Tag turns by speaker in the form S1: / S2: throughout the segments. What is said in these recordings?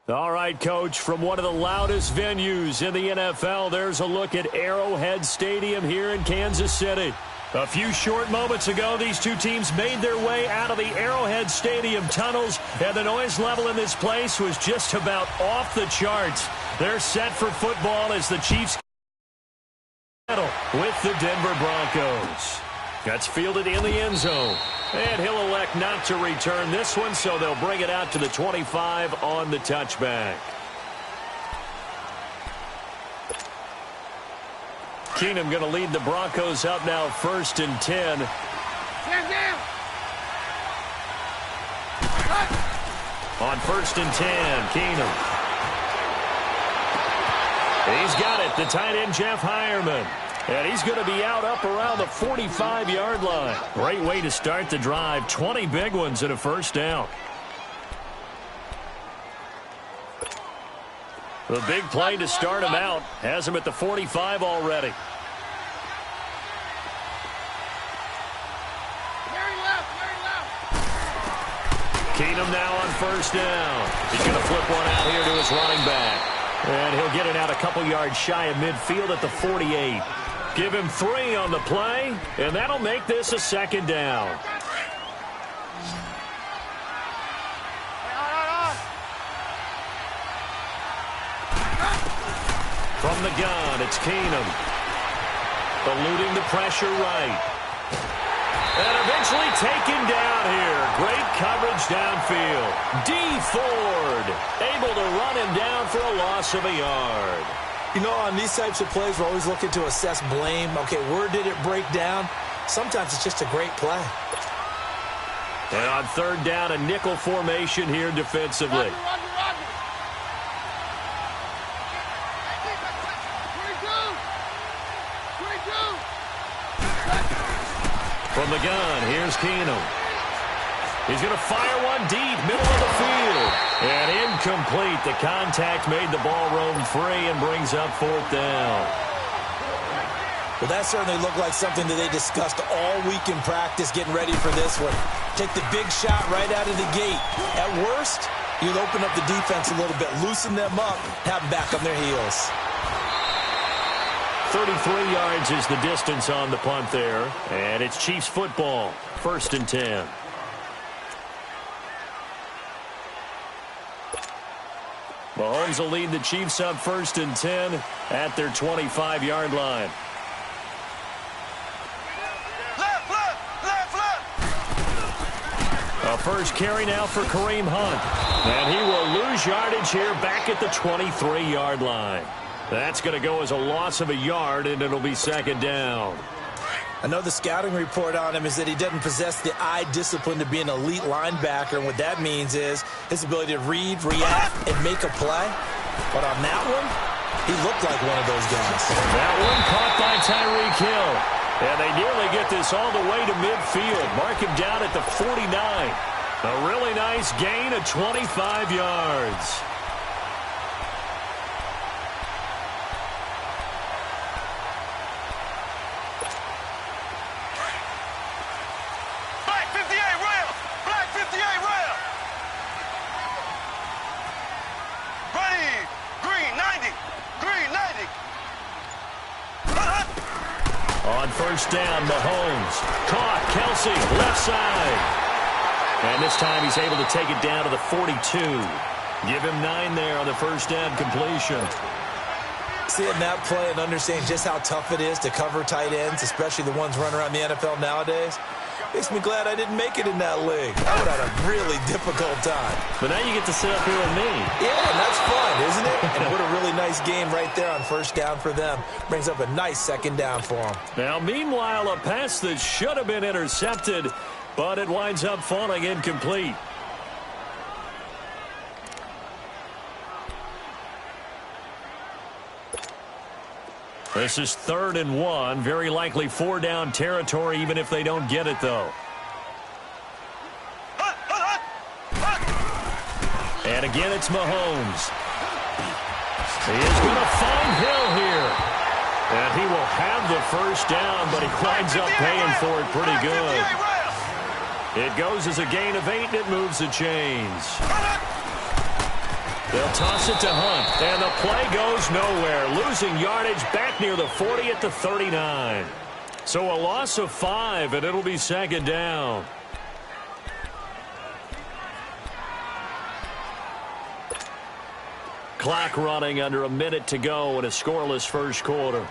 S1: All right, Coach, from one of the loudest venues in the NFL, there's a look at Arrowhead Stadium here in Kansas City. A few short moments ago, these two teams made their way out of the Arrowhead Stadium tunnels, and the noise level in this place was just about off the charts. They're set for football as the Chiefs battle with the Denver Broncos. That's fielded in the end zone. And he'll elect not to return this one, so they'll bring it out to the 25 on the touchback. Keenum going to lead the Broncos up now 1st and 10. On 1st and 10, Keenum. He's got it, the tight end Jeff Heuerman. And he's going to be out up around the 45-yard line. Great way to start the drive. 20 big ones and a first down. The big play to start him out has him at the 45 already. Keenum now on 1st down. He's going to flip one out here to his running back. And he'll get it out a couple yards shy of midfield at the 48. Give him 3 on the play, and that'll make this a 2nd down. From the gun, it's Keenum. Eluding the pressure right. And eventually taken down here. Great coverage downfield. D. Ford able to run him down for a loss of a yard.
S2: You know, on these types of plays, we're always looking to assess blame. Okay, where did it break down? Sometimes it's just a great play.
S1: And on 3rd down, a nickel formation here defensively. From the gun, here's Keenum. He's going to fire one deep, middle of the field. And incomplete. The contact made the ball roam free and brings up 4th down.
S2: Well, that certainly looked like something that they discussed all week in practice, getting ready for this one. Take the big shot right out of the gate. At worst, you'll open up the defense a little bit, loosen them up, have them back on their heels.
S1: 33 yards is the distance on the punt there. And it's Chiefs football, 1st and 10. Mahomes will lead the Chiefs up 1st and 10 at their 25-yard line. A first carry now for Kareem Hunt. And he will lose yardage here back at the 23-yard line. That's going to go as a loss of a yard, and it'll be 2nd down.
S2: I know the scouting report on him is that he doesn't possess the eye discipline to be an elite linebacker, and what that means is his ability to read, react, and make a play. But on that one, he looked like one of those guys.
S1: That one caught by Tyreek Hill. And they nearly get this all the way to midfield. Mark him down at the 49. A really nice gain of 25 yards. On 1st down, Mahomes. Caught, Kelsey, left side. And this time he's able to take it down to the 42. Give him 9 there on the 1st down completion.
S2: Seeing that play and understanding just how tough it is to cover tight ends, especially the ones running around the NFL nowadays, makes me glad I didn't make it in that league. I would have had a really difficult time.
S1: But now you get to sit up here with me.
S2: Yeah, and that's fun, isn't it? And what a really nice game right there on 1st down for them. Brings up a nice 2nd down for them.
S1: Now, meanwhile, a pass that should have been intercepted, but it winds up falling incomplete. This is 3rd and 1. Very likely 4-down territory, even if they don't get it, though. And again, it's Mahomes. He is going to find Hill here. And he will have the 1st down, but he winds up paying for it pretty good. It goes as a gain of 8, and it moves the chains. They'll toss it to Hunt, and the play goes nowhere. Losing yardage back near the 40 at the 39. So a loss of 5, and it'll be second down. Clock running, under a minute to go in a scoreless first quarter.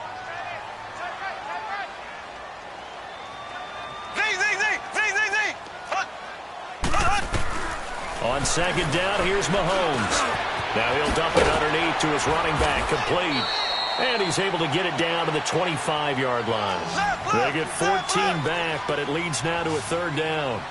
S1: On second down, here's Mahomes. Now he'll dump it underneath to his running back, complete. And he's able to get it down to the 25-yard line. They get 14 back, but it leads now to a third down.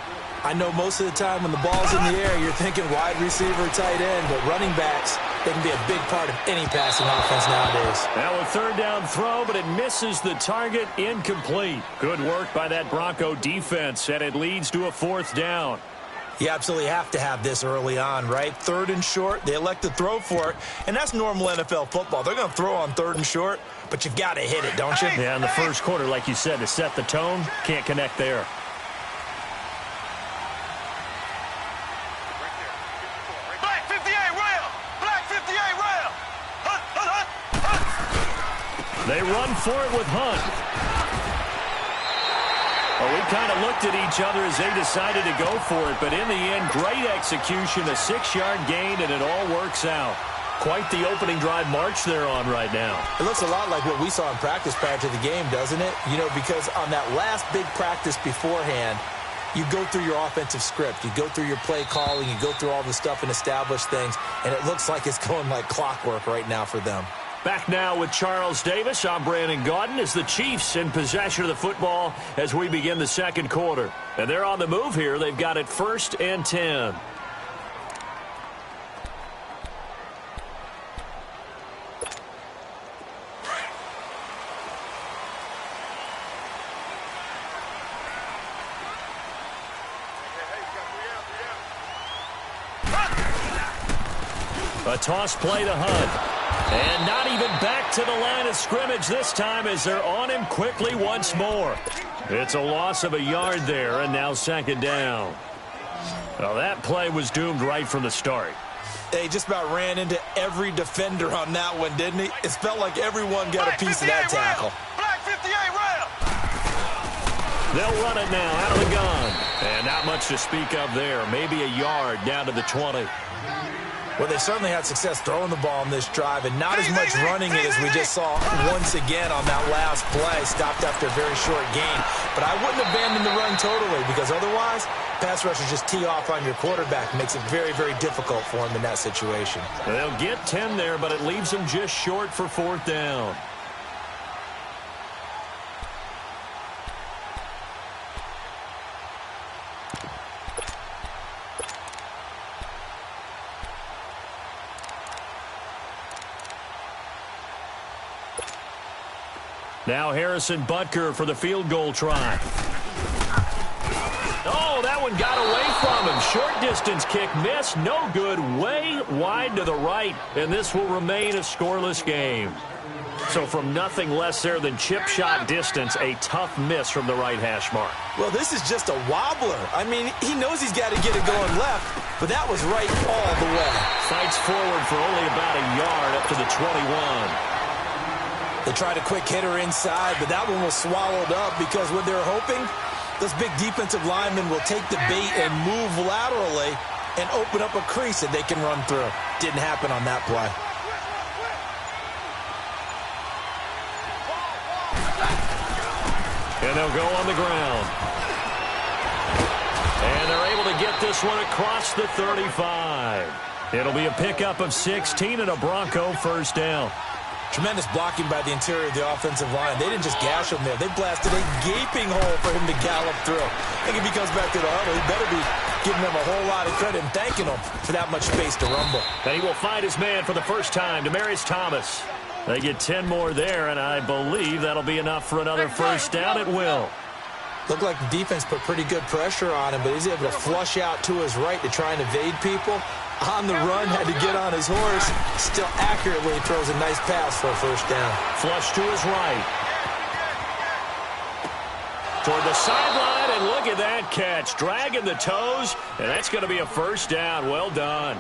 S2: I know most of the time when the ball's in the air, you're thinking wide receiver, tight end, but running backs, they can be a big part of any passing offense nowadays.
S1: Now a third down throw, but it misses the target, incomplete. Good work by that Bronco defense, and it leads to a fourth down.
S2: You absolutely have to have this early on, right? Third and short, they elect to throw for it, and that's normal NFL football. They're going to throw on third and short, but you've got to hit it, don't you?
S1: Yeah, in the first quarter, like you said, to set the tone, can't connect there.
S3: Black 58 rail! Black 58 rail! Hunt, Hunt, Hunt, Hunt!
S1: They run for it with Hunt. Well, we kind of looked at each other as they decided to go for it, but in the end, great execution, a 6-yard gain, and it all works out. Quite the opening drive march they're on right now.
S2: It looks a lot like what we saw in practice prior to the game, doesn't it? You know, because on that last big practice beforehand, you go through your offensive script, you go through your play calling, you go through all the stuff and establish things, and it looks like it's going like clockwork right now for them.
S1: Back now with Charles Davis. I'm Brandon Gaudin as the Chiefs in possession of the football as we begin the second quarter. And they're on the move here. They've got it 1st and 10. A toss play to Hunt. And not even back to the line of scrimmage this time as they're on him quickly once more. It's a loss of a yard there, and now second down. Well, that play was doomed right from the start.
S2: They just about ran into every defender on that one, didn't he? It felt like everyone got a piece of that tackle.
S3: Black 58 rail!
S1: They'll run it now out of the gun. And not much to speak of there. Maybe a yard down to the 20.
S2: Well, they certainly had success throwing the ball on this drive, and not as much running it as we just saw once again on that last play. Stopped after a very short gain. But I wouldn't abandon the run totally, because otherwise, pass rushers just tee off on your quarterback. Makes it very, very difficult for him in that situation.
S1: They'll get 10 there, but it leaves them just short for fourth down. Now Harrison Butker for the field goal try. Oh, that one got away from him. Short distance kick missed. No good. Way wide to the right. And this will remain a scoreless game. So from nothing less there than chip shot distance, a tough miss from the right hash mark.
S2: Well, this is just a wobbler. I mean, he knows he's got to get it going left, but that was right all the way.
S1: Fights forward for only about a yard up to the 21.
S2: They tried a quick hitter inside, but that one was swallowed up because when they're hoping, those big defensive linemen will take the bait and move laterally and open up a crease that they can run through. Didn't happen on that play.
S1: And they'll go on the ground. And they're able to get this one across the 35. It'll be a pickup of 16 and a Bronco first down.
S2: Tremendous blocking by the interior of the offensive line. They didn't just gash him there. They blasted a gaping hole for him to gallop through. I think if he comes back to the huddle, he better be giving them a whole lot of credit and thanking them for that much space to rumble.
S1: And he will find his man for the first time, Demaryius Thomas. They get 10 more there, and I believe that'll be enough for another first down. It will.
S2: Looked like the defense put pretty good pressure on him, but he's able to flush out to his right to try and evade people. On the run, had to get on his horse. Still accurately throws a nice pass for a first down.
S1: Flush to his right. Toward the sideline, and look at that catch. Dragging the toes, and that's going to be a first down. Well done.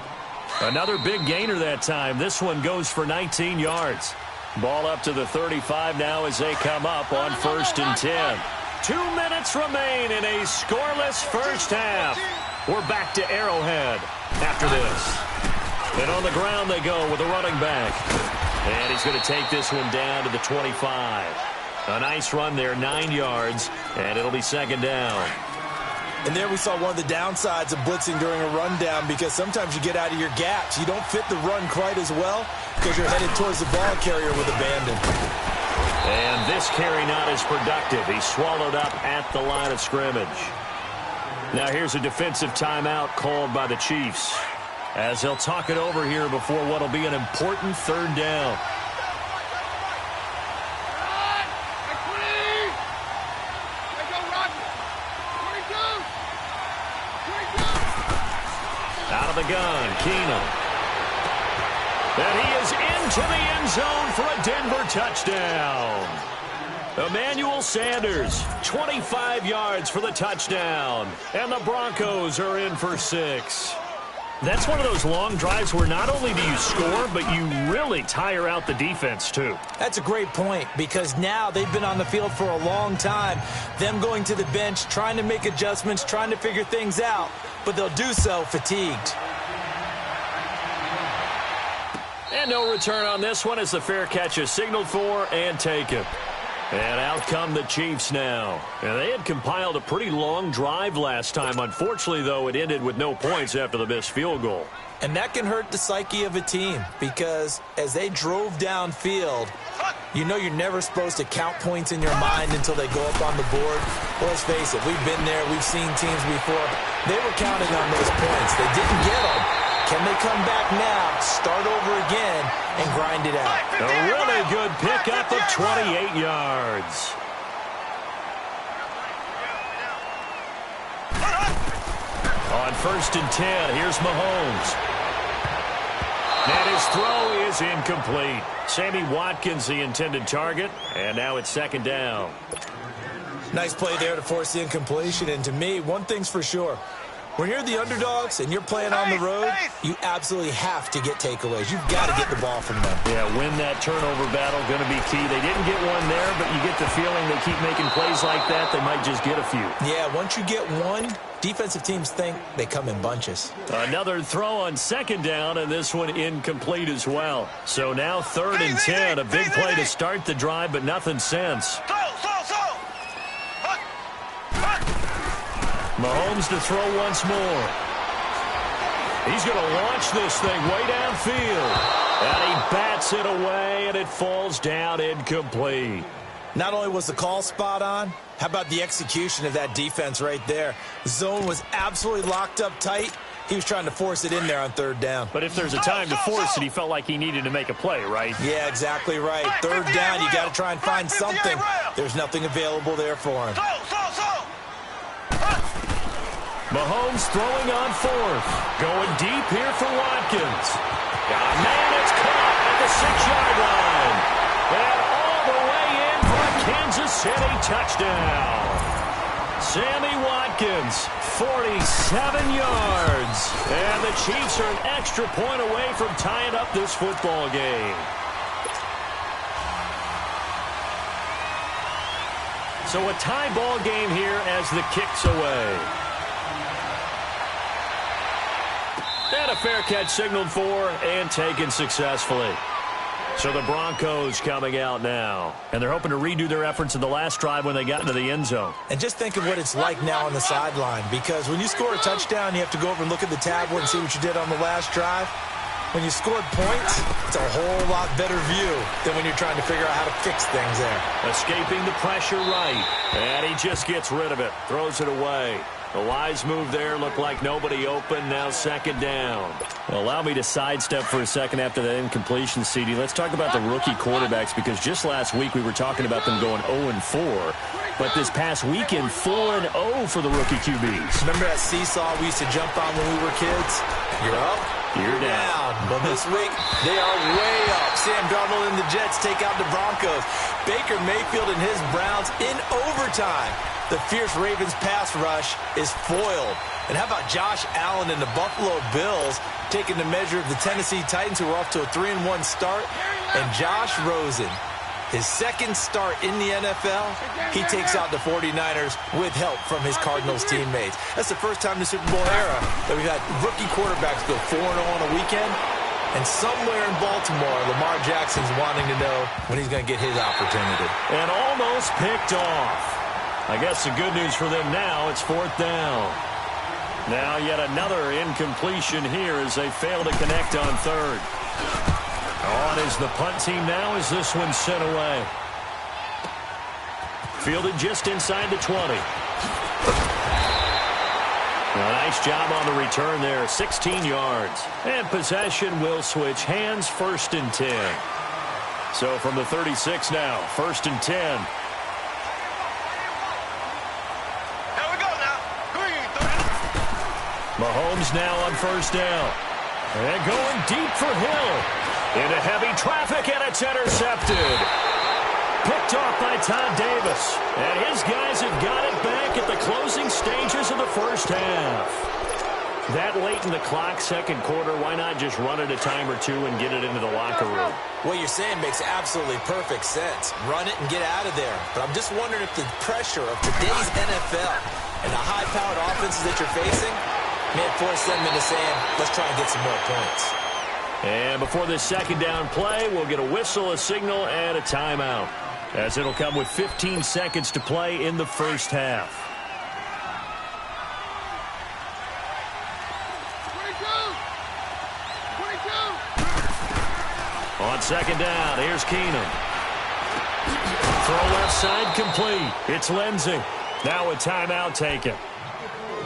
S1: Another big gainer that time. This one goes for 19 yards. Ball up to the 35 now as they come up on 1st and 10. 2 minutes remain in a scoreless first half. We're back to Arrowhead after this. And on the ground they go with a running back. And he's going to take this one down to the 25. A nice run there, 9 yards, and it'll be 2nd down.
S2: And there we saw one of the downsides of blitzing during a rundown, because sometimes you get out of your gaps. You don't fit the run quite as well because you're headed towards the ball carrier with abandon.
S1: And this carry not as productive. He's swallowed up at the line of scrimmage. Now here's a defensive timeout called by the Chiefs, as they'll talk it over here before what will be an important 3rd down. Out of the gun, Keenum. And he is into the end zone for a Denver touchdown. Emmanuel Sanders, 25 yards for the touchdown. And the Broncos are in for 6. That's one of those long drives where not only do you score, but you really tire out the defense, too.
S2: That's a great point, because now they've been on the field for a long time. Them going to the bench, trying to make adjustments, trying to figure things out, but they'll do so fatigued.
S1: And no return on this one as the fair catch is signaled for and taken. And out come the Chiefs now. And they had compiled a pretty long drive last time. Unfortunately, though, it ended with no points after the missed field goal.
S2: And that can hurt the psyche of a team, because as they drove downfield, you know you're never supposed to count points in your mind until they go up on the board. Well, let's face it, we've been there, we've seen teams before. They were counting on those points. They didn't get them. Can they come back now, start over again, and grind it out?
S1: A really good pickup of 28 yards. On 1st and 10, here's Mahomes. And his throw is incomplete. Sammy Watkins, the intended target, and now it's 2nd down.
S2: Nice play there to force the incompletion, and to me, one thing's for sure. When you're the underdogs and you're playing on the road, you absolutely have to get takeaways. You've got to get the ball from them.
S1: Yeah, win that turnover battle, going to be key. They didn't get one there, but you get the feeling they keep making plays like that, they might just get a few.
S2: Yeah, once you get one, defensive teams think they come in bunches.
S1: Another throw on 2nd down, and this one incomplete as well. So now 3rd and 10, a big play to start the drive, but nothing since. Mahomes to throw once more. He's going to launch this thing way downfield. And he bats it away, and it falls down incomplete.
S2: Not only was the call spot on, how about the execution of that defense right there? The zone was absolutely locked up tight. He was trying to force it in there on 3rd down.
S1: But if there's a time to force it, he felt like he needed to make a play, right?
S2: Yeah, exactly right. 3rd down, you got to try and find something. There's nothing available there for him.
S1: Mahomes throwing on 4th. Going deep here for Watkins. Man, it's caught at the 6-yard line. And all the way in for a Kansas City touchdown. Sammy Watkins, 47 yards. And the Chiefs are an extra point away from tying up this football game. So a tie ball game here as the kick's away. And a fair catch signaled for and taken successfully. So the Broncos coming out now. And they're hoping to redo their efforts in the last drive when they got into the end zone.
S2: And just think of what it's like now on the sideline. Because when you score a touchdown, you have to go over and look at the tablet and see what you did on the last drive. When you scored points, it's a whole lot better view than when you're trying to figure out how to fix things there.
S1: Escaping the pressure right. And he just gets rid of it. Throws it away. The wise move there, looked like nobody open, now 2nd down. Well, allow me to sidestep for a second after that incompletion, CD. Let's talk about the rookie quarterbacks, because just last week we were talking about them going 0-4. But this past weekend, 4-0 for the rookie QBs.
S2: Remember that seesaw we used to jump on when we were kids? You're up,
S1: You're down.
S2: But this week, they are way up. Sam Darnold and the Jets take out the Broncos. Baker Mayfield and his Browns in overtime. The fierce Ravens pass rush is foiled. And how about Josh Allen and the Buffalo Bills taking the measure of the Tennessee Titans, who are off to a 3-1 start? And Josh Rosen, his second start in the NFL, he takes out the 49ers with help from his Cardinals teammates. That's the first time in the Super Bowl era that we've had rookie quarterbacks go 4-0 on a weekend. And somewhere in Baltimore, Lamar Jackson's wanting to know when he's going to get his opportunity.
S1: And almost picked off. I guess the good news for them now, it's 4th down. Now yet another incompletion here as they fail to connect on 3rd. On is the punt team now as this one's sent away. Fielded just inside the 20. A nice job on the return there, 16 yards. And possession will switch hands, 1st and 10. So from the 36 now, 1st and 10. Mahomes now on 1st down. And going deep for Hill. Into heavy traffic, and it's intercepted. Picked off by Todd Davis. And his guys have got it back at the closing stages of the first half. That late in the clock, 2nd quarter, why not just run it a time or two and get it into the locker room?
S2: What you're saying makes absolutely perfect sense. Run it and get out of there. But I'm just wondering if the pressure of today's NFL and the high-powered offenses that you're facing may have forced them into saying, let's try and get some more points.
S1: And before this 2nd down play, we'll get a whistle, a signal, and a timeout, as it'll come with 15 seconds to play in the first half. 22. On 2nd down, here's Keenum. Throw left side complete. It's Lindsey. Now a timeout taken.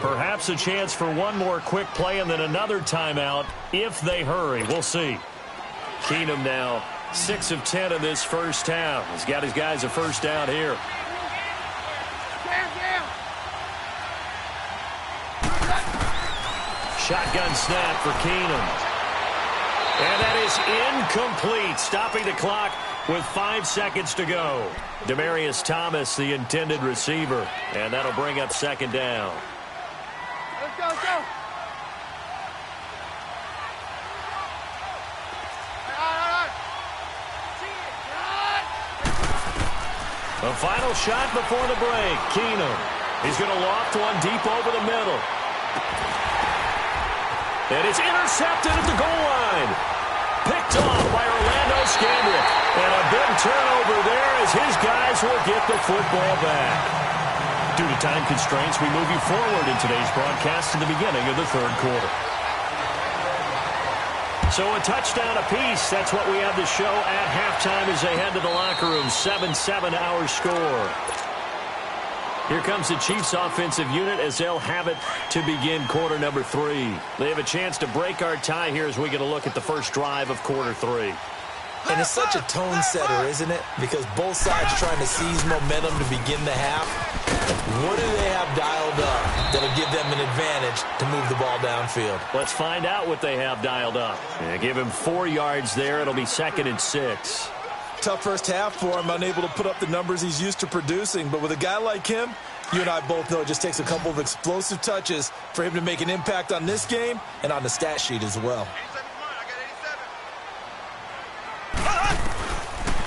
S1: Perhaps a chance for one more quick play and then another timeout if they hurry. We'll see. Keenum now 6 of 10 in this first half. He's got his guys a 1st down here. Shotgun snap for Keenum. And that is incomplete, stopping the clock with 5 seconds to go. Demaryius Thomas, the intended receiver, and that'll bring up 2nd down.
S3: Let's go, let's go.
S1: The final shot before the break. Keenum. He's going to loft one deep over the middle. And it's intercepted at the goal line. Picked off by Orlando Scandrick. And a big turnover there as his guys will get the football back. Due to time constraints, we move you forward in today's broadcast to the beginning of the 3rd quarter. So a touchdown apiece. That's what we have to show at halftime as they head to the locker room. 7-7 our score. Here comes the Chiefs offensive unit as they'll have it to begin quarter number 3. They have a chance to break our tie here as we get a look at the first drive of quarter 3.
S2: And it's such a tone setter, isn't it? Because both sides trying to seize momentum to begin the half. What do they have dialed up that'll give them an advantage to move the ball downfield?
S1: Let's find out what they have dialed up. Yeah, give him 4 yards there. It'll be 2nd and 6.
S2: Tough first half for him, unable to put up the numbers he's used to producing. But with a guy like him, you and I both know it just takes a couple of explosive touches for him to make an impact on this game and on the stat sheet as well.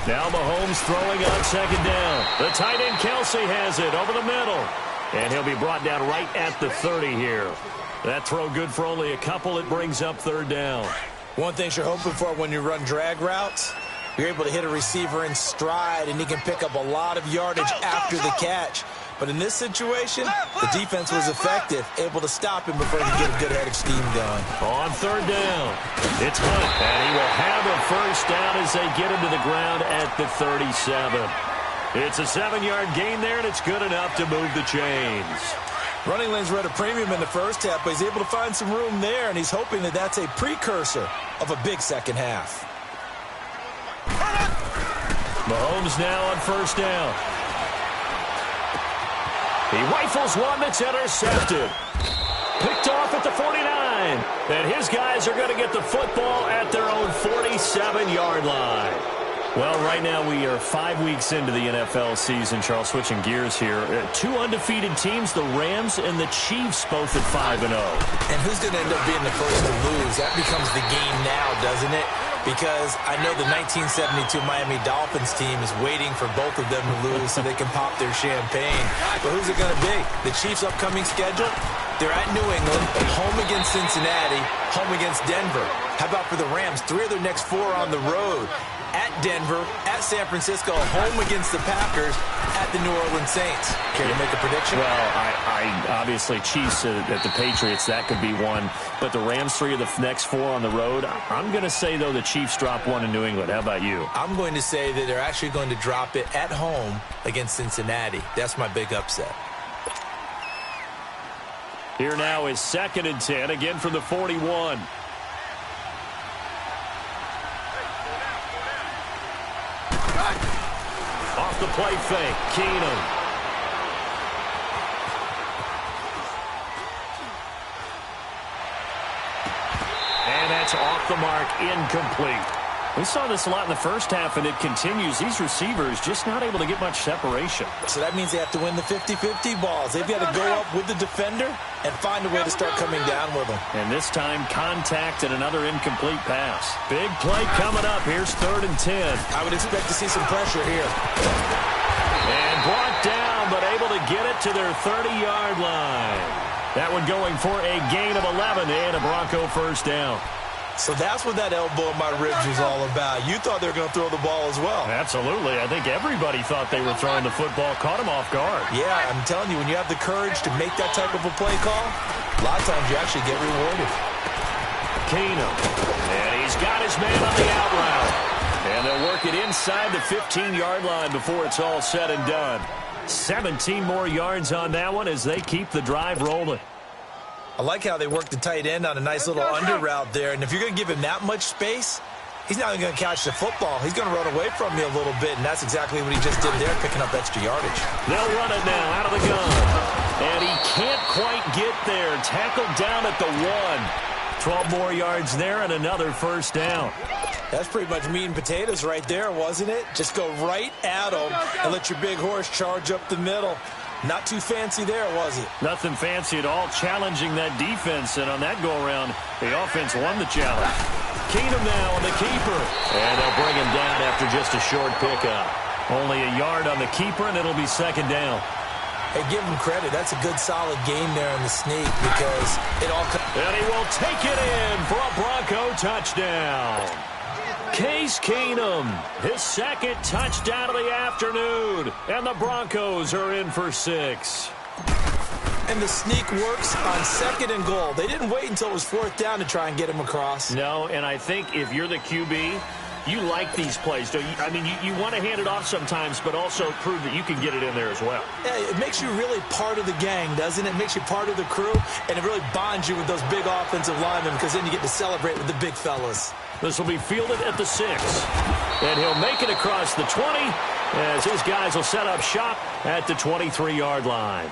S1: Now Mahomes throwing on 2nd down. The tight end Kelsey has it over the middle. And he'll be brought down right at the 30 here. That throw good for only a couple. It brings up 3rd down.
S2: One thing you're hoping for when you run drag routes, you're able to hit a receiver in stride, and he can pick up a lot of yardage after the catch. But in this situation, the defense was effective, able to stop him before he could get a good head of steam going.
S1: On 3rd down, it's Hunt, and he will have a 1st down as they get him to the ground at the 37. It's a 7-yard gain there, and it's good enough to move the chains.
S2: Running lanes were at a premium in the first half, but he's able to find some room there, and he's hoping that that's a precursor of a big second half.
S1: Mahomes now on 1st down. He rifles one that's intercepted. Picked off at the 49. line. And his guys are going to get the football at their own 47-yard line. Well, right now we are 5 weeks into the NFL season. Charles, switching gears here. Two undefeated teams, the Rams and the Chiefs, both at 5-0.
S2: And who's going to end up being the first to lose? That becomes the game now, doesn't it? Because I know the 1972 Miami Dolphins team is waiting for both of them to lose so they can pop their champagne. But who's it going to be? The Chiefs' upcoming schedule? They're at New England, home against Cincinnati, home against Denver. How about for the Rams? 3 of their next 4 on the road. At Denver, at San Francisco, home against the Packers, at the New Orleans Saints. Care to make a prediction?
S1: Well, I obviously Chiefs at the Patriots, that could be one. But the Rams, 3 of the next 4 on the road. I'm going to say, though, the Chiefs drop one in New England. How about you?
S2: I'm going to say that they're actually going to drop it at home against Cincinnati. That's my big upset.
S1: Here now is 2nd and 10, again from the 41. Off the play fake, Keenum. And that's off the mark, incomplete. We saw this a lot in the first half, and it continues. These receivers just not able to get much separation.
S2: So that means they have to win the 50-50 balls. They've got to go up with the defender and find a way to start coming down with them.
S1: And this time, contact and another incomplete pass. Big play coming up. Here's 3rd and 10.
S2: I would expect to see some pressure here.
S1: And brought down, but able to get it to their 30-yard line. That one going for a gain of 11 and a Bronco first down.
S2: So that's what that elbow in my ribs was all about. You thought they were going to throw the ball as well.
S1: Absolutely. I think everybody thought they were throwing the football. Caught him off guard.
S2: Yeah, I'm telling you, when you have the courage to make that type of a play call, a lot of times you actually get rewarded.
S1: Keenum. And he's got his man on the out route. And they'll work it inside the 15-yard line before it's all said and done. 17 more yards on that one as they keep the drive rolling.
S2: I like how they work the tight end on a nice little under route there. And if you're going to give him that much space, he's not even going to catch the football. He's going to run away from you a little bit, and that's exactly what he just did there, picking up extra yardage.
S1: They'll run it now out of the gun. And he can't quite get there. Tackled down at the 1. 12 more yards there and another first down.
S2: That's pretty much meat and potatoes right there, wasn't it? Just go right at him and let your big horse charge up the middle. Not too fancy there, was it?
S1: Nothing fancy at all, challenging that defense. And on that go-around, the offense won the challenge. Keenum now on the keeper. And they'll bring him down after just a short pickup. Only a yard on the keeper, and it'll be 2nd down.
S2: Hey, give him credit. That's a good, solid game there in the sneak because it all...
S1: And he will take it in for a Bronco touchdown. Case Keenum, his 2nd touchdown of the afternoon. And the Broncos are in for 6.
S2: And the sneak works on 2nd and goal. They didn't wait until it was 4th down to try and get him across.
S1: No, and I think if you're the QB, you like these plays, don't you? I mean, you want to hand it off sometimes, but also prove that you can get it in there as well.
S2: Yeah, it makes you really part of the gang, doesn't it? It makes you part of the crew, and it really bonds you with those big offensive linemen because then you get to celebrate with the big fellas.
S1: This will be fielded at the 6. And he'll make it across the 20 as his guys will set up shop at the 23-yard line.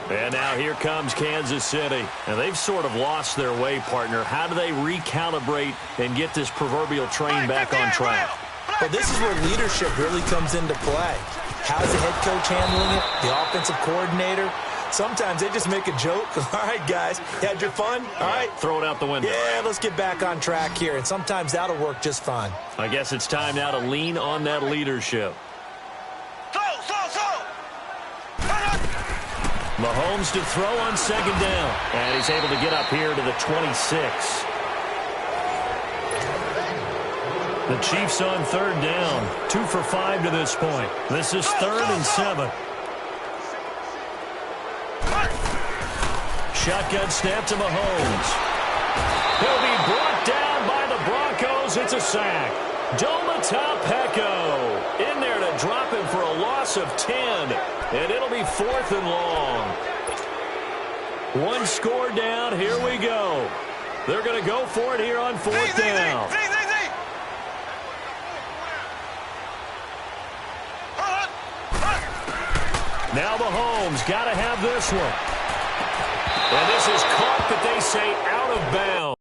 S1: And now here comes Kansas City. And they've sort of lost their way, partner. How do they recalibrate and get this proverbial train back on track?
S2: Well, this is where leadership really comes into play. How's the head coach handling it? The offensive coordinator? Sometimes they just make a joke. All right, guys, you had your fun? All right.
S1: Throw it out the window.
S2: Yeah, let's get back on track here. And sometimes that'll work just fine.
S1: I guess it's time now to lean on that leadership. Mahomes to throw on 2nd down. And he's able to get up here to the 26. The Chiefs on 3rd down. 2 for 5 to this point. This is 3rd and 7. Shotgun snap to Mahomes. He'll be brought down by the Broncos. It's a sack. Domata Peko in there to drop him for a loss of 10. And it'll be 4th and long. 1 score down. Here we go. They're going to go for it here on 4th down. Now Mahomes got to have this one. And this is caught, but they say out of bounds.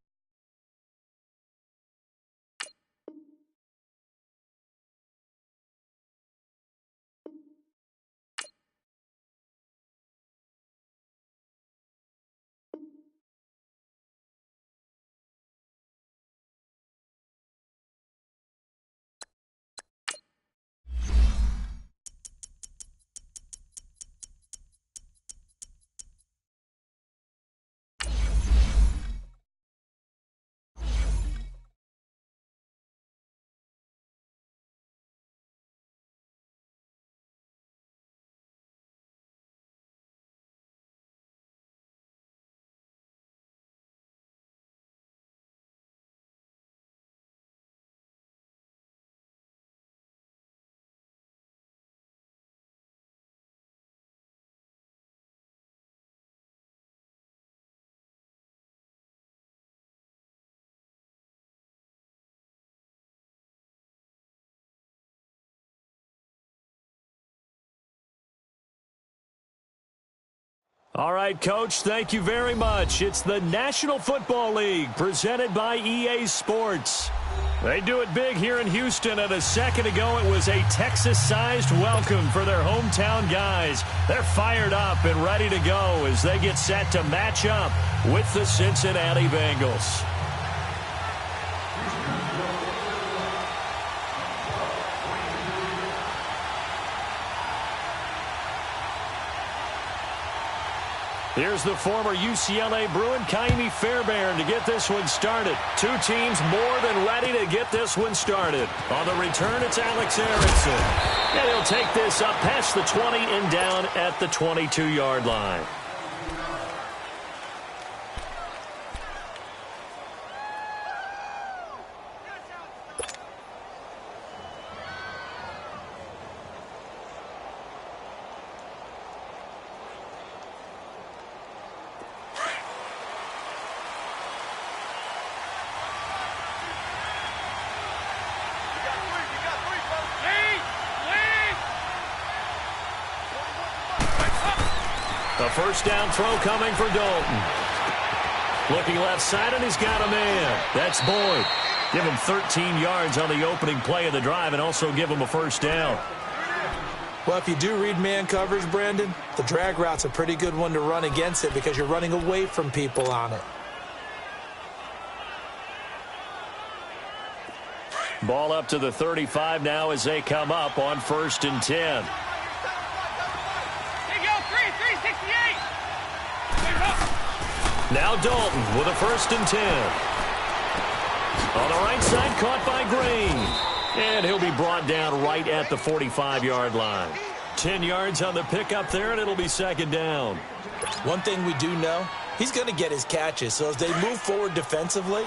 S1: All right, Coach, thank you very much. It's the National Football League presented by EA Sports. They do it big here in Houston, and a second ago it was a Texas-sized welcome for their hometown guys. They're fired up and ready to go as they get set to match up with the Cincinnati Bengals. Here's the former UCLA Bruin, Kaimi Fairbairn, to get this one started. Two teams more than ready to get this one started. On the return, it's Alex Erickson. And he'll take this up past the 20 and down at the 22-yard line. A first down throw coming for Dalton. Looking left side, and he's got a man. That's Boyd. Give him 13 yards on the opening play of the drive and also give him a first down.
S2: Well, if you do read man coverage, Brandon, the drag route's a pretty good one to run against it because you're running away from people on it.
S1: Ball up to the 35 now as they come up on 1st and 10. Now Dalton with a 1st and 10. On the right side, caught by Green. And he'll be brought down right at the 45-yard line. 10 yards on the pickup there, and it'll be 2nd down.
S2: One thing we do know, he's going to get his catches. So as they move forward defensively,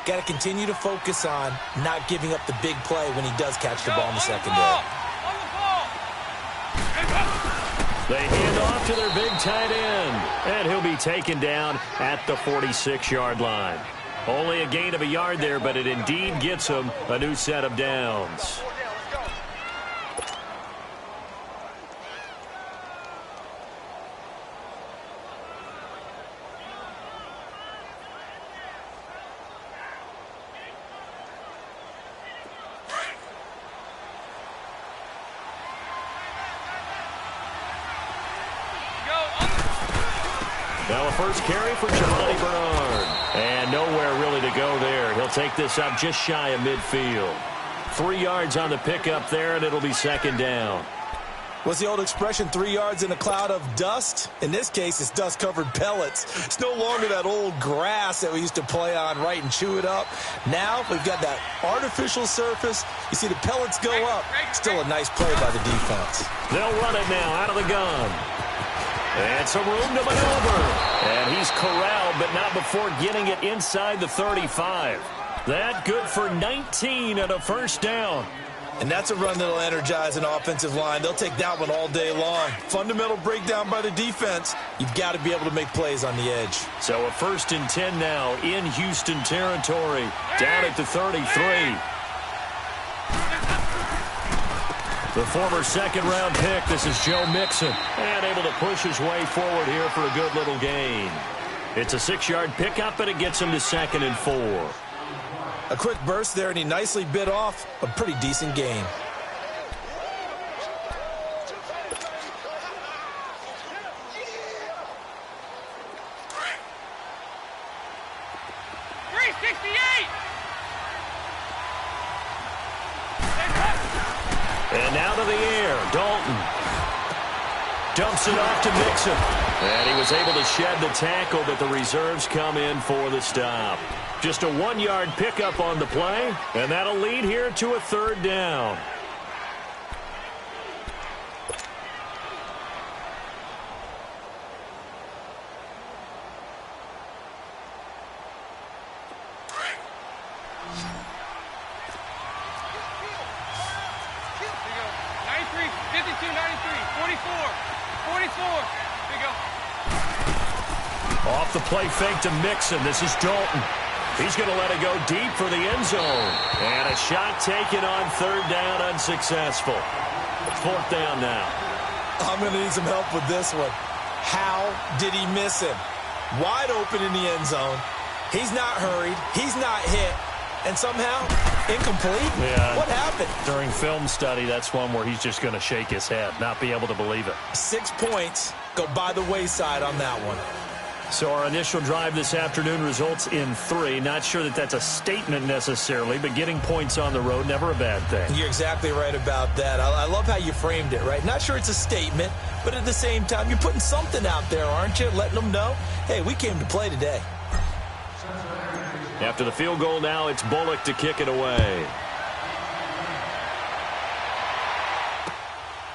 S2: got to continue to focus on not giving up the big play when he does catch the ball in the secondary.
S1: They hand off to their big tight end, and he'll be taken down at the 46-yard line. Only a gain of a yard there, but it indeed gets him a new set of downs. Now a first carry for Giovanni Bernard. And nowhere really to go there. He'll take this up just shy of midfield. 3 yards on the pickup there, and it'll be 2nd down.
S2: What's the old expression, 3 yards in a cloud of dust? In this case, it's dust-covered pellets. It's no longer that old grass that we used to play on, right, and chew it up. Now we've got that artificial surface. You see the pellets go up. Still a nice play by the defense.
S1: They'll run it now out of the gun. And some room to maneuver. And he's corralled, but not before getting it inside the 35. That good for 19 and a 1st down.
S2: And that's a run that'll energize an offensive line. They'll take that one all day long. Fundamental breakdown by the defense. You've got to be able to make plays on the edge.
S1: So a 1st and 10 now in Houston territory. Down at the 33. The former second-round pick, this is Joe Mixon. And able to push his way forward here for a good little gain. It's a 6-yard pickup, and it gets him to 2nd and 4.
S2: A quick burst there, and he nicely bit off a pretty decent gain.
S1: And now to the air, Dalton. Dumps it off to Mixon. And he was able to shed the tackle, but the reserves come in for the stop. Just a 1-yard pickup on the play, and that'll lead here to a 3rd down. Off the play fake to Mixon. This is Dalton. He's going to let it go deep for the end zone. And a shot taken on 3rd down, unsuccessful. 4th down now.
S2: I'm going to need some help with this one. How did he miss him? Wide open in the end zone. He's not hurried. He's not hit. And somehow, incomplete?
S1: Yeah.
S2: What happened?
S1: During film study, that's one where he's just going to shake his head, not be able to believe it.
S2: 6 points go by the wayside on that one.
S1: So our initial drive this afternoon results in 3. Not sure that that's a statement necessarily, but getting points on the road, never a bad thing.
S2: You're exactly right about that. I love how you framed it, right? Not sure it's a statement, but at the same time, you're putting something out there, aren't you? Letting them know, hey, we came to play today.
S1: After the field goal now, it's Bullock to kick it away.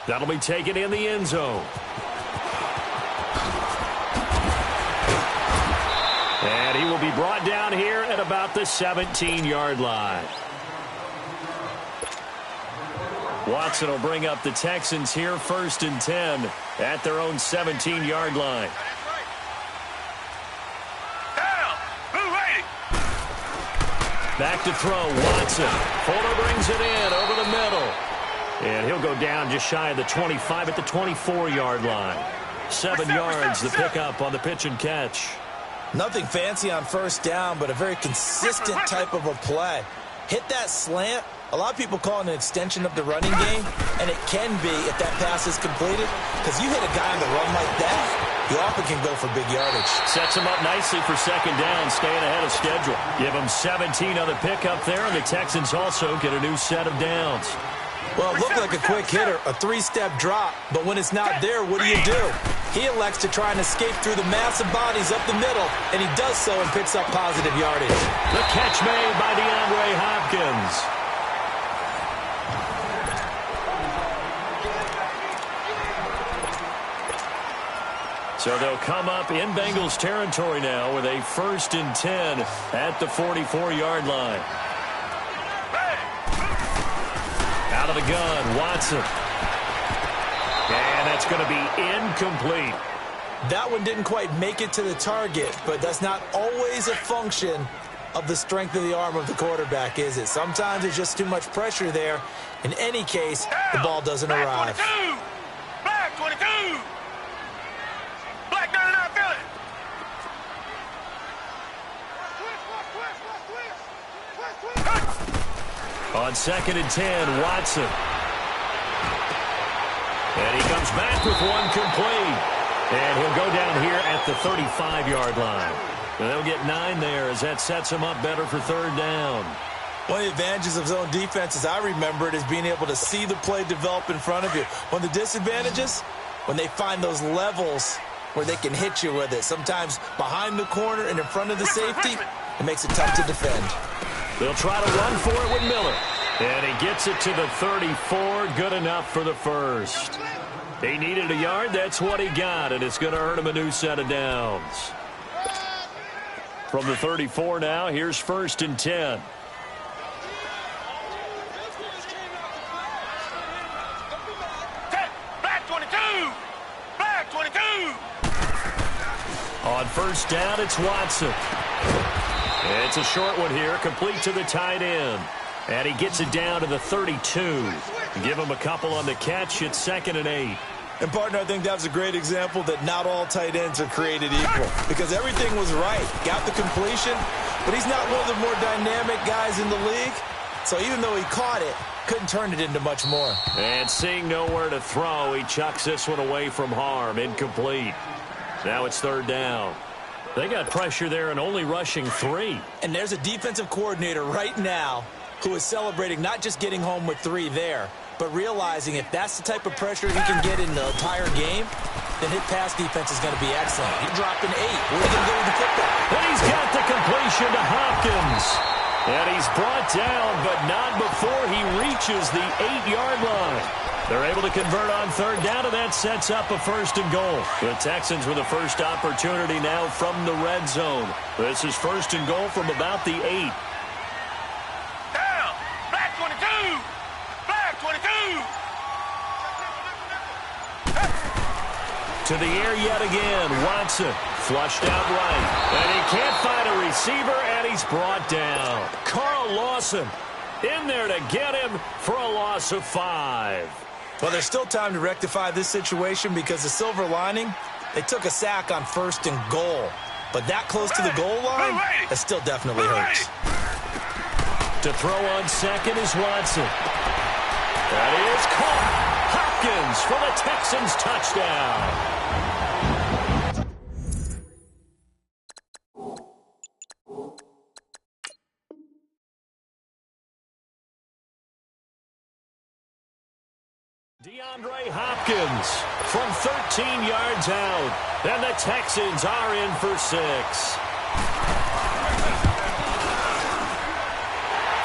S1: That'll be taken in the end zone. And he will be brought down here at about the 17-yard line. Watson will bring up the Texans here 1st and 10 at their own 17-yard line. Back to throw, Watson. Fuller brings it in over the middle. And he'll go down just shy of the 25 at the 24-yard line. 7 yards, the pickup on the pitch and catch.
S2: Nothing fancy on 1st down, but a very consistent type of a play. Hit that slant. A lot of people call it an extension of the running game, and it can be if that pass is completed, because you hit a guy on the run like that, you often can go for big yardage.
S1: Sets him up nicely for 2nd down, staying ahead of schedule. Give him 17 on the pickup there, and the Texans also get a new set of downs.
S2: Well, it looked like a quick hitter, a 3-step drop, but when it's not there, what do? He elects to try and escape through the massive bodies up the middle, and he does so and picks up positive yardage.
S1: The catch made by DeAndre Hopkins. So they'll come up in Bengals territory now with a 1st and 10 at the 44-yard line. Out of the gun, Watson. And that's going to be incomplete.
S2: That one didn't quite make it to the target, but that's not always a function of the strength of the arm of the quarterback, is it? Sometimes there's just too much pressure there. In any case, the ball doesn't arrive.
S3: 22! Black 22! Black 99 Philly!
S1: On 2nd and 10, Watson. And he comes back with one complete. And he'll go down here at the 35-yard line. And they'll get 9 there as that sets him up better for 3rd down.
S2: One of the advantages of zone defense, as I remember it, is being able to see the play develop in front of you. One of the disadvantages, when they find those levels where they can hit you with it. Sometimes behind the corner and in front of the safety, it makes it tough to defend.
S1: They'll try to run for it with Miller. And he gets it to the 34. Good enough for the first. He needed a yard. That's what he got. And it's going to earn him a new set of downs. From the 34 now, here's 1st and 10.
S3: Black 22! Black 22!
S1: On 1st down, it's Watson. It's a short one here, complete to the tight end. And he gets it down to the 32. Give him a couple on the catch. It's 2nd and 8.
S2: And, partner, I think that's a great example that not all tight ends are created equal because everything was right. Got the completion, but he's not one of the more dynamic guys in the league. So even though he caught it, couldn't turn it into much more.
S1: And seeing nowhere to throw, he chucks this one away from harm. Incomplete. Now it's 3rd down. They got pressure there and only rushing 3.
S2: And there's a defensive coordinator right now who is celebrating not just getting home with 3 there, but realizing if that's the type of pressure he can get in the entire game, then his pass defense is going to be excellent. He dropped an 8. Where are you going to go with the football?
S1: And he's got the completion to Hopkins. And he's brought down, but not before he reaches the 8-yard line. They're able to convert on 3rd down, and that sets up a 1st and goal. The Texans with the first opportunity now from the red zone. This is 1st and goal from about the 8.
S3: Down. Black 22. Black 22.
S1: To the air yet again. Watson flushed out right. And he can't find a receiver, and he's brought down. Carl Lawson in there to get him for a loss of 5.
S2: Well, there's still time to rectify this situation because the silver lining, they took a sack on 1st and goal. But that close to the goal line, that still definitely hurts.
S1: To throw on 2nd is Watson. That is caught. Hopkins for the Texans touchdown. DeAndre Hopkins from 13 yards out. And the Texans are in for 6.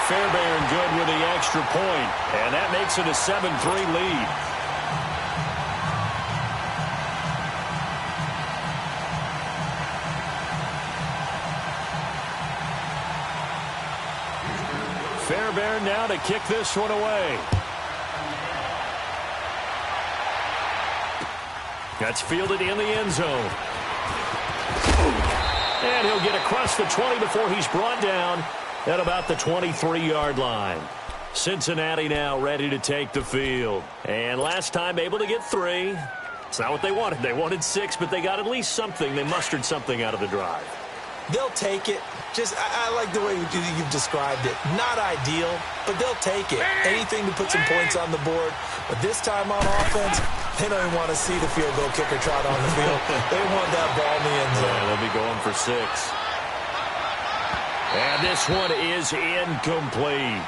S1: Fairbairn good with the extra point. And that makes it a 7-3 lead. Fairbairn now to kick this one away. That's fielded in the end zone. And he'll get across the 20 before he's brought down at about the 23-yard line. Cincinnati now ready to take the field. And last time able to get 3. It's not what they wanted. They wanted 6, but they got at least something. They mustered something out of the drive.
S2: They'll take it. Just, I like the way you've described it. Not ideal, but they'll take it. Anything to put some points on the board. But this time on offense, they don't even want to see the field goal kicker trot on the field. They want that ball in the end zone.
S1: Yeah, they'll be going for 6. And this one is incomplete.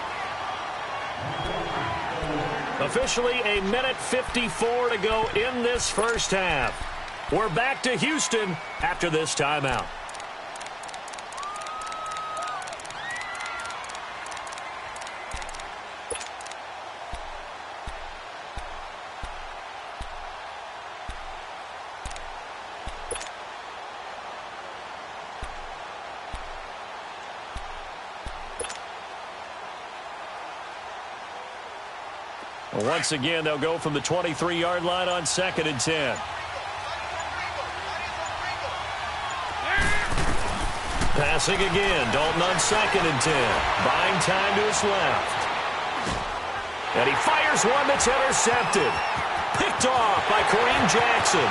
S1: Officially a minute 54 to go in this first half. We're back to Houston after this timeout. Once again, they'll go from the 23-yard line on 2nd and 10. Passing again. Dalton on 2nd and 10. Buying time to his left. And he fires one that's intercepted. Picked off by Kareem Jackson.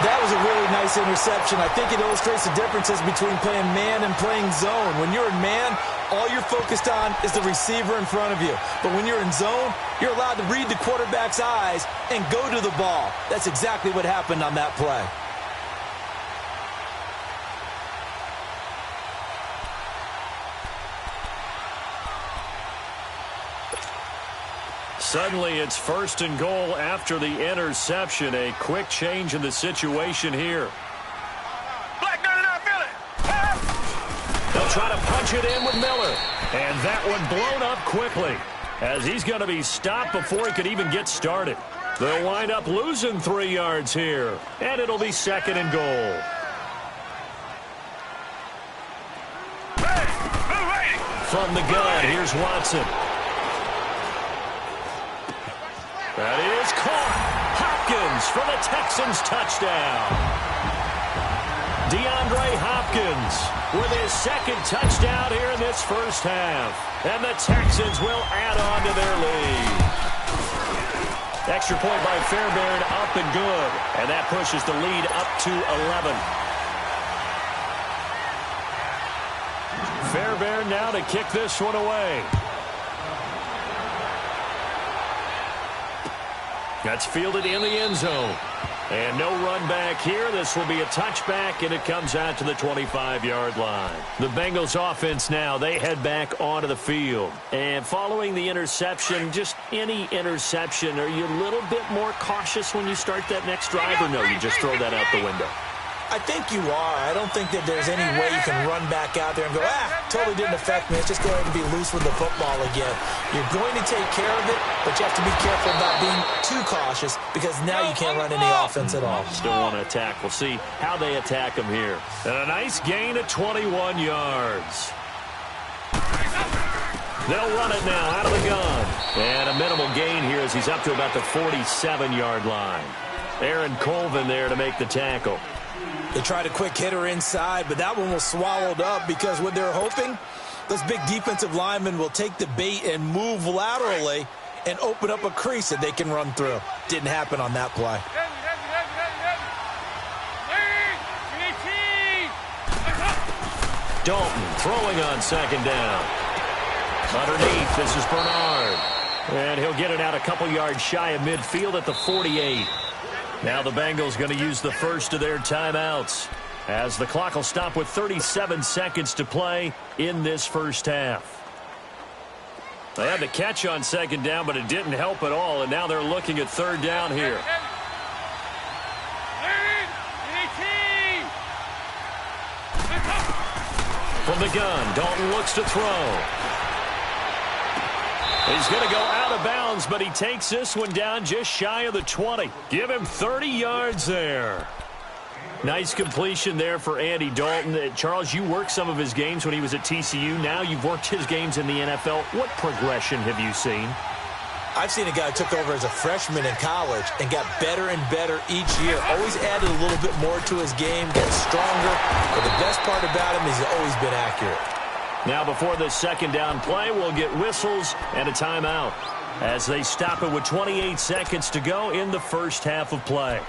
S2: That was a really nice interception. I think it illustrates the differences between playing man and playing zone. When you're in man, all you're focused on is the receiver in front of you. But when you're in zone, you're allowed to read the quarterback's eyes and go to the ball. That's exactly what happened on that play.
S1: Suddenly, it's 1st and goal after the interception. A quick change in the situation here.
S3: Black 99, Philly.
S1: They'll try to punch it in with Miller. And that one blown up quickly as he's going to be stopped before he could even get started. They'll wind up losing 3 yards here. And it'll be 2nd and goal. From the gun, here's Watson. That is caught. Hopkins for the Texans touchdown. DeAndre Hopkins with his second touchdown here in this first half. And the Texans will add on to their lead. Extra point by Fairbairn, up and good. And that pushes the lead up to 11. Fairbairn now to kick this one away. That's fielded in the end zone. And no run back here. This will be a touchback, and it comes out to the 25-yard line. The Bengals offense now, they head back onto the field. And following the interception, just any interception, are you a little bit more cautious when you start that next drive, or no, you just throw that out the window?
S2: I think you are. I don't think that there's any way you can run back out there and go, totally didn't affect me. It's just going to be loose with the football again. You're going to take care of it, but you have to be careful about being too cautious because now you can't run any offense at all.
S1: Still want to attack. We'll see how they attack him here. And a nice gain of 21 yards. They'll run it now out of the gun. And a minimal gain here as he's up to about the 47-yard line. Aaron Colvin there to make the tackle.
S2: They tried a quick hitter inside, but that one was swallowed up because what they're hoping, those big defensive linemen will take the bait and move laterally and open up a crease that they can run through. Didn't happen on that play.
S1: Dalton throwing on second down. Underneath, this is Bernard. And he'll get it out a couple yards shy of midfield at the 48. Now the Bengals going to use the first of their timeouts as the clock will stop with 37 seconds to play in this first half. They had the catch on second down, but it didn't help at all, and now they're looking at third down here. From the gun, Dalton looks to throw. He's going to go out of bounds, but he takes this one down just shy of the 20. Give him 30 yards there. Nice completion there for Andy Dalton. Charles, you worked some of his games when he was at TCU. Now you've worked his games in the NFL. What progression have you seen?
S2: I've seen a guy who took over as a freshman in college and got better and better each year. Always added a little bit more to his game, got stronger. But the best part about him is he's always been accurate.
S1: Now before this second down play, we'll get whistles and a timeout as they stop it with 28 seconds to go in the first half of play.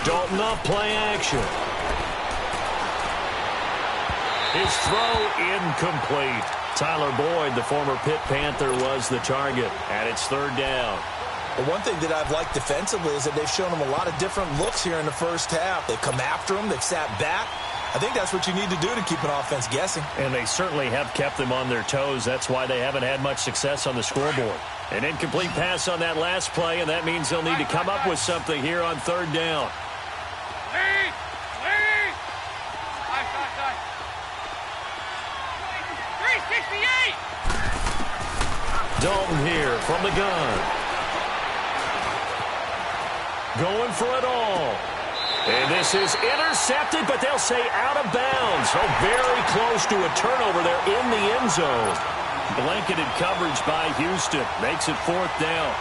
S1: Dalton up, play action. His throw incomplete. Tyler Boyd, the former Pitt Panther, was the target, and it's third down.
S2: But one thing that I've liked defensively is that they've shown him a lot of different looks here in the first half. They've come after him. They've sat back. I think that's what you need to do to keep an offense guessing.
S1: And they certainly have kept them on their toes. That's why they haven't had much success on the scoreboard. An incomplete pass on that last play, and that means they'll need to come up with something here on third down.
S3: Lead! 368!
S1: Dalton here from the gun. Going for it all. And this is intercepted, but they'll say out of bounds. So very close to a turnover there in the end zone. Blanketed coverage by Houston. Makes it fourth down.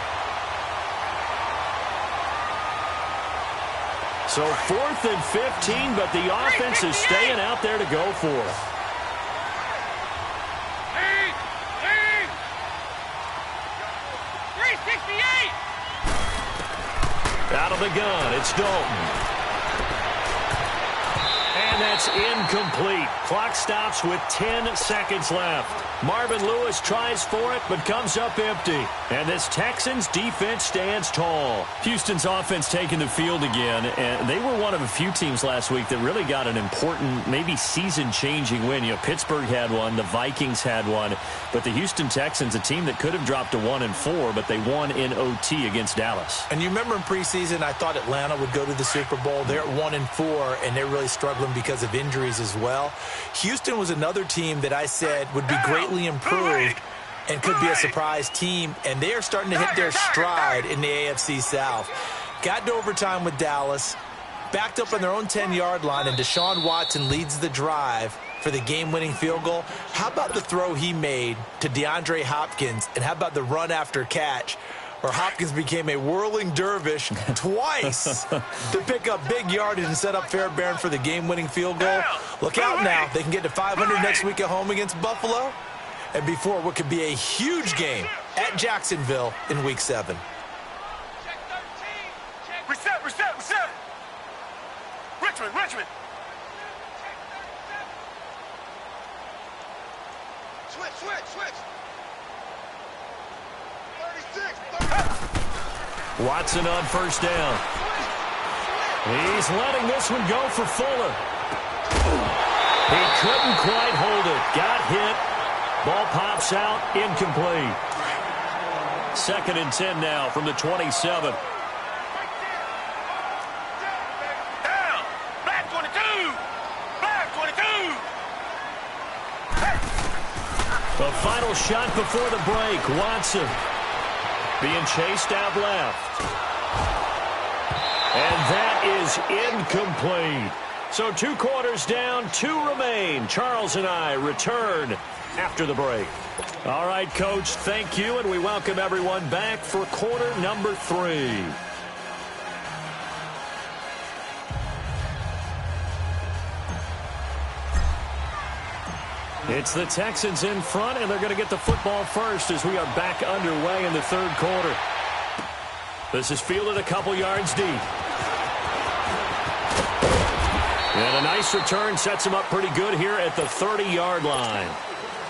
S1: So 4th and 15, but the offense is staying out there to go for it.
S3: Lead! 368!
S1: Out of the gun, it's Dalton. And that's incomplete. Clock stops with 10 seconds left. Marvin Lewis tries for it, but comes up empty. And this Texans defense stands tall. Houston's offense taking the field again, and they were one of a few teams last week that really got an important, maybe season-changing win. You know, Pittsburgh had one, the Vikings had one, but the Houston Texans, a team that could have dropped to 1-4, but they won in OT against Dallas.
S2: And you remember in preseason, I thought Atlanta would go to the Super Bowl. They're at 1-4, and they're really struggling because of injuries as well. Houston was another team that I said would be greatly improved and could be a surprise team, and they are starting to hit their stride in the AFC South. Got to overtime with Dallas, backed up on their own 10-yard line, and Deshaun Watson leads the drive for the game-winning field goal. How about the throw he made to DeAndre Hopkins, and how about the run after catch where Hopkins became a whirling dervish twice to pick up big yardage and set up Fairbairn for the game-winning field goal? Look out now. They can get to 500 next week at home against Buffalo, and before what could be a huge game at Jacksonville in Week 7.
S3: Reset. Richmond. Switch. 36.
S1: Watson on first down. He's letting this one go for Fuller. He couldn't quite hold it. Got hit. Ball pops out. Incomplete. 2nd and 10 now from the 27.
S3: Down. Back 22.
S1: The final shot before the break. Watson being chased out left. And that is incomplete. So 2 quarters down, 2 remain. Charles and I return after the break. All right, Coach, thank you, and we welcome everyone back for quarter number 3. It's the Texans in front, and they're going to get the football first as we are back underway in the 3rd quarter. This is fielded a couple yards deep. And a nice return sets them up pretty good here at the 30-yard line.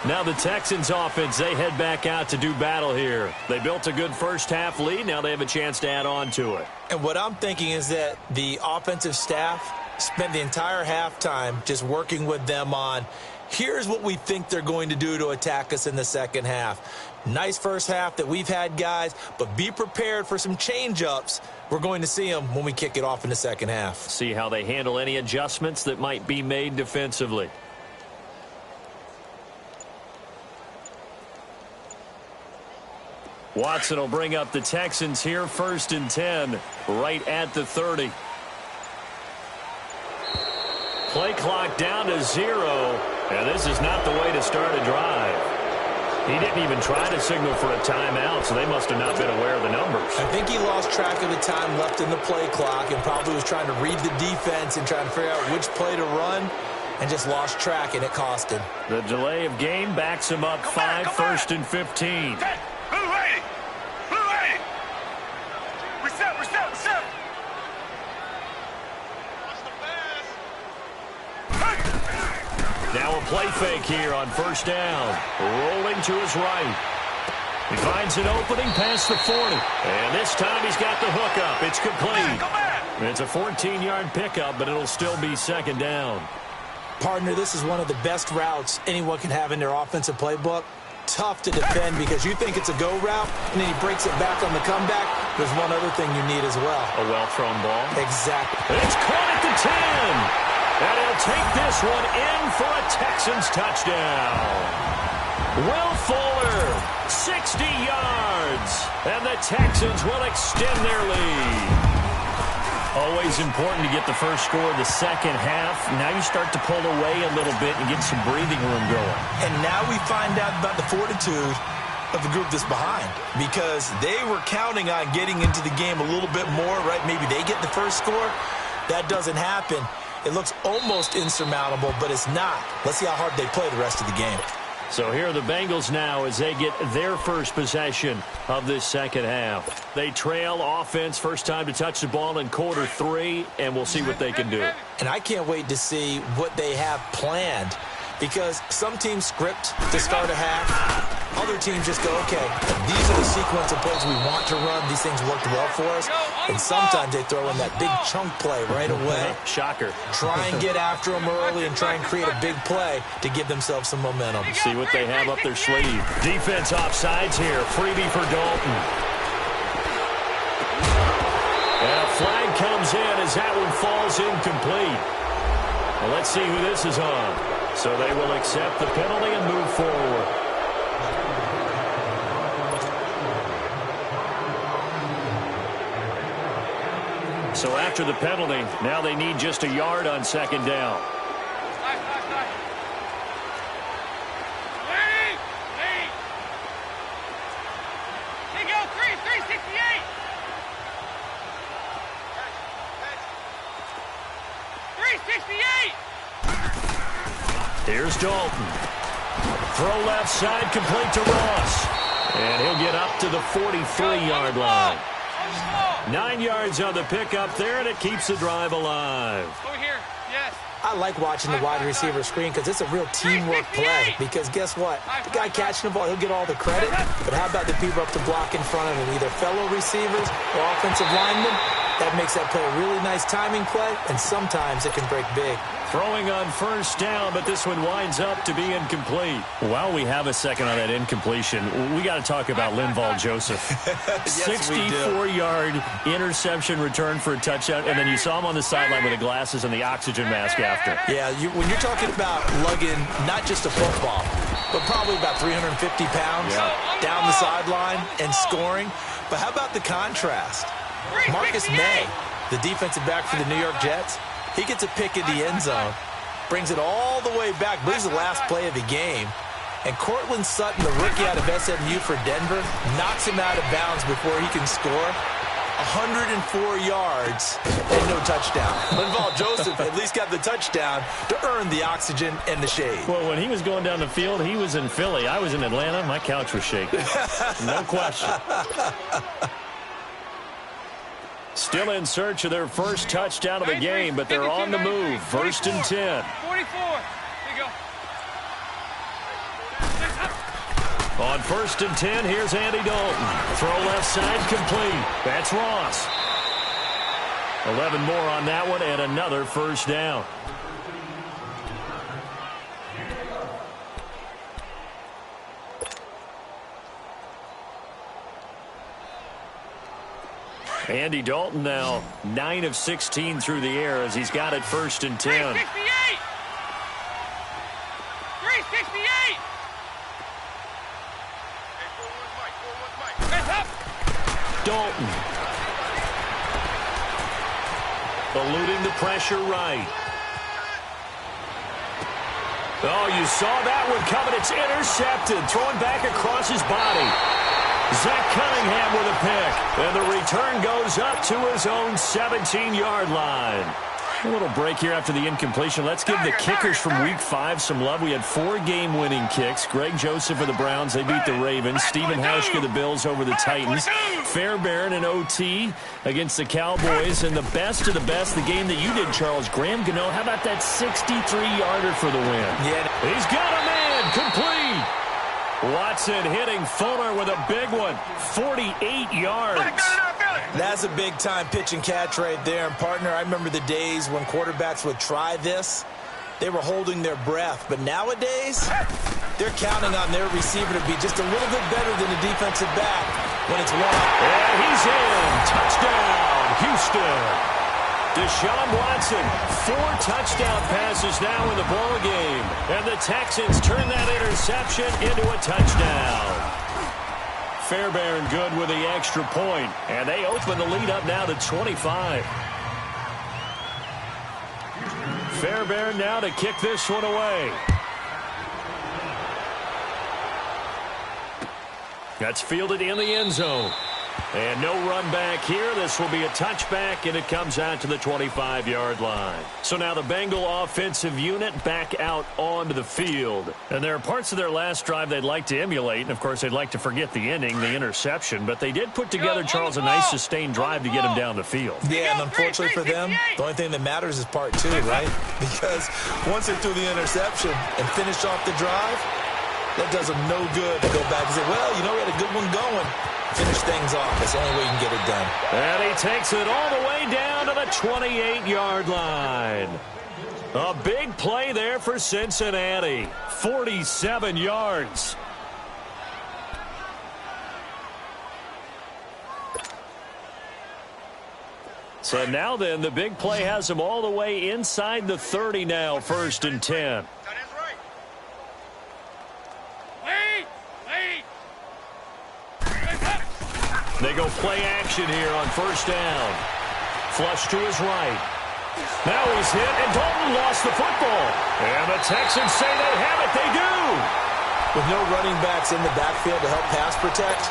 S1: Now the Texans offense, they head back out to do battle here. They built a good first-half lead. Now they have a chance to add on to it.
S2: And what I'm thinking is that the offensive staff spent the entire halftime just working with them on, here's what we think they're going to do to attack us in the second half. Nice first half that we've had, guys, but be prepared for some change-ups. We're going to see them when we kick it off in the second half.
S1: See how they handle any adjustments that might be made defensively. Watson will bring up the Texans here, 1st and 10, right at the 30. Play clock down to 0, and this is not the way to start a drive. He didn't even try to signal for a timeout, so they must have not been aware of the numbers.
S2: I think he lost track of the time left in the play clock and probably was trying to read the defense and trying to figure out which play to run and just lost track, and it cost him.
S1: The delay of game backs him up 5, 1st and 15.
S3: Reset.
S1: Now a play fake here on first down. Rolling to his right. He finds an opening past the 40. And this time he's got the hookup. It's complete. It's a 14-yard pickup, but it'll still be 2nd down.
S2: Partner, this is one of the best routes anyone can have in their offensive playbook. Tough to defend because you think it's a go route, and then he breaks it back on the comeback. There's one other thing you need as well.
S1: A well-thrown ball.
S2: Exactly.
S1: It's caught at the 10. And he'll take this one in for a Texans touchdown. Will Fuller, 60 yards. And the Texans will extend their lead. Always important to get the first score of the second half. Now you start to pull away a little bit and get some breathing room going.
S2: And now we find out about the fortitude of the group that's behind, because they were counting on getting into the game a little bit more, right? Maybe they get the first score. That doesn't happen. It looks almost insurmountable, but it's not. Let's see how hard they play the rest of the game.
S1: So here are the Bengals now as they get their first possession of this second half. They trail offense, first time to touch the ball in quarter 3, and we'll see what they can do.
S2: And I can't wait to see what they have planned, because some teams script to start a half. Other teams just go, okay, these are the sequence of plays we want to run. These things worked well for us. And sometimes they throw in that big chunk play right away.
S1: Shocker.
S2: Try and get after them early and try and create a big play to give themselves some momentum.
S1: See what they have up their sleeve. Defense offsides here. Freebie for Dalton. And a flag comes in as that one falls incomplete. Well, let's see who this is on. So they will accept the penalty and move forward. So after the penalty, now they need just a yard on second down.
S3: Here you go, 368. 368.
S1: Here's Dalton. Throw left side, complete to Ross. And he'll get up to the 43-yard line. 9 yards on the pickup there, and it keeps the drive alive.
S3: Over here, yes.
S2: I like watching the wide receiver screen because it's a real teamwork play. Because guess what? The guy catching the ball, he'll get all the credit. But how about the people up to block in front of him, either fellow receivers or offensive linemen? That makes that play a really nice timing play, and sometimes it can break big.
S1: Throwing on first down, but this one winds up to be incomplete. While we have a second on that incompletion, we got to talk about Linval Joseph.
S2: Yes,
S1: 64-yard interception return for a touchdown, and then you saw him on the sideline with the glasses and the oxygen mask after.
S2: Yeah, when you're talking about lugging not just a football, but probably about 350 pounds down the sideline and scoring. But how about the contrast? Marcus May, the defensive back for the New York Jets, he gets a pick in the end zone, brings it all the way back, moves the last play of the game, and Cortland Sutton, the rookie out of SMU for Denver, knocks him out of bounds before he can score. 104 yards and no touchdown. Linval Joseph at least got the touchdown to earn the oxygen and the shade.
S1: Well, when he was going down the field, he was in Philly. I was in Atlanta. My couch was shaking. No question. Still in search of their first touchdown of the game, but they're on the move. First and 10.
S3: 44. Here you go.
S1: On first and 10, here's Andy Dalton. Throw left side, complete. That's Ross. 11 more on that one, and another first down. Andy Dalton now 9 of 16 through the air as he's got it first and 10.
S3: 368. 368. Hands up.
S1: Dalton. Eluding the pressure right. Oh, you saw that one coming. It's intercepted. Thrown back across his body. Zach Cunningham with a pick. And the return goes up to his own 17-yard line. A little break here after the incompletion. Let's give the kickers from Week 5 some love. We had 4 game-winning kicks. Greg Joseph of the Browns. They beat the Ravens. Stephen Hauschka, the Bills, over the Titans. Fairbairn and OT against the Cowboys. And the best of the best, the game that you did, Charles, Graham Gano. How about that 63-yarder for the win?
S2: Yeah.
S1: He's got a man. Complete. Watson hitting Fuller with a big one. 48 yards.
S2: That's a big-time pitch and catch right there. And, partner, I remember the days when quarterbacks would try this. They were holding their breath. But nowadays, they're counting on their receiver to be just a little bit better than the defensive back when it's one.
S1: And he's in. Touchdown, Houston. Deshaun Watson, 4 touchdown passes now in the ball game. And the Texans turn that interception into a touchdown. Fairbairn good with the extra point. And they open the lead up now to 25. Fairbairn now to kick this one away. That's fielded in the end zone. And no run back here. This will be a touchback, and it comes out to the 25-yard line. So now the Bengal offensive unit back out onto the field. And there are parts of their last drive they'd like to emulate. And, of course, they'd like to forget the ending, the interception. But they did put together, Charles, a nice sustained drive to get him down the field.
S2: Yeah, and unfortunately for them, the only thing that matters is part two, right? Because once they threw the interception and finished off the drive, that does them no good to go back and say, well, you know, we had a good one going. Finish things off. That's the only way you can get it done.
S1: And he takes it all the way down to the 28-yard line. A big play there for Cincinnati. 47 yards. So now then, the big play has him all the way inside the 30 now, 1st and 10. They go play action here on 1st down. Flush to his right. Now he's hit, and Dalton lost the football. And the Texans say they have it. They do.
S2: With no running backs in the backfield to help pass protect,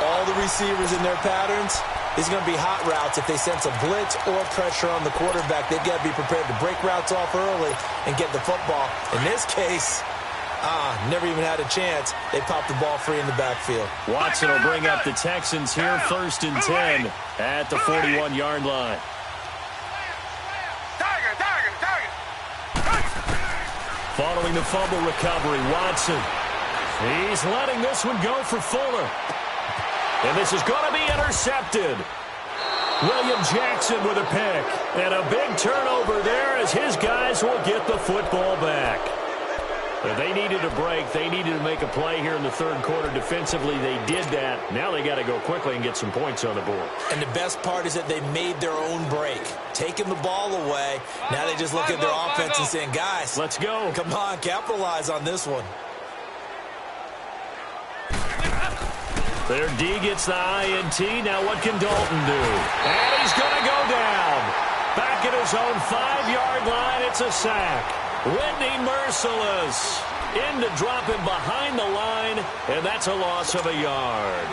S2: all the receivers in their patterns, these are going to be hot routes. If they sense a blitz or pressure on the quarterback, they've got to be prepared to break routes off early and get the football. In this case, never even had a chance. They popped the ball free in the backfield.
S1: Watson will bring up the Texans here, 1st and 10 at the 41-yard line. Following the fumble recovery, Watson. He's letting this one go for Fuller. And this is going to be intercepted. William Jackson with a pick. And a big turnover there as his guys will get the football back. They needed a break. They needed to make a play here in the 3rd quarter defensively. They did that. Now they got to go quickly and get some points on the board.
S2: And the best part is that they made their own break. Taking the ball away. Now they just look at their offense and saying, guys,
S1: let's go.
S2: Come on, capitalize on this one.
S1: Their D gets the INT. Now what can Dalton do? And he's going to go down. Back at his own 5-yard line. It's a sack. Whitney Merciless in to drop him behind the line, and that's a loss of a yard.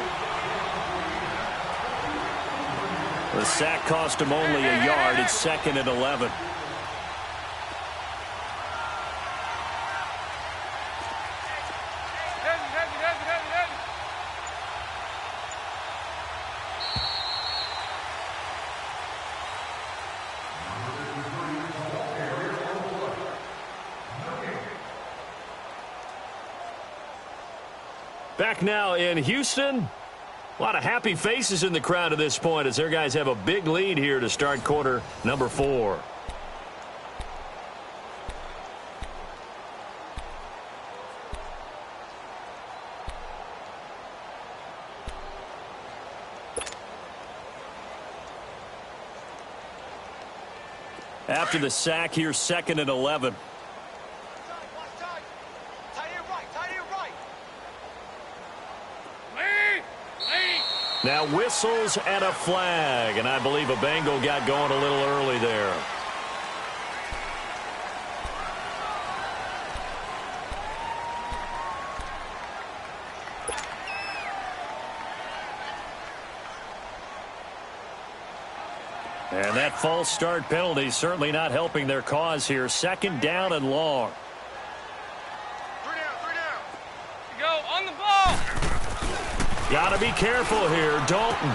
S1: The sack cost him only a yard. It's 2nd and 11. Back now in Houston. A lot of happy faces in the crowd at this point as their guys have a big lead here to start quarter number 4. After the sack here, 2nd and 11. Now whistles and a flag, and I believe a Bengal got going a little early there. And that false start penalty certainly not helping their cause here. 2nd down and long.
S3: 3 down. You go on the ball.
S1: Got to be careful here. Dalton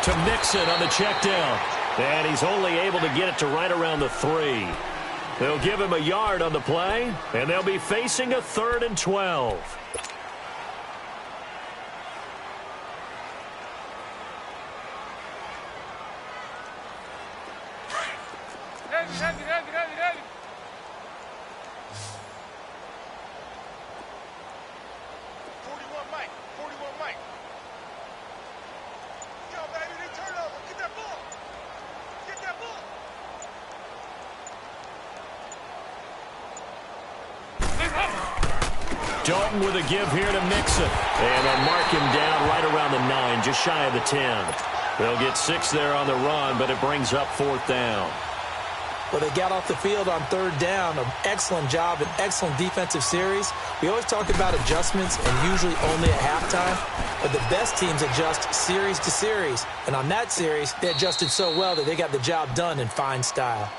S1: to Mixon on the check down. And he's only able to get it to right around the 3. They'll give him a yard on the play, and they'll be facing a 3rd and 12.
S3: Heavy. 41 Mike. Yo, baby, they turn over. Get that ball.
S1: Dalton with a give here to Mixon. And they'll mark him down right around the 9, just shy of the 10. They'll get 6 there on the run, but it brings up 4th down.
S2: Well, they got off the field on third down. An excellent job, an excellent defensive series. We always talk about adjustments and usually only at halftime, but the best teams adjust series to series. And on that series, they adjusted so well that they got the job done in fine style.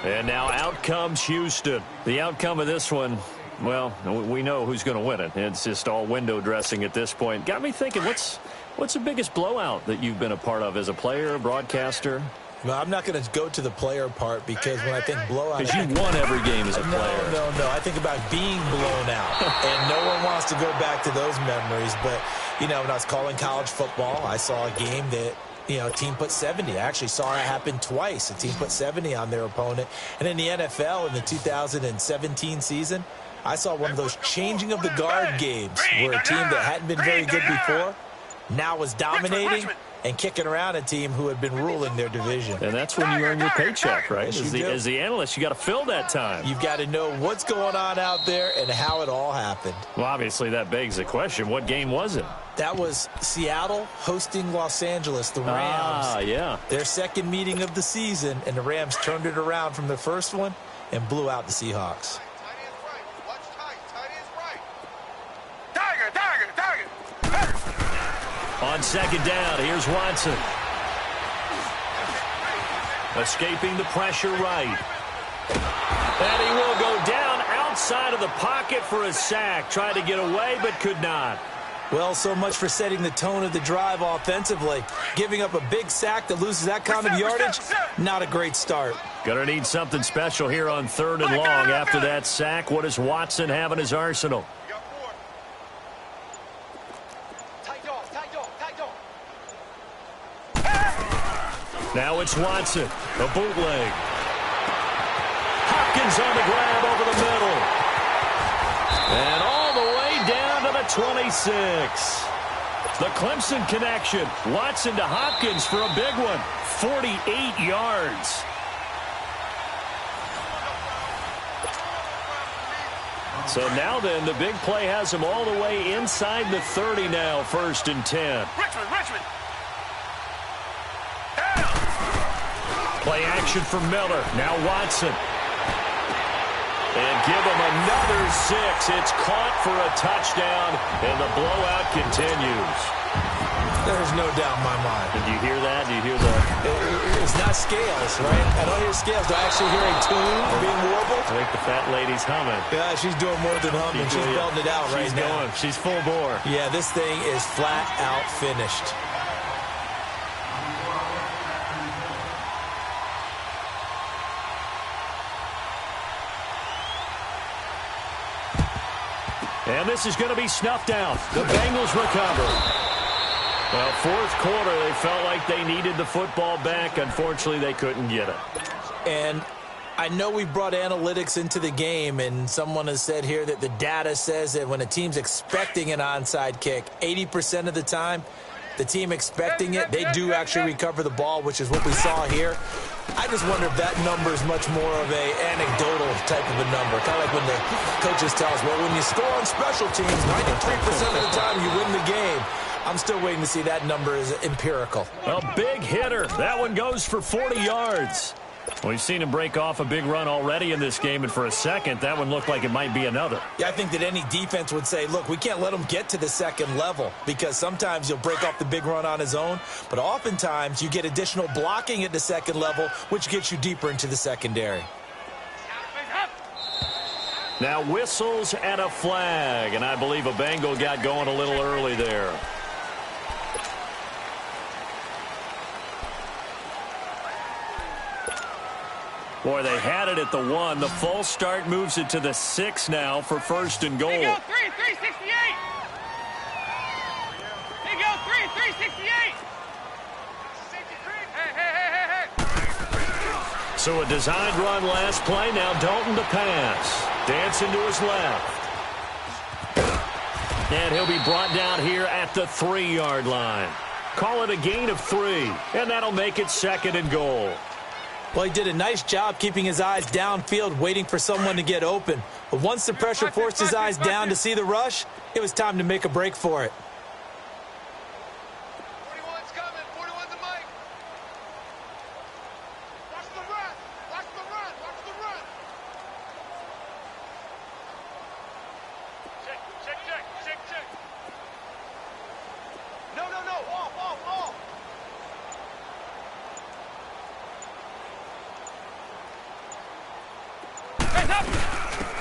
S1: And now out comes Houston. The outcome of this one, well, we know who's going to win it. It's just all window dressing at this point. Got me thinking, what's the biggest blowout that you've been a part of as a player, broadcaster?
S2: Well, I'm not going to go to the player part because when I think blowout...
S1: Because you won every game as a player.
S2: No. I think about being blown out. And no one wants to go back to those memories. But, you know, when I was calling college football, I saw a game that, you know, a team put 70. I actually saw it happen twice. A team put 70 on their opponent. And in the NFL in the 2017 season, I saw one of those changing of the guard games where a team that hadn't been very good before now was dominating and kicking around a team who had been ruling their division.
S1: And that's when you earn your paycheck, right?
S2: Yes,
S1: As the analyst, you got to fill that time.
S2: You've got to know what's going on out there and how it all happened.
S1: Well, obviously, that begs the question, what game was it?
S2: That was Seattle hosting Los Angeles, the Rams.
S1: Ah, yeah.
S2: Their second meeting of the season, and the Rams turned it around from the first one and blew out the Seahawks.
S1: On second down, here's Watson. Escaping the pressure right. And he will go down outside of the pocket for a sack. Tried to get away, but could not.
S2: Well, so much for setting the tone of the drive offensively. Giving up a big sack that loses that kind of yardage, not a great start.
S1: Gonna need something special here on third and long after that sack. What does Watson have in his arsenal? Now it's Watson, a bootleg. Hopkins on the grab over the middle. And all the way down to the 26. The Clemson connection. Watson to Hopkins for a big one. 48 yards. So now then, the big play has him all the way inside the 30 now, 1st and 10.
S3: Richmond.
S1: Play action for Miller. Now Watson. And give him another 6. It's caught for a touchdown, and the blowout continues.
S2: There's no doubt in my mind.
S1: Did you hear that? Do you hear the...
S2: It's not scales, right? I don't hear scales. Do I actually hear a tune being warbled?
S1: I think the fat lady's humming.
S2: Yeah, she's doing more than humming. She's belting it out right now.
S1: She's full bore.
S2: Yeah, this thing is flat out finished.
S1: And this is going to be snuffed out. The Bengals recover. Well, 4th quarter, they felt like they needed the football back. Unfortunately, they couldn't get it.
S2: And I know we brought analytics into the game, and someone has said here that the data says that when a team's expecting an onside kick, 80% of the time, the team expecting it, they do actually recover the ball, which is what we saw here. I just wonder if that number is much more of a anecdotal type of a number. Kind of like when the coaches tell us, well, when you score on special teams, 93% of the time you win the game. I'm still waiting to see that number is empirical.
S1: A big hitter. That one goes for 40 yards. We've seen him break off a big run already in this game, and for a second, that one looked like it might be another.
S2: Yeah, I think that any defense would say, look, we can't let him get to the second level because sometimes he'll break off the big run on his own, but oftentimes you get additional blocking at the second level, which gets you deeper into the secondary.
S1: Now whistles and a flag, and I believe a Bengal got going a little early there. Boy, they had it at the 1. The false start moves it to the 6 now for 1st and goal.
S3: Here you go, 368. Here you go, 368. Hey.
S1: So a designed run last play. Now Dalton to pass. Dancing to his left. And he'll be brought down here at the 3-yard line. Call it a gain of 3. And that'll make it 2nd and goal.
S2: Well, he did a nice job keeping his eyes downfield, waiting for someone to get open. But once the pressure forced his eyes down to see the rush, it was time to make a break for it.
S3: 41's coming. 41's the mic. Watch the ref. Watch the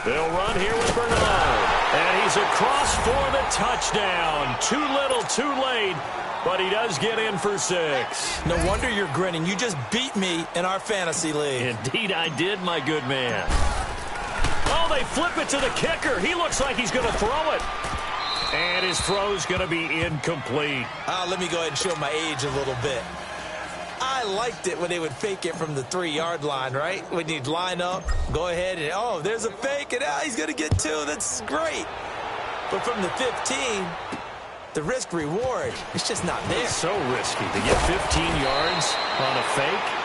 S1: They'll run here with Bernard. And he's across for the touchdown. Too little, too late. But he does get in for 6.
S2: No wonder you're grinning. You just beat me in our fantasy league.
S1: Indeed I did, my good man. Oh, they flip it to the kicker. He looks like he's going to throw it. And his throw's going to be incomplete.
S2: Let me go ahead and show my age a little bit. I liked it when they would fake it from the 3-yard line, right? When you'd line up, go ahead and, oh, there's a fake, and he's going to get 2. That's great. But from the 15, the risk-reward, it's just not there.
S1: It's so risky to get 15 yards on a fake.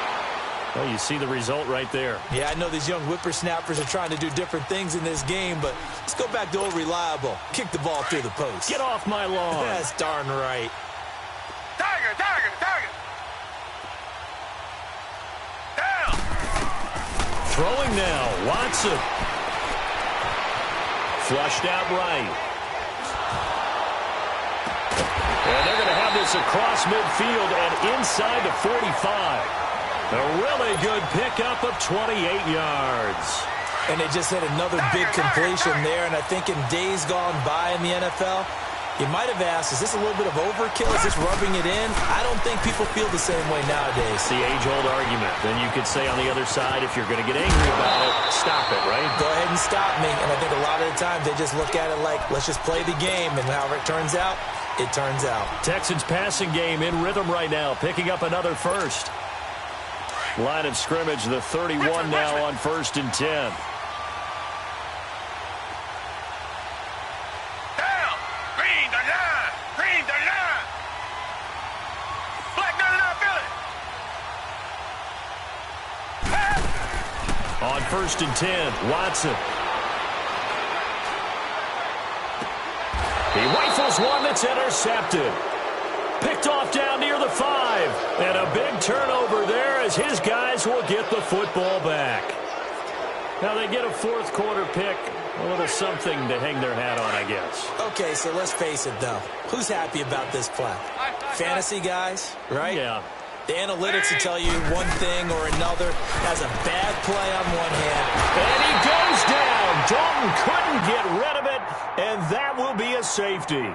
S1: Well, you see the result right there.
S2: Yeah, I know these young whippersnappers are trying to do different things in this game, but let's go back to old reliable. Kick the ball through the post.
S1: Get off my lawn.
S2: That's darn right.
S3: Tiger, tiger, tiger. Down.
S1: Throwing now, Watson. Flushed out right. And they're going to have this across midfield and inside the 45. A really good pickup of 28 yards.
S2: And they just had another big completion there, and I think in days gone by in the NFL, you might have asked, is this a little bit of overkill? Is this rubbing it in? I don't think people feel the same way nowadays.
S1: It's the age-old argument. Then you could say on the other side, if you're going to get angry about it, stop it, right?
S2: Go ahead and stop me. And I think a lot of the times they just look at it like, let's just play the game, and however it turns out, it turns out.
S1: Texans passing game in rhythm right now, picking up another first. Line of scrimmage, the 31 now on 1st and 10.
S3: Down. Green the line. Green the line. Black down and out, Billy.
S1: On 1st and 10, Watson. He rifles one that's intercepted. Picked off down near the 5. And a big turnover there as his guys will get the football back. Now they get a 4th quarter pick. A little something to hang their hat on, I guess.
S2: Okay, so let's face it, though. Who's happy about this play? Fantasy guys, right?
S1: Yeah.
S2: The analytics will tell you one thing or another. Has a bad play on one hand.
S1: And he goes down. Dalton couldn't get rid of it, and that will be a safety.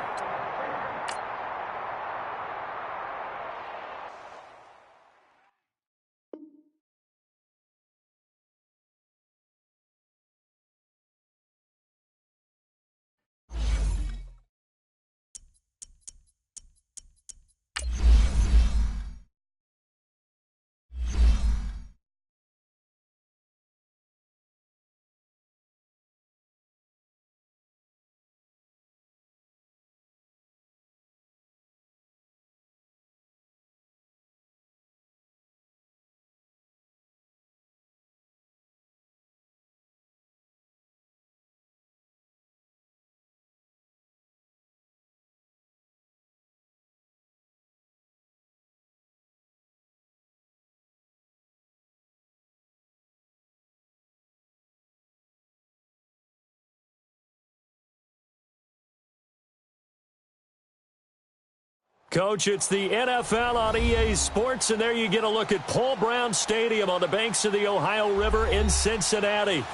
S1: Coach, it's the NFL on EA Sports, and there you get a look at Paul Brown Stadium on the banks of the Ohio River in Cincinnati.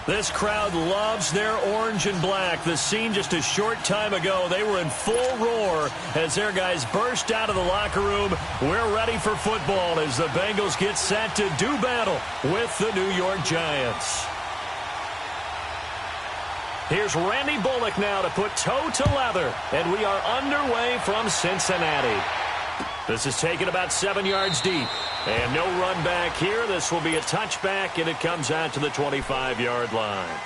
S1: This crowd loves their orange and black. The scene just a short time ago, they were in full roar as their guys burst out of the locker room. We're ready for football as the Bengals get set to do battle with the New York Giants. Here's Randy Bullock now to put toe to leather, and we are underway from Cincinnati. This is taken about 7 yards deep, and no run back here. This will be a touchback, and it comes out to the 25-yard line.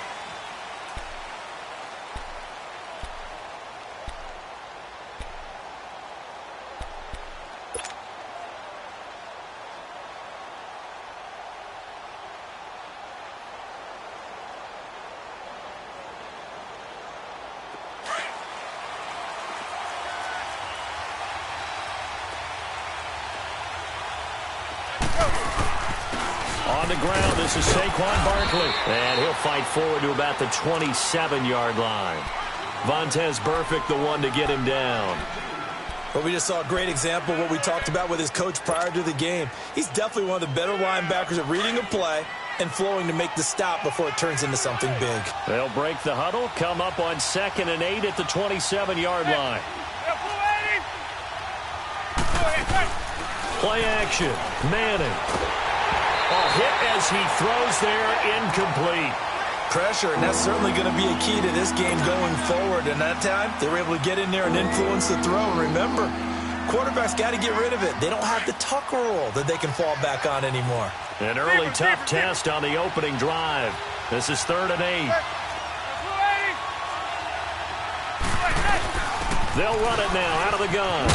S1: On the ground, this is Saquon Barkley. And he'll fight forward to about the 27-yard line. Vontaze Burfict, the one to get him down.
S2: Well, we just saw a great example of what we talked about with his coach prior to the game. He's definitely one of the better linebackers at reading a play, and flowing to make the stop before it turns into something big.
S1: They'll break the huddle, come up on 2nd and 8 at the 27-yard line. Play action. Manning. A hit as he throws there, incomplete.
S2: Pressure, and that's certainly going to be a key to this game going forward. And that time, they were able to get in there and influence the throw. Remember, quarterbacks got to get rid of it. They don't have the tuck rule that they can fall back on anymore.
S1: An early tough test on the opening drive. This is 3rd and 8. They'll run it now out of the gun.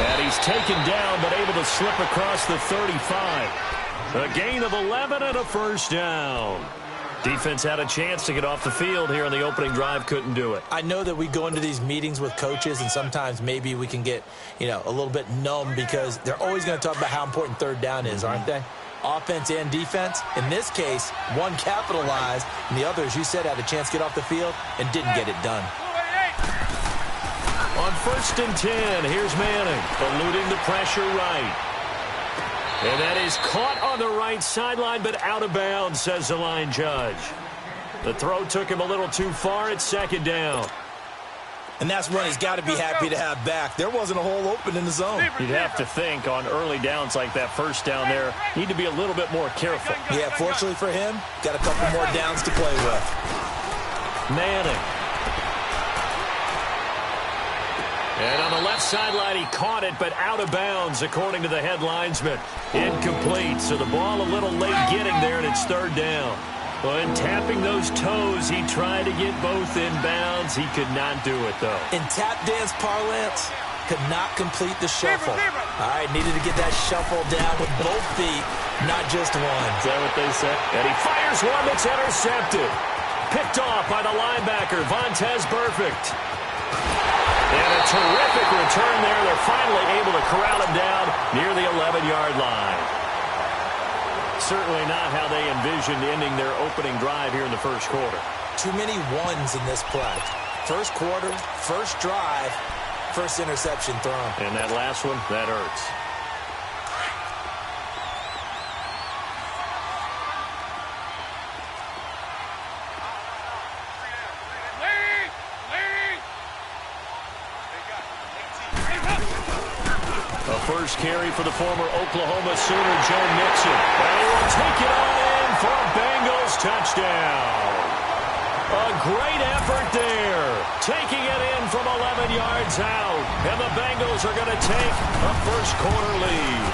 S1: And he's taken down, but able to slip across the 35. A gain of 11 and a first down. Defense had a chance to get off the field here on the opening drive, couldn't do it.
S2: I know that we go into these meetings with coaches, and sometimes maybe we can get, a little bit numb because they're always going to talk about how important 3rd down is, aren't they? Offense and defense. In this case, one capitalized, and the other, as you said, had a chance to get off the field and didn't get it done.
S1: On 1st and 10, here's Manning, eluding the pressure right. And that is caught on the right sideline, but out of bounds, says the line judge. The throw took him a little too far at 2nd down.
S2: And that's one he's got to be happy to have back. There wasn't a hole open in the zone.
S1: You'd have to think on early downs like that first down there, need to be a little bit more careful.
S2: Yeah, fortunately for him, got a couple more downs to play with.
S1: Manning. And on the left sideline, he caught it, but out of bounds, according to the head linesman. Incomplete, so the ball a little late getting there, and it's 3rd down. Well, in tapping those toes, he tried to get both in bounds. He could not do it, though.
S2: In tap dance parlance, could not complete the shuffle. All right, needed to get that shuffle down with both feet, not just one.
S1: Is that what they said? And he fires one that's intercepted. Picked off by the linebacker, Vontaze Burfict. And a terrific return there. They're finally able to corral him down near the 11-yard line. Certainly not how they envisioned ending their opening drive here in the first quarter.
S2: Too many ones in this play. First quarter, first drive, first interception thrown.
S1: And that last one, that hurts. First carry for the former Oklahoma Sooner, Joe Mixon. And he will take it on in for a Bengals touchdown. A great effort there. Taking it in from 11 yards out. And the Bengals are going to take a first quarter lead.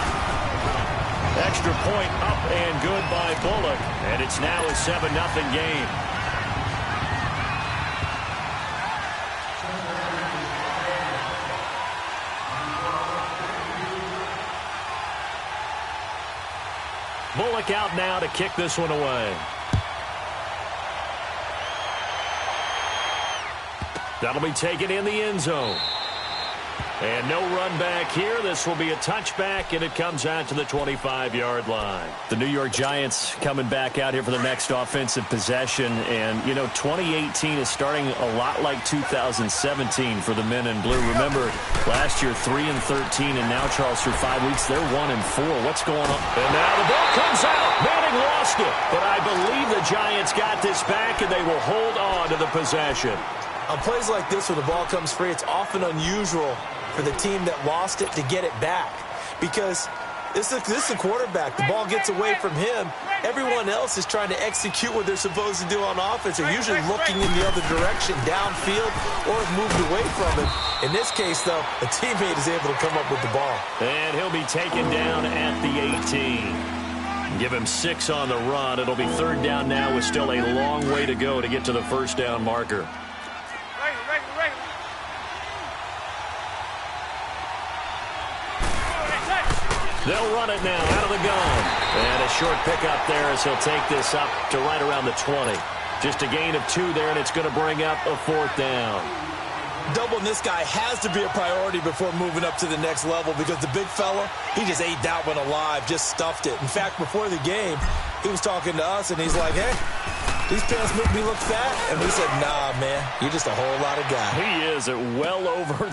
S1: Extra point up and good by Bullock. And it's now a 7-0 game. Bullock out now to kick this one away. That'll be taken in the end zone. And no run back here. This will be a touchback, and it comes out to the 25-yard line. The New York Giants coming back out here for the next offensive possession. And, 2018 is starting a lot like 2017 for the men in blue. Remember, last year 3-13, and now, Charles, through 5 weeks, they're 1-4. What's going on? And now the ball comes out. Manning lost it. But I believe the Giants got this back, and they will hold on to the possession.
S2: On plays like this where the ball comes free, it's often unusual for the team that lost it to get it back. Because this is a quarterback. The ball gets away from him. Everyone else is trying to execute what they're supposed to do on offense. They're usually looking in the other direction, downfield, or have moved away from it. In this case, though, a teammate is able to come up with the ball.
S1: And he'll be taken down at the 18. Give him 6 on the run. It'll be 3rd down now with still a long way to go to get to the first down marker. They'll run it now out of the gun. And a short pickup there as he'll take this up to right around the 20. Just a gain of 2 there, and it's going to bring up a 4th down.
S2: Doubling this guy has to be a priority before moving up to the next level because the big fella, he just ate that one alive, just stuffed it. In fact, before the game, he was talking to us, and he's like, hey, these pants make me look fat. And we said, nah, man, you're just a whole lot of guy.
S1: He is at well over 300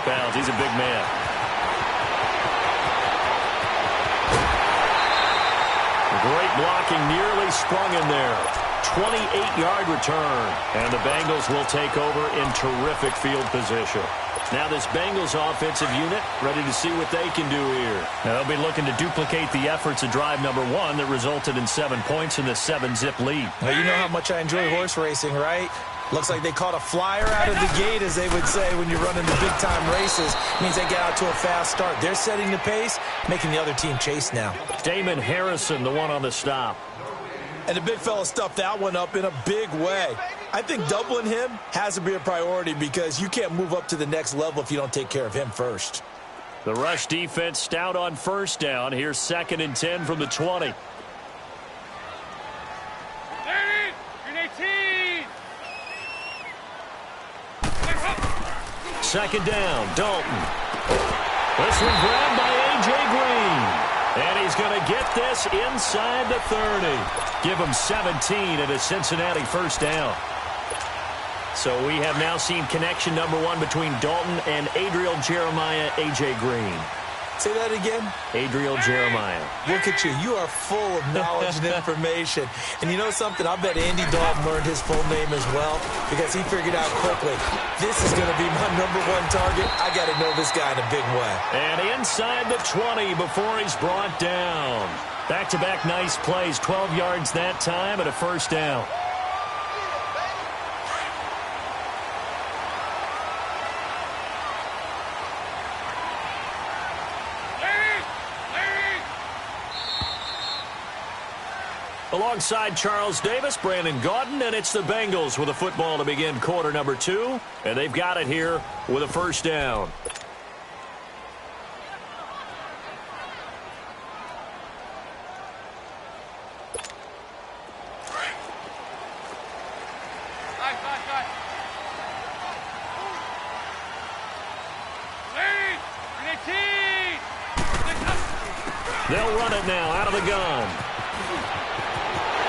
S1: pounds. He's a big man. Great blocking, nearly sprung in there. 28-yard return. And the Bengals will take over in terrific field position. Now this Bengals offensive unit ready to see what they can do here. They'll be looking to duplicate the efforts of drive number 1 that resulted in 7 points in the 7-zip lead.
S2: Well, you know how much I enjoy horse racing, right? Looks like they caught a flyer out of the gate, as they would say when you're running the big-time races. It means they get out to a fast start. They're setting the pace, making the other team chase now.
S1: Damon Harrison, the one on the stop.
S2: And the big fella stuffed that one up in a big way. I think doubling him has to be a priority because you can't move up to the next level if you don't take care of him first.
S1: The rush defense stout on first down. Here's 2nd and 10 from the 20. Second down, Dalton. This one grabbed by A.J. Green. And he's going to get this inside the 30. Give him 17 at a Cincinnati first down. So we have now seen connection number 1 between Dalton and Adriel Jeremiah, A.J. Green.
S2: Say that again?
S1: Adriel Jeremiah.
S2: Look at you. You are full of knowledge and information. And you know something? I bet Andy Dalton learned his full name as well because he figured out quickly, this is going to be my number 1 target. I got to know this guy in a big way.
S1: And inside the 20 before he's brought down. Back-to-back nice plays. 12 yards that time and a first down. Alongside Charles Davis, Brandon Gaudin, and it's the Bengals with a football to begin quarter number 2. And they've got it here with a first down. They'll run it now out of the gun.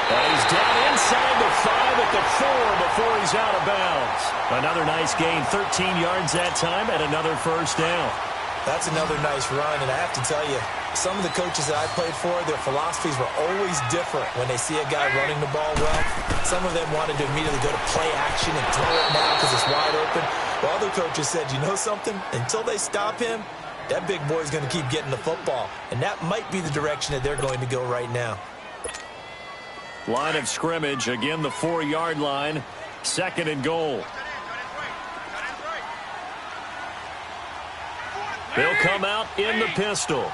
S1: And he's down inside the 5 at the 4 before he's out of bounds. Another nice gain, 13 yards that time, and another first down.
S2: That's another nice run, and I have to tell you, some of the coaches that I played for, their philosophies were always different when they see a guy running the ball well. Some of them wanted to immediately go to play action and throw it now because it's wide open. While other coaches said, you know something? Until they stop him, that big boy's going to keep getting the football. And that might be the direction that they're going to go right now.
S1: Line of scrimmage, again the 4-yard line, 2nd and goal. They'll come out in the pistol.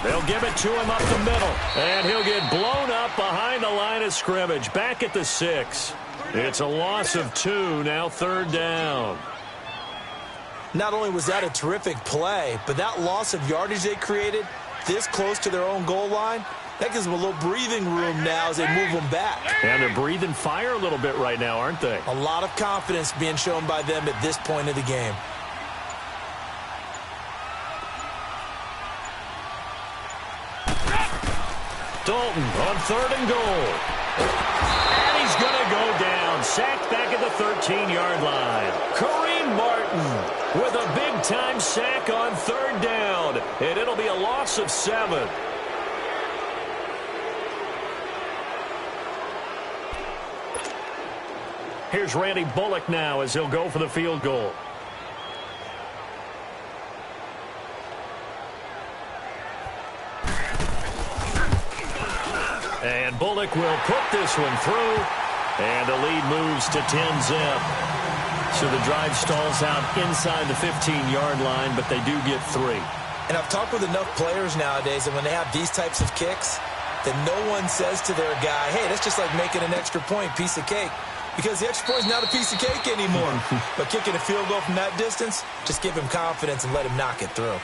S1: They'll give it to him up the middle. And he'll get blown up behind the line of scrimmage, back at the 6. It's a loss of 2, now 3rd down.
S2: Not only was that a terrific play, but that loss of yardage they created this close to their own goal line, that gives them a little breathing room now as they move them back.
S1: And they're breathing fire a little bit right now, aren't they?
S2: A lot of confidence being shown by them at this point of the game.
S1: Dalton on 3rd and goal. And he's going to go down. Sacked back at the 13-yard line. Kareem Martin with a big-time sack on 3rd down. And it'll be a loss of 7. Here's Randy Bullock now as he'll go for the field goal. And Bullock will put this one through. And the lead moves to 10-zip. So the drive stalls out inside the 15-yard line, but they do get 3.
S2: And I've talked with enough players nowadays that when they have these types of kicks, that no one says to their guy, hey, that's just like making an extra point, piece of cake. Because the extra point is not a piece of cake anymore. But kicking a field goal from that distance, just give him confidence and let him knock it through.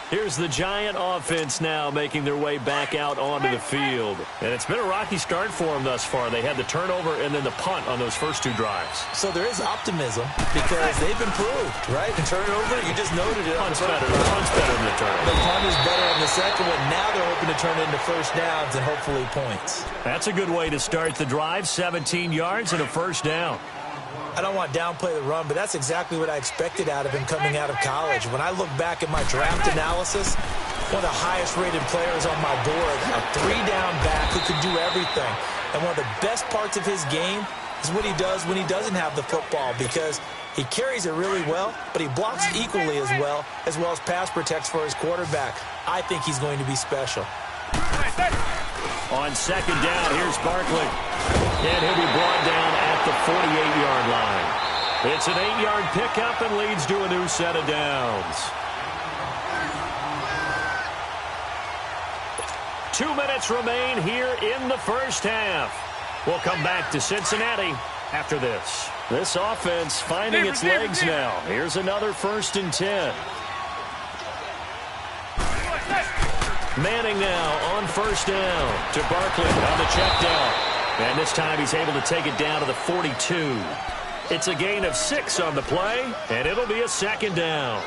S1: Here's the Giant offense now making their way back out onto the field. And it's been a rocky start for them thus far. They had the turnover and then the punt on those first 2 drives.
S2: So there is optimism because they've improved, right? The turnover, you just noted it.
S1: Punt's better. The punt's better than the turnover.
S2: The punt is better on the second one. Now they're hoping to turn it into first downs and hopefully points.
S1: That's a good way to start the drive. 17 yards and a first down.
S2: I don't want to downplay the run, but that's exactly what I expected out of him coming out of college. When I look back at my draft analysis, One of the highest-rated players on my board, a three-down back who can do everything. And one of the best parts of his game is what he does when he doesn't have the football, because he carries it really well, but he blocks equally as well as pass protects for his quarterback. I think he's going to be special.
S1: On second down, here's Barkley. And he'll be brought down at the 48-yard line. It's an 8-yard pickup and leads to a new set of downs. 2 minutes remain here in the first half. We'll come back to Cincinnati after this. This offense finding its legs now. Here's another 1st and 10. Manning now on 1st down to Barkley on the check down. And this time he's able to take it down to the 42. It's a gain of 6 on the play, and it'll be a 2nd down.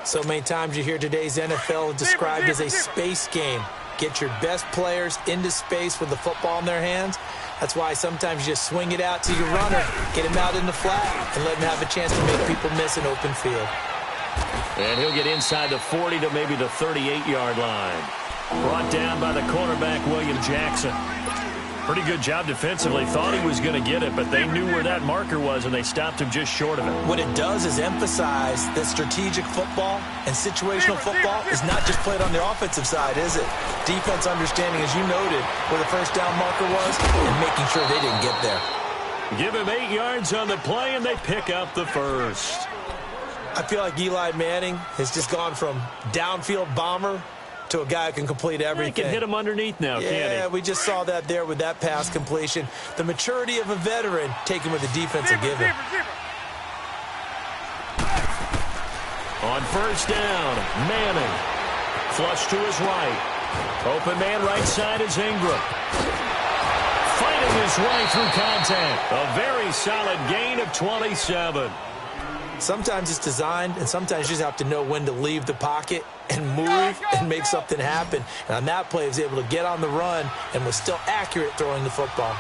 S2: So many times you hear today's NFL described as a space game. Get your best players into space with the football in their hands. That's why sometimes you just swing it out to your runner, get him out in the flat, and let him have a chance to make people miss an open field.
S1: And he'll get inside the 40 to maybe the 38-yard line. Brought down by the cornerback, William Jackson. Pretty good job defensively. Thought he was going to get it, but they knew where that marker was, and they stopped him just short of it.
S2: What it does is emphasize that strategic football and situational football is not just played on the offensive side, is it? Defense understanding, as you noted, where the 1st down marker was and making sure they didn't get there.
S1: Give him 8 yards on the play, and they pick up the 1st.
S2: I feel like Eli Manning has just gone from downfield bomber to a guy who can complete everything.
S1: He can hit him underneath now, can't he?
S2: Yeah, we just saw that there with that pass completion. The maturity of a veteran taken with the defensive given.
S1: On 1st down, Manning. Flush to his right. Open man right side is Ingram. Fighting his way through contact. A very solid gain of 27.
S2: Sometimes it's designed, and sometimes you just have to know when to leave the pocket and move and make something happen. And on that play, he was able to get on the run and was still accurate throwing the football.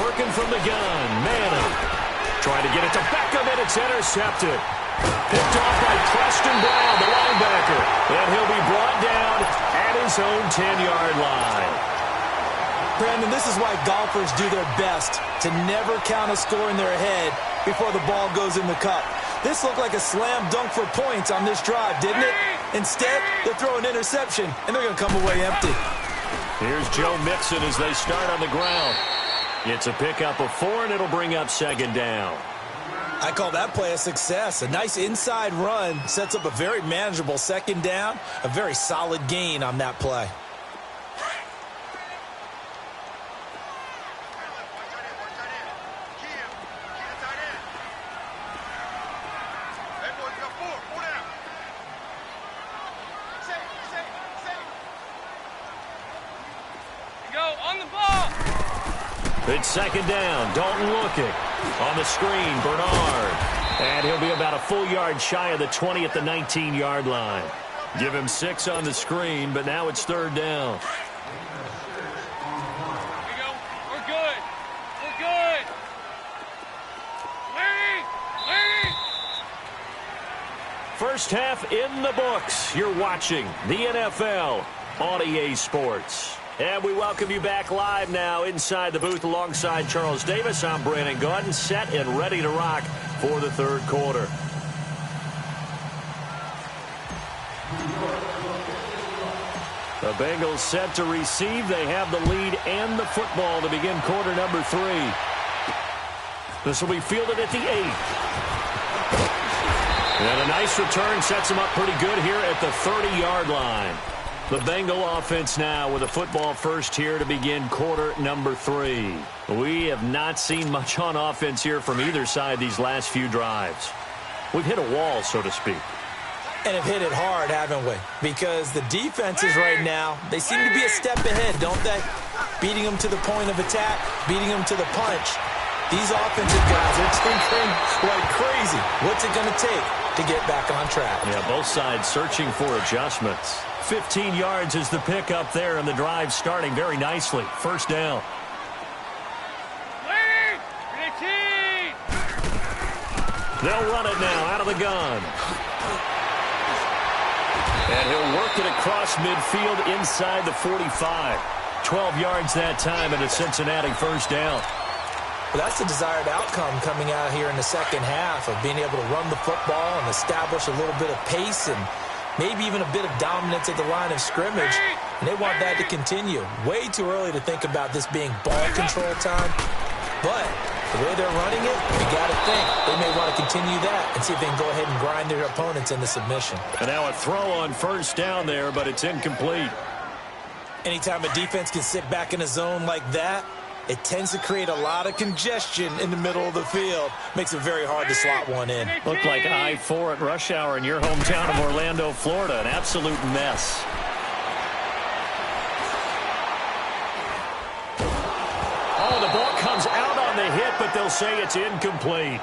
S1: Working from the gun, Manning. Trying to get it to Beckham, and it's intercepted. Picked off by Preston Brown, the linebacker. And he'll be brought down at his own 10-yard line.
S2: Brandon, this is why golfers do their best to never count a score in their head before the ball goes in the cup. This looked like a slam dunk for points on this drive, didn't it? Instead, they throw an interception, and they're going to come away empty.
S1: Here's Joe Mixon as they start on the ground. It's a pickup of 4, and it'll bring up 2nd down.
S2: I call that play a success. A nice inside run sets up a very manageable 2nd down, a very solid gain on that play.
S1: It's 2nd down. Dalton looking. On the screen, Bernard. And he'll be about a full yard shy of the 20 at the 19-yard line. Give him 6 on the screen, but now it's 3rd down.
S3: Here we go. We're good. We're good. Larry!
S1: First half in the books. You're watching the NFL on EA Sports. And we welcome you back live now inside the booth alongside Charles Davis. I'm Brandon Gaudin, set and ready to rock for the 3rd quarter. The Bengals set to receive. They have the lead and the football to begin quarter number 3. This will be fielded at the 8. And a nice return sets them up pretty good here at the 30-yard line. The Bengal offense now with a football first here to begin quarter number 3. We have not seen much on offense here from either side these last few drives. We've hit a wall, so to speak.
S2: And have hit it hard, haven't we? Because the defenses right now, they seem to be a step ahead, don't they? Beating them to the point of attack, beating them to the punch. These offensive guys are tinkering like crazy. What's it going to take to get back on track?
S1: Yeah, both sides searching for adjustments. 15 yards is the pickup there, and the drive starting very nicely. 1st down. They'll run it now out of the gun. And he'll work it across midfield inside the 45. 12 yards that time and a Cincinnati first down.
S2: Well, that's the desired outcome coming out here in the second half of being able to run the football and establish a little bit of pace and maybe even a bit of dominance at the line of scrimmage. And they want that to continue. Way too early to think about this being ball control time. But the way they're running it, you got to think they may want to continue that and see if they can go ahead and grind their opponents into submission.
S1: And now a throw on first down there, but it's incomplete.
S2: Anytime a defense can sit back in a zone like that, it tends to create a lot of congestion in the middle of the field. Makes it very hard to slot one in.
S1: Looked like I-4 at rush hour in your hometown of Orlando, Florida. An absolute mess. Oh, the ball comes out on the hit, but they'll say it's incomplete.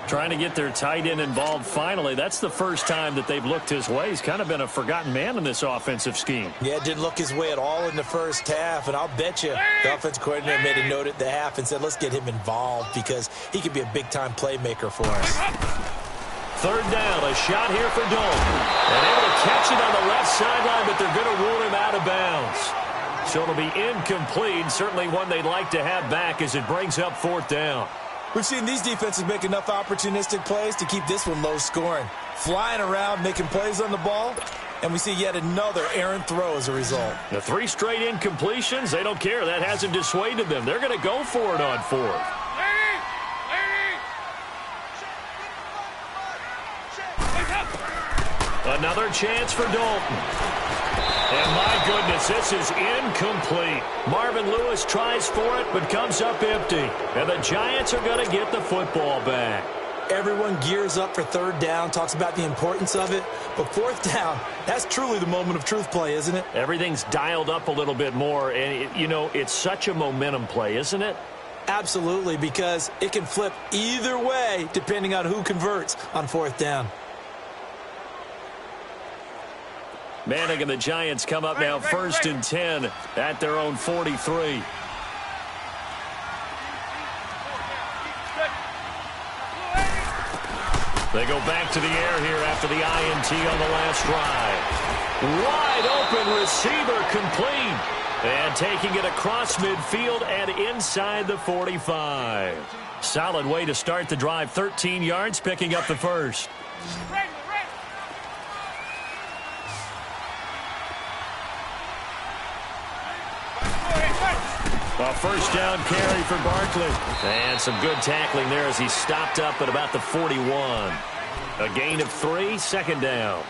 S1: Trying to get their tight end involved finally. That's the first time that they've looked his way. He's kind of been a forgotten man in this offensive scheme.
S2: Yeah, it didn't look his way at all in the first half, and I'll bet you the offensive coordinator made a note at the half and said, let's get him involved because he could be a big-time playmaker for us.
S1: Third down, a shot here for Dalton. And able to catch it on the left sideline, but they're going to rule him out of bounds. So it'll be incomplete, certainly one they'd like to have back as it brings up fourth down.
S2: We've seen these defenses make enough opportunistic plays to keep this one low scoring. Flying around, making plays on the ball, and we see yet another errant throw as a result.
S1: The 3 straight incompletions, they don't care. That hasn't dissuaded them. They're going to go for it on fourth. Another chance for Dalton. And my goodness, this is incomplete. Marvin Lewis tries for it, but comes up empty. And the Giants are going to get the football back.
S2: Everyone gears up for third down, talks about the importance of it. But fourth down, that's truly the moment of truth play, isn't it?
S1: Everything's dialed up a little bit more. And, it's such a momentum play, isn't it?
S2: Absolutely, because it can flip either way depending on who converts on fourth down.
S1: Manning and the Giants come up now first and 10 at their own 43. They go back to the air here after the INT on the last drive. Wide open receiver complete. And taking it across midfield and inside the 45. Solid way to start the drive. 13 yards, picking up the first. A first down carry for Barkley. And some good tackling there as he stopped up at about the 41. A gain of 3, second down.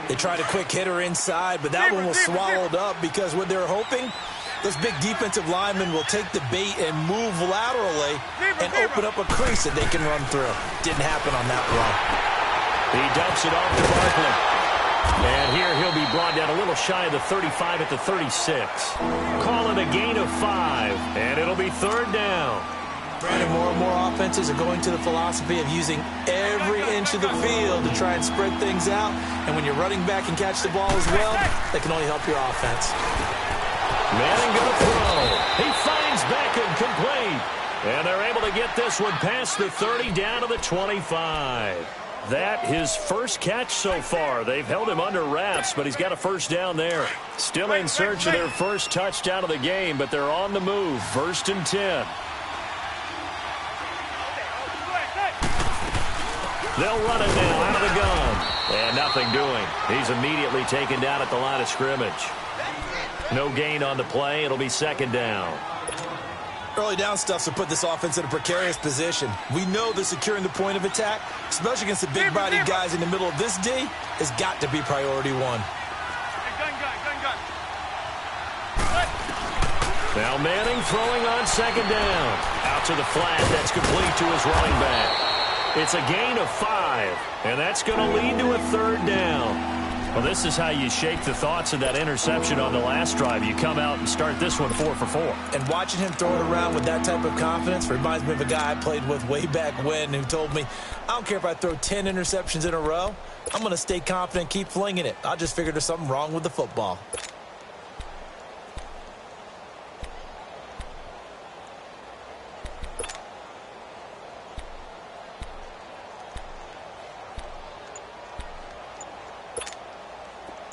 S2: They tried a quick hitter inside, but that one was swallowed up because what they're hoping, this big defensive lineman will take the bait and move laterally and open up a crease that they can run through. Didn't happen on that run.
S1: He dumps it off to Barkley. And here he'll be brought down a little shy of the 35 at the 36. Call it a gain of 5, and it'll be third down.
S2: Brandon, more and more offenses are going to the philosophy of using every inch of the field to try and spread things out. And when you're running back and catch the ball as well, that can only help your offense.
S1: Manning going to throw. He finds Beckham complete. And they're able to get this one past the 30 down to the 25. That his first catch so far. They've held him under wraps, but he's got a first down there. Still in search of their first touchdown of the game, but they're on the move. First and 10. They'll run it now out of the gun. And nothing doing. He's immediately taken down at the line of scrimmage. No gain on the play. It'll be second down.
S2: Early down stuff to put this offense in a precarious position. We know that securing the point of attack, especially against the big-bodied guys in the middle of this D, has got to be priority one.
S1: Now Manning throwing on second down. Out to the flat. That's complete to his running back. It's a gain of 5, and that's going to lead to a third down. Well, this is how you shake the thoughts of that interception on the last drive. You come out and start this one 4 for 4.
S2: And watching him throw it around with that type of confidence reminds me of a guy I played with way back when who told me, I don't care if I throw 10 interceptions in a row. I'm going to stay confident, keep flinging it. I just figured there's something wrong with the football.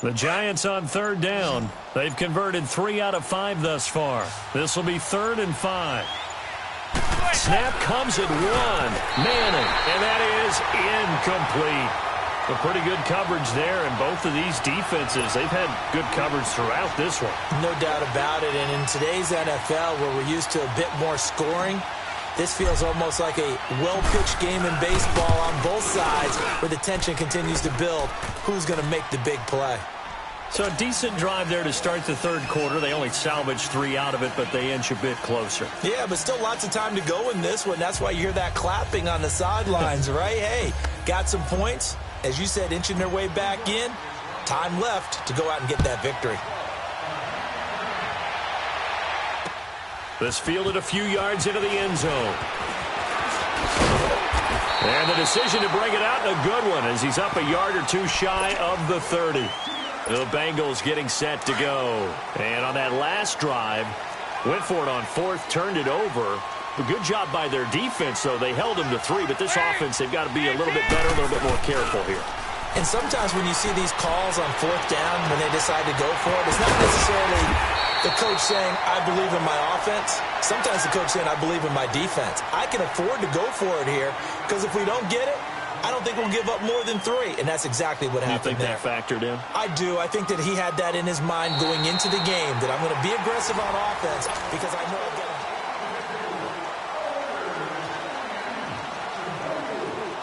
S1: The Giants on third down. They've converted 3 out of 5 thus far. This will be 3rd and 5. Snap comes at 1. Manning, and that is incomplete. A pretty good coverage there, and both of these defenses, they've had good coverage throughout this one.
S2: No doubt about it, and in today's NFL, where we're used to a bit more scoring, this feels almost like a well-pitched game in baseball on both sides where the tension continues to build. Who's going to make the big play?
S1: So a decent drive there to start the third quarter. They only salvaged 3 out of it, but they inch a bit closer.
S2: Yeah, but still lots of time to go in this one. That's why you hear that clapping on the sidelines, right? Hey, got some points. As you said, inching their way back in. Time left to go out and get that victory.
S1: This fielded a few yards into the end zone. And the decision to bring it out, a good one, as he's up a yard or 2 shy of the 30. The Bengals getting set to go. And on that last drive, went for it on 4th, turned it over. A good job by their defense, though. They held them to 3, but this offense, they've got to be a little bit better, a little bit more careful here.
S2: And sometimes when you see these calls on 4th down, when they decide to go for it, it's not necessarily the coach saying, I believe in my offense. Sometimes the coach saying, I believe in my defense. I can afford to go for it here, because if we don't get it, I don't think we'll give up more than 3, and that's exactly what happened there.
S1: You think that factored in?
S2: I do. I think that he had that in his mind going into the game, that I'm going to be aggressive on offense because I know I've got to.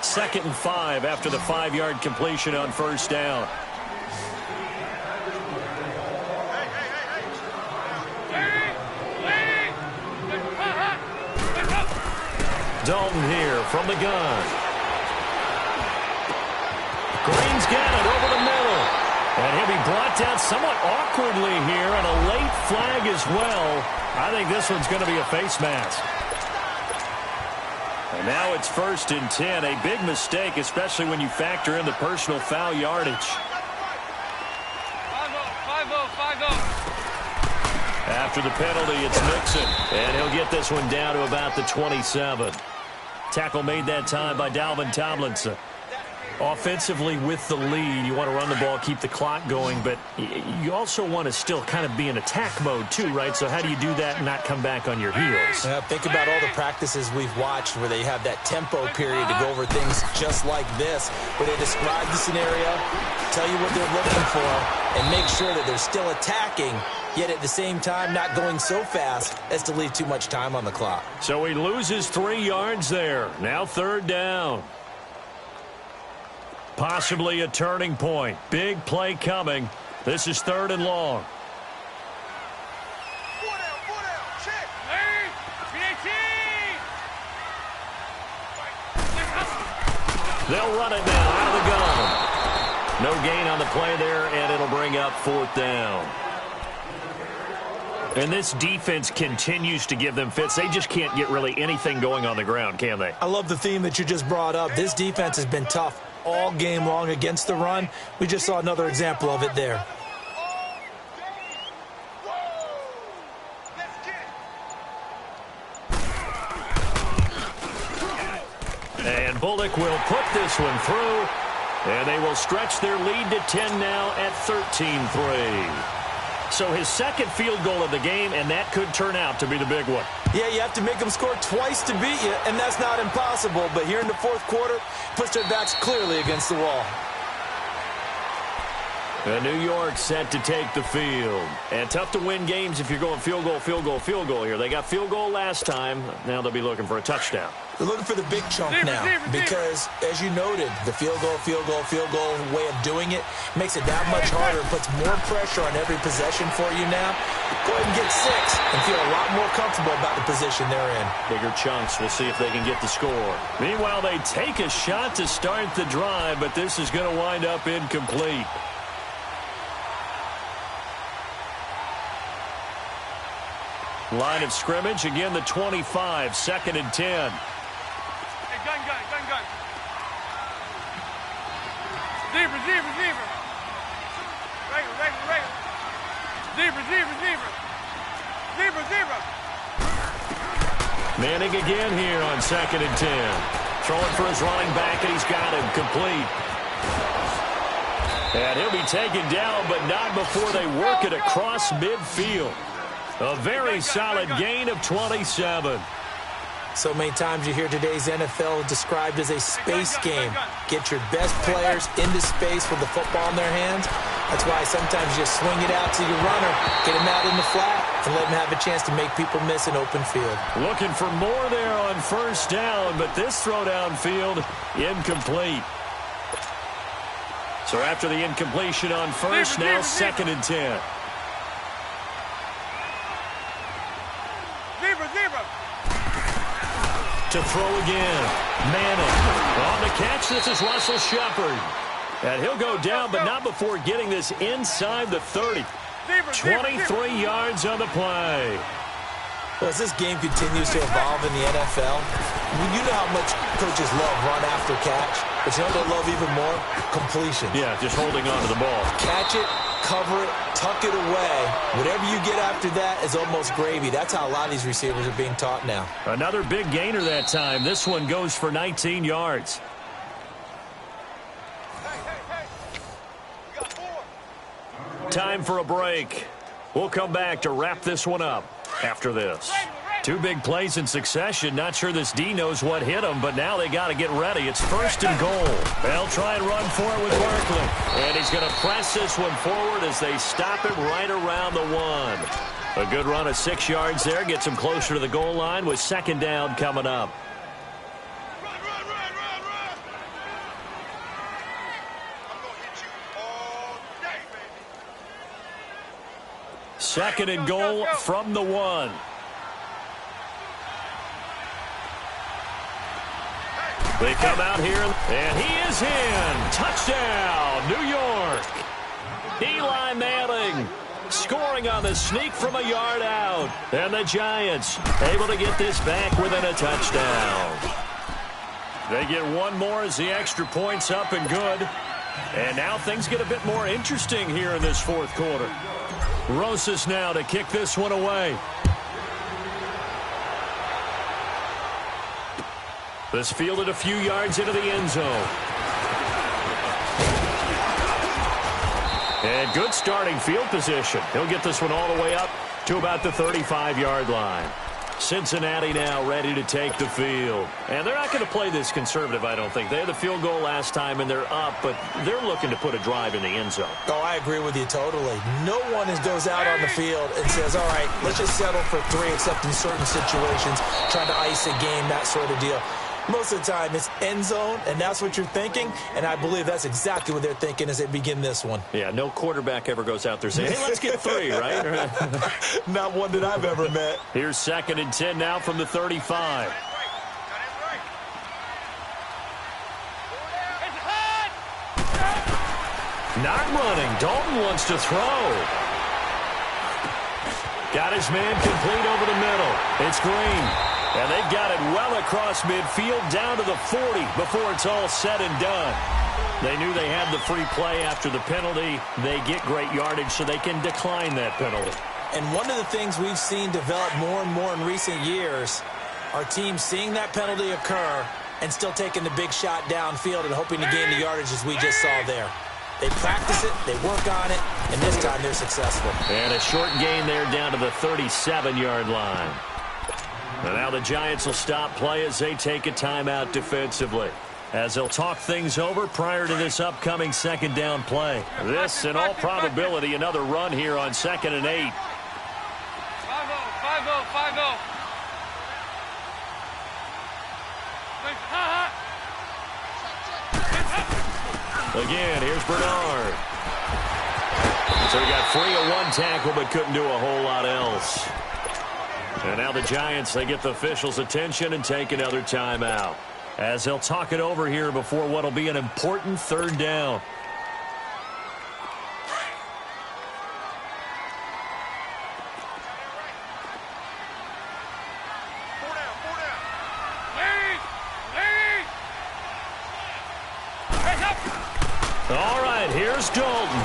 S1: 2nd and 5 after the 5-yard completion on 1st down. Dalton here from the gun. Green's got it over the middle. And he'll be brought down somewhat awkwardly here, and a late flag as well. I think this one's going to be a face mask. And now it's 1st and 10. A big mistake, especially when you factor in the personal foul yardage.
S3: 5-0, 5-0, 5-0.
S1: After the penalty, it's Mixon. And he'll get this one down to about the 27. Tackle made that time by Dalvin Tomlinson. Offensively with the lead, you want to run the ball, keep the clock going, but you also want to still kind of be in attack mode too, right? So how do you do that and not come back on your heels?
S2: Yeah, think about all the practices we've watched where they have that tempo period to go over things just like this, where they describe the scenario, tell you what they're looking for, and make sure that they're still attacking, yet at the same time not going so fast as to leave too much time on the clock.
S1: So he loses 3 yards there. Now 3rd down. Possibly a turning point. Big play coming. This is 3rd and long.
S3: 4 down, check. Hey, BAT.
S1: They'll run it now out of the gun. No gain on the play there, and it'll bring up 4th down. And this defense continues to give them fits. They just can't get really anything going on the ground, can they?
S2: I love the theme that you just brought up. This defense has been tough all game long against the run. We just saw another example of it there.
S1: And Bullock will put this one through, and they will stretch their lead to 10 now at 13-3. So his 2nd field goal of the game, and that could turn out to be the big one.
S2: Yeah, you have to make them score twice to beat you, and that's not impossible. But here in the 4th quarter, puts their backs clearly against the wall.
S1: And New York set to take the field. And tough to win games if you're going field goal, field goal, field goal here. They got field goal last time. Now they'll be looking for a touchdown.
S2: They're looking for the big chunk now because, as you noted, the field goal way of doing it makes it that much harder and puts more pressure on every possession for you now. Go ahead and get 6 and feel a lot more comfortable about the position they're in.
S1: Bigger chunks. We'll see if they can get the score. Meanwhile, they take a shot to start the drive, but this is going to wind up incomplete. Line of scrimmage, again the 25, 2nd and 10.
S3: Hey, gun. Zebra. Right. Zebra.
S1: Manning again here on 2nd and 10. Throwing for his running back, and he's got him complete. And he'll be taken down, but not before they work it across midfield. A very solid gain of 27.
S2: So many times you hear today's NFL described as a space game. Get your best players into space with the football in their hands. That's why sometimes you just swing it out to your runner, get him out in the flat, and let him have a chance to make people miss an open field.
S1: Looking for more there on first down, but this throw downfield, incomplete. So after the incompletion on first, now 2nd and 10. To throw again. Madden on the catch. This is Russell Shepard. And he'll go down, but not before getting this inside the 30. 23 yards on the play.
S2: Well, as this game continues to evolve in the NFL, you know how much coaches love run after catch, but you know what they love even more? Completion.
S1: Yeah, just holding on to the ball.
S2: Catch it, cover it, tuck it away. Whatever you get after that is almost gravy. That's how a lot of these receivers are being taught now.
S1: Another big gainer that time. This one goes for 19 yards. Time for a break. We'll come back to wrap this one up after this. 2 big plays in succession. Not sure this D knows what hit him, but now they got to get ready. It's 1st and goal. They'll try and run for it with Barkley. And he's going to press this one forward as they stop him right around the 1. A good run of 6 yards there. Gets him closer to the goal line with 2nd down coming up. Second and goal from the 1. They come out here, and he is in. Touchdown, New York. Eli Manning scoring on the sneak from a yard out. And the Giants able to get this back within a touchdown. They get one more as the extra point's up and good. And now things get a bit more interesting here in this 4th quarter. Rosas now to kick this one away. This fielded a few yards into the end zone. And good starting field position. He'll get this one all the way up to about the 35-yard line. Cincinnati now ready to take the field. And they're not going to play this conservative, I don't think. They had the field goal last time, and they're up, but they're looking to put a drive in the end zone.
S2: Oh, I agree with you totally. No one goes out on the field and says, all right, let's just settle for 3, except in certain situations, trying to ice a game, that sort of deal. Most of the time, it's end zone, and that's what you're thinking, and I believe that's exactly what they're thinking as they begin this one.
S1: Yeah, no quarterback ever goes out there saying, hey, let's get 3, right?
S2: Not one that I've ever met.
S1: Here's 2nd and 10 now from the 35. Not running. Dalton wants to throw. Got his man complete over the middle. It's Green. And they've got it well across midfield down to the 40 before it's all said and done. They knew they had the free play after the penalty. They get great yardage so they can decline that penalty.
S2: And one of the things we've seen develop more and more in recent years are teams seeing that penalty occur and still taking the big shot downfield and hoping to gain the yardage as we just saw there. They practice it, they work on it, and this time they're successful.
S1: And a short gain there down to the 37-yard line. And now the Giants will stop play as they take a timeout defensively, as they'll talk things over prior to this upcoming 2nd down play. This, in all probability, another run here on 2nd and 8. 5-0, 5-0, 5-0. Again, here's Bernard. So he got free of 1 tackle but couldn't do a whole lot else. And now the Giants, they get the officials' attention and take another timeout, as they'll talk it over here before what will be an important 3rd down. All right, here's Dalton.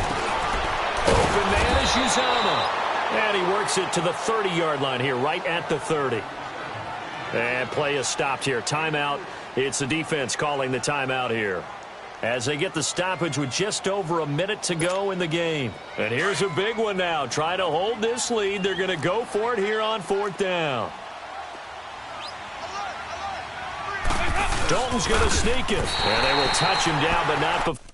S1: Open man is Uzomah. And he works it to the 30-yard line here, right at the 30. And play is stopped here. Timeout. It's the defense calling the timeout here. as they get the stoppage with just over a minute to go in the game. And here's a big one now. Trying to hold this lead. They're going to go for it here on 4th down. Dalton's going to sneak it. And they will touch him down, but not before.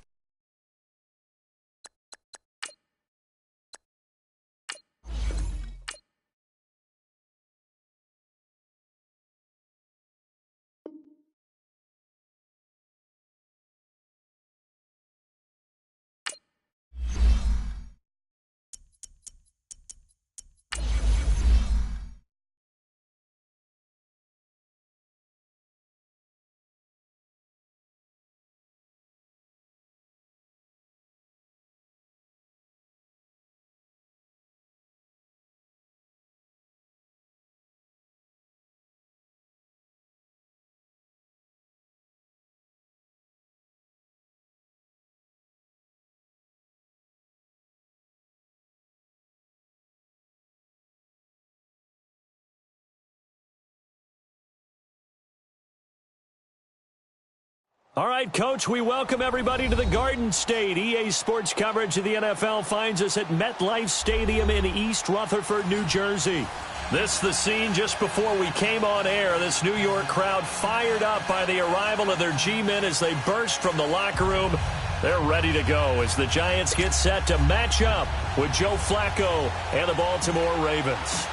S1: All right, Coach, we welcome everybody to the Garden State. EA Sports coverage of the NFL finds us at MetLife Stadium in East Rutherford, New Jersey. This the scene just before we came on air. This New York crowd fired up by the arrival of their G-men as they burst from the locker room. They're ready to go as the Giants get set to match up with Joe Flacco and the Baltimore Ravens.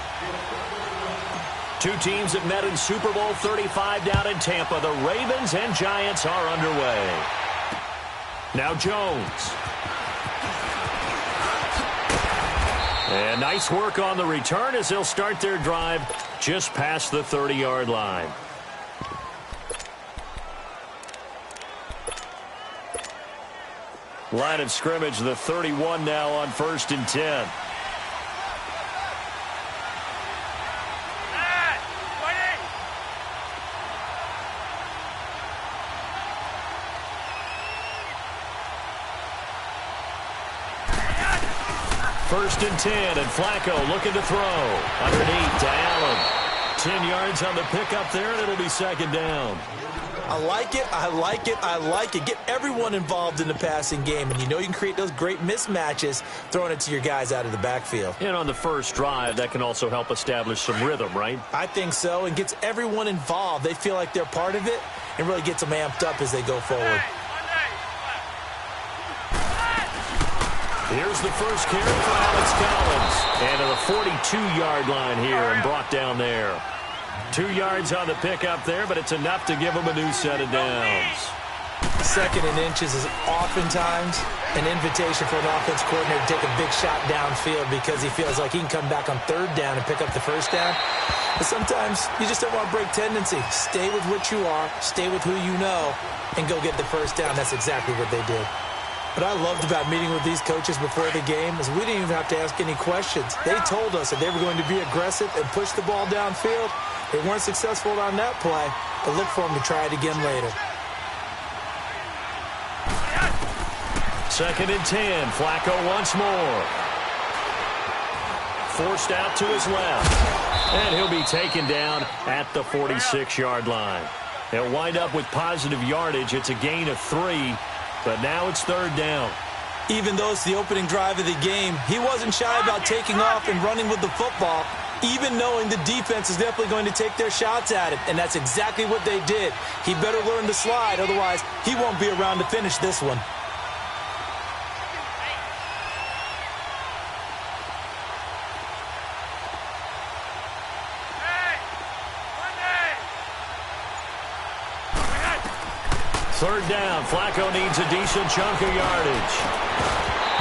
S1: Two teams that met in Super Bowl 35 down in Tampa. The Ravens and Giants are underway. Now Jones. And nice work on the return as they'll start their drive just past the 30-yard line. Line of scrimmage, the 31 now on 1st and 10. First and 10, and Flacco looking to throw. Underneath to Allen. 10 yards on the pickup there, and it'll be 2nd down.
S2: I like it, I like it, I like it. Get everyone involved in the passing game, and you know you can create those great mismatches throwing it to your guys out of the backfield.
S1: And on the first drive, that can also help establish some rhythm, right?
S2: I think so, and gets everyone involved. They feel like they're part of it, and really gets them amped up as they go forward.
S1: Here's the first carry for Alex Collins. And to the 42-yard line here and brought down there. 2 yards on the pickup there, but it's enough to give him a new set of downs.
S2: 2nd and inches is oftentimes an invitation for an offense coordinator to take a big shot downfield because he feels like he can come back on 3rd down and pick up the 1st down. But sometimes you just don't want to break tendency. Stay with what you are, stay with who you know, and go get the 1st down. That's exactly what they did. What I loved about meeting with these coaches before the game is we didn't even have to ask any questions. They told us that they were going to be aggressive and push the ball downfield. They weren't successful on that play, but look for them to try it again later.
S1: 2nd and 10. Flacco once more. Forced out to his left. And he'll be taken down at the 46-yard line. They'll wind up with positive yardage. It's a gain of 3. But now it's 3rd down.
S2: Even though it's the opening drive of the game, he wasn't shy about taking off and running with the football, even knowing the defense is definitely going to take their shots at him. And that's exactly what they did. He better learn to slide, otherwise he won't be around to finish this one.
S1: Third down. Flacco needs a decent chunk of yardage.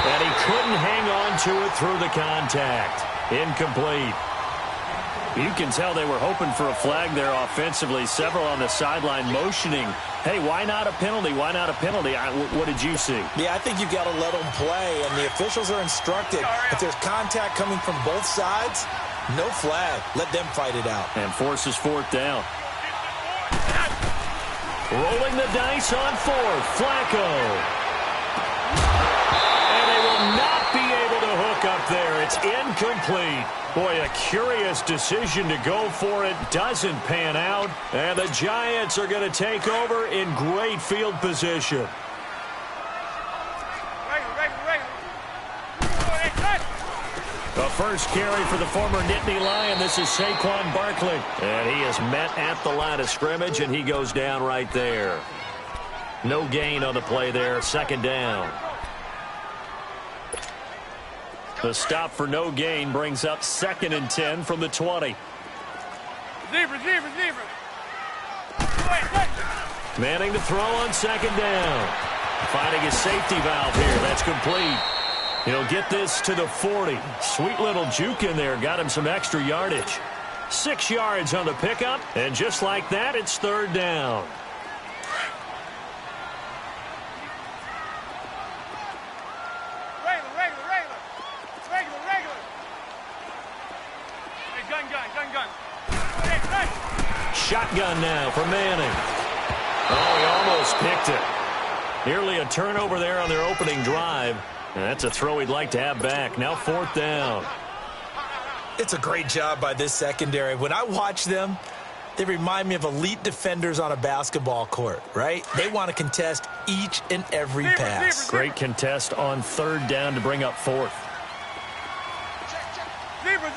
S1: And he couldn't hang on to it through the contact. Incomplete. You can tell they were hoping for a flag there offensively. Several on the sideline motioning. Hey, why not a penalty? Why not a penalty? What did you see?
S2: Yeah, I think you've got to let them play, and the officials are instructed. If there's contact coming from both sides, no flag. Let them fight it out.
S1: And forces 4th down. Rolling the dice on 4th. Flacco. And they will not be able to hook up there. It's incomplete. Boy, a curious decision to go for it. Doesn't pan out. And the Giants are going to take over in great field position. first carry for the former Nittany Lion. This is Saquon Barkley. And he is met at the line of scrimmage, and he goes down right there. No gain on the play there. Second down. The stop for no gain brings up 2nd and 10 from the 20.
S3: Zebra.
S1: Manning to throw on 2nd down. Finding his safety valve here. That's complete. He'll get this to the 40. Sweet little juke in there. Got him some extra yardage. 6 yards on the pickup. And just like that, it's 3rd down. Shotgun now for Manning. Oh, he almost picked it. Nearly a turnover there on their opening drive. And that's a throw he'd like to have back. Now 4th down.
S2: It's a great job by this secondary. When I watch them, they remind me of elite defenders on a basketball court, right? They want to contest each and every pass.
S1: Great contest on 3rd down to bring up 4th.
S3: Zebra.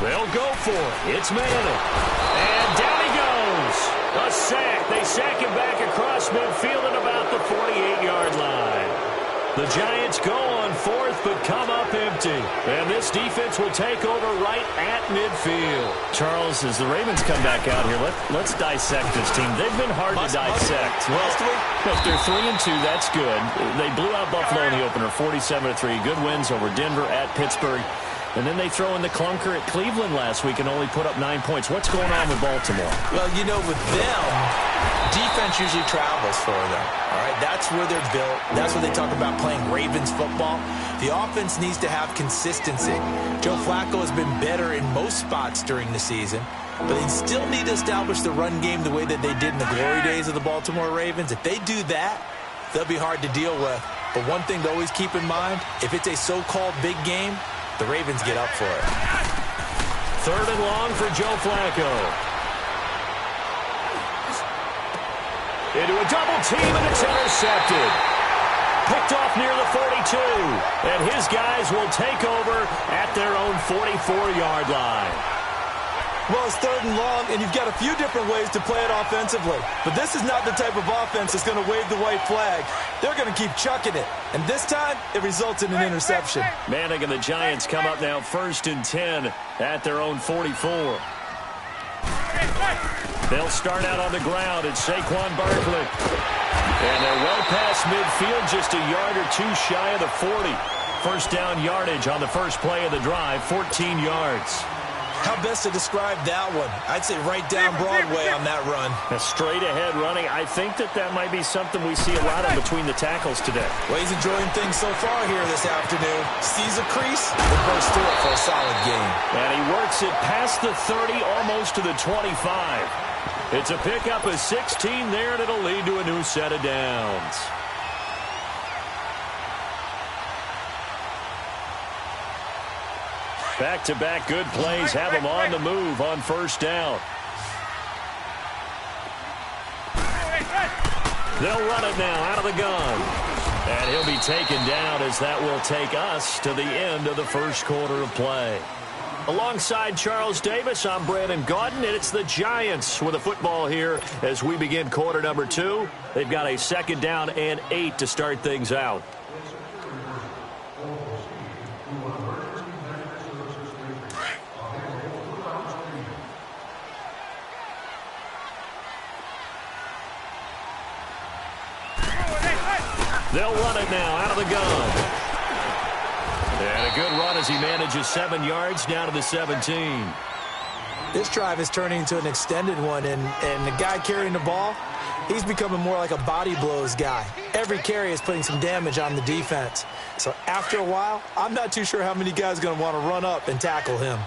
S1: They'll go for it. It's Manning. And down he goes. A sack. They sack him back across midfield at about the 48-yard line. The Giants go on 4th, but come up empty. And this defense will take over right at midfield. Charles, as the Ravens come back out here, let's dissect this team. They've been hard to dissect. Well, if they're 3-2, that's good. They blew out Buffalo in the opener, 47-3. Good wins over Denver, at Pittsburgh. And then they throw in the clunker at Cleveland last week and only put up 9 points. What's going on with Baltimore?
S2: Well, you know, with them, defense usually travels for them. All right, that's where they're built. That's where they talk about playing Ravens football. The offense needs to have consistency. Joe Flacco has been better in most spots during the season, but they still need to establish the run game the way that they did in the glory days of the Baltimore Ravens. If they do that, they'll be hard to deal with. But one thing to always keep in mind, if it's a so-called big game, the Ravens get up for it.
S1: 3rd and long for Joe Flacco. Into a double team, and it's intercepted. Picked off near the 42. And his guys will take over at their own 44-yard line.
S4: Well, it's 3rd and long, and you've got a few different ways to play it offensively. But this is not the type of offense that's going to wave the white flag. They're going to keep chucking it. And this time, it results in an interception.
S1: Manning and the Giants come up now 1st and 10 at their own 44. They'll start out on the ground. It's Saquon Barkley. And they're well past midfield, just a yard or two shy of the 40. 1st down yardage on the first play of the drive, 14 yards.
S2: How best to describe that one? I'd say right down Broadway on that run.
S1: A straight ahead running. I think that might be something we see a lot of between the tackles today.
S2: Well, he's enjoying things so far here this afternoon. Sees a crease, and bursts through it for a solid game.
S1: And he works it past the 30, almost to the 25. It's a pickup of 16 there, and it'll lead to a new set of downs. Back-to-back good plays have him on the move on 1st down. They'll run it now out of the gun. And he'll be taken down as that will take us to the end of the 1st quarter of play. Alongside Charles Davis, I'm Brandon Gaudin, and it's the Giants with the football here as we begin quarter number 2. They've got a 2nd down and 8 to start things out. They'll run it now out of the gun. And a good run as he manages 7 yards down to the 17.
S4: This drive is turning into an extended one, and the guy carrying the ball, he's becoming more like a body blows guy. Every carry is putting some damage on the defense. So after a while, I'm not too sure how many guys are going to want to run up and tackle him.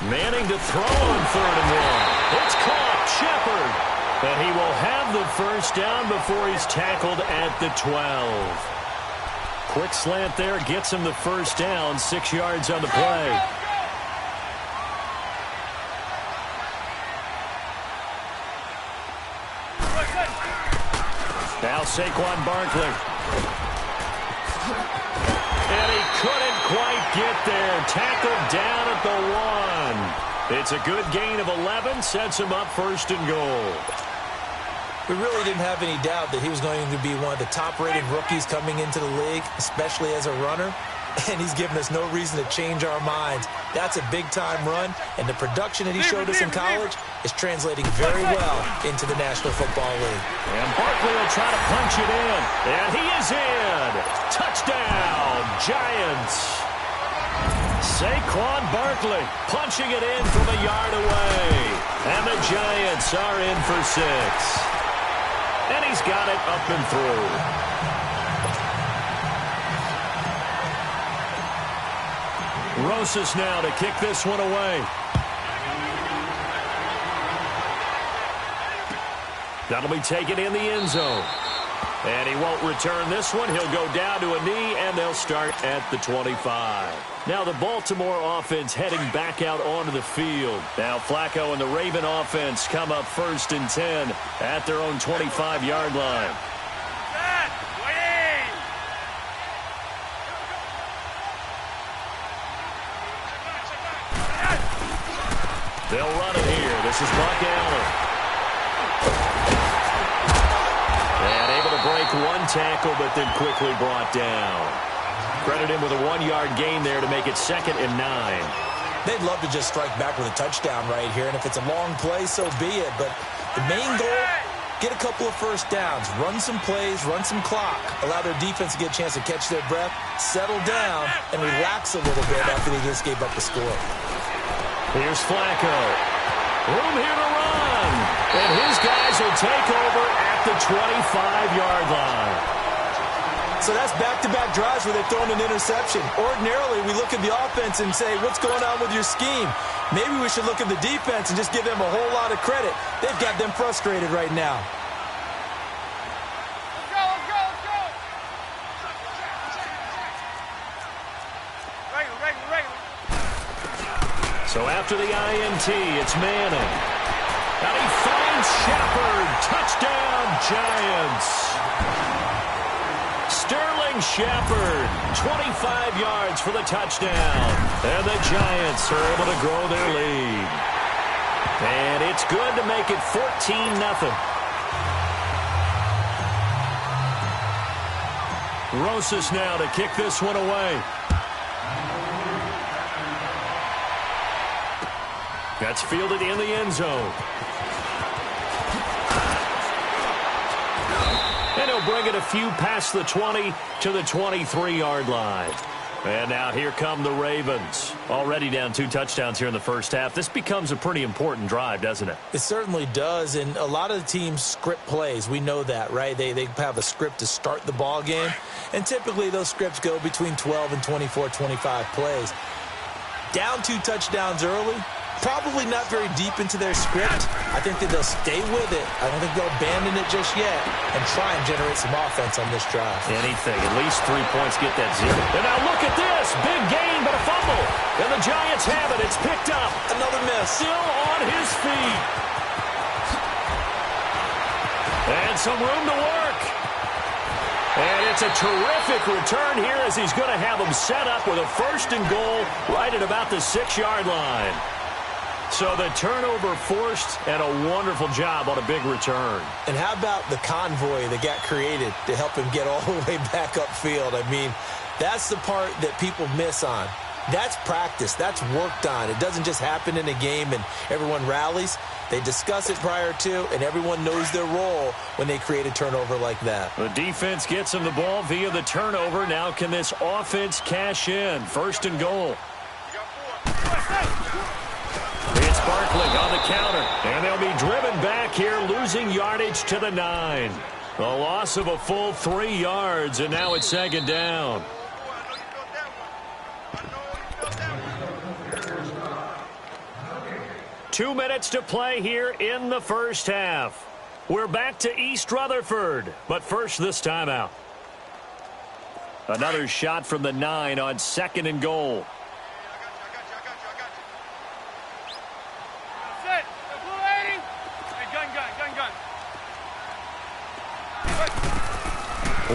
S1: Manning to throw on 3rd and 1. It's caught. Shepard. And he will have the 1st down before he's tackled at the 12. Quick slant there gets him the 1st down. 6 yards on the play. Saquon Barkley. And he couldn't quite get there. Tackled down at the 1. It's a good gain of 11. Sets him up first and goal.
S4: We really didn't have any doubt that he was going to be one of the top-rated rookies coming into the league, especially as a runner. And he's given us no reason to change our minds. That's a big-time run, and the production that he showed us in college is translating very well into the National Football League.
S1: And Barkley will try to punch it in. And he is in. Touchdown, Giants. Saquon Barkley punching it in from a yard away. And the Giants are in for 6. And he's got it up and through. Rosas now to kick this one away. That'll be taken in the end zone. And he won't return this one. He'll go down to a knee, and they'll start at the 25. Now the Baltimore offense heading back out onto the field. Now Flacco and the Raven offense come up first and 10 at their own 25-yard line. They'll run it here. This is Buck Allen. And able to break one tackle, but then quickly brought down. Credit him with a 1-yard gain there to make it 2nd and 9.
S2: They'd love to just strike back with a touchdown right here, and if it's a long play, so be it. But the main goal, get a couple of first downs, run some plays, run some clock, allow their defense to get a chance to catch their breath, settle down, and relax a little bit after they just gave up the score.
S1: Here's Flacco. Room here to run. And his guys will take over at the 25-yard line.
S4: So that's back-to-back drives where they've thrown an interception. Ordinarily, we look at the offense and say, what's going on with your scheme? Maybe we should look at the defense and just give them a whole lot of credit. They've got them frustrated right now.
S1: So after the INT, it's Manning. And he finds Shepard. Touchdown, Giants. Sterling Shepard, 25 yards for the touchdown. And the Giants are able to grow their lead. And it's good to make it 14-0. Rosas now to kick this one away. That's fielded in the end zone. And he'll bring it a few past the 20 to the 23-yard line. And now here come the Ravens. Already down 2 touchdowns here in the first half. This becomes a pretty important drive, doesn't it?
S4: It certainly does, and a lot of the teams script plays. We know that, right? They have a script to start the ball game, and typically those scripts go between 12 and 24, 25 plays. Down 2 touchdowns early, probably not very deep into their script. I think that they'll stay with it. I don't think they'll abandon it just yet and try and generate some offense on this drive.
S1: Anything. At least 3 points, get that 0. And now look at this. Big gain, but a fumble. And the Giants have it. It's picked up.
S4: Another miss.
S1: Still on his feet. And some room to work. And it's a terrific return here as he's going to have them set up with a 1st and goal right at about the 6-yard line. So the turnover forced, and a wonderful job on a big return.
S4: And how about the convoy that got created to help him get all the way back upfield? I mean, that's the part that people miss on. That's practice. That's worked on. It doesn't just happen in a game and everyone rallies. They discuss it prior to, and everyone knows their role when they create a turnover like that.
S1: The defense gets him the ball via the turnover. Now can this offense cash in? 1st and goal. It's Barkley on the counter, and they'll be driven back here, losing yardage to the 9. A loss of a full 3 yards, and now it's 2nd down. Two minutes to play here in the first half. We're back to East Rutherford, but first this timeout. Another shot from the 9 on 2nd and goal.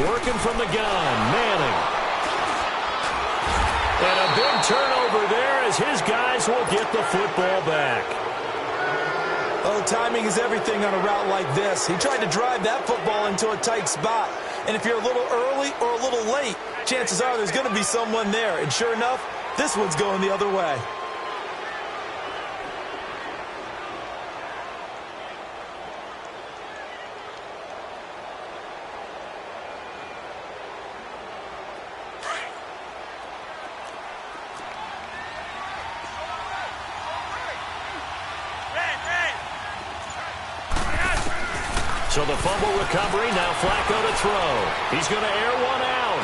S1: Working from the gun, Manning. And a big turnover there as his guys will get the football back.
S4: Oh, timing is everything on a route like this. He tried to drive that football into a tight spot. And if you're a little early or a little late, chances are there's going to be someone there. And sure enough, this one's going the other way.
S1: So the fumble recovery, now Flacco to throw. He's going to air one out.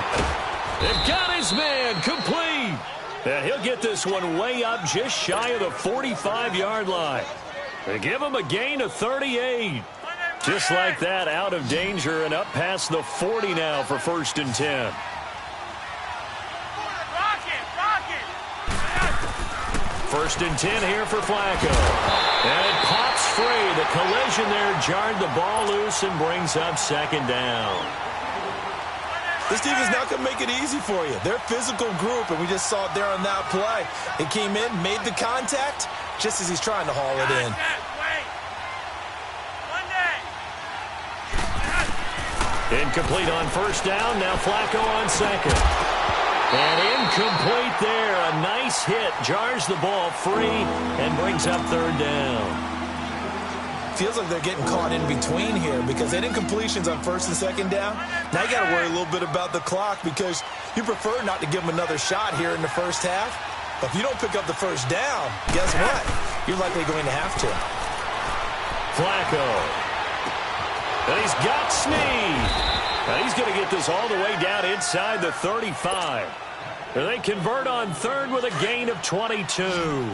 S1: They've got his man complete. And he'll get this one way up just shy of the 45-yard line. They give him a gain of 38. Just like that, out of danger and up past the 40 now for 1st and 10. First and 10 here for Flacco. And it pops free. The collision there jarred the ball loose and brings up 2nd down.
S2: This team is not going to make it easy for you. They're a physical group, and we just saw it there on that play. He came in, made the contact, just as he's trying to haul it in.
S1: Incomplete on 1st down. Now Flacco on 2nd. And incomplete there. A nice hit. Jars the ball free and brings up 3rd down.
S2: Feels like they're getting caught in between here because they did incompletions on 1st and 2nd down. Now you got to worry a little bit about the clock because you prefer not to give them another shot here in the 1st half. But if you don't pick up the 1st down, guess what? You're likely going to have to.
S1: Flacco. And he's got Snead. And he's going to get this all the way down inside the 35. And they convert on 3rd with a gain of 22.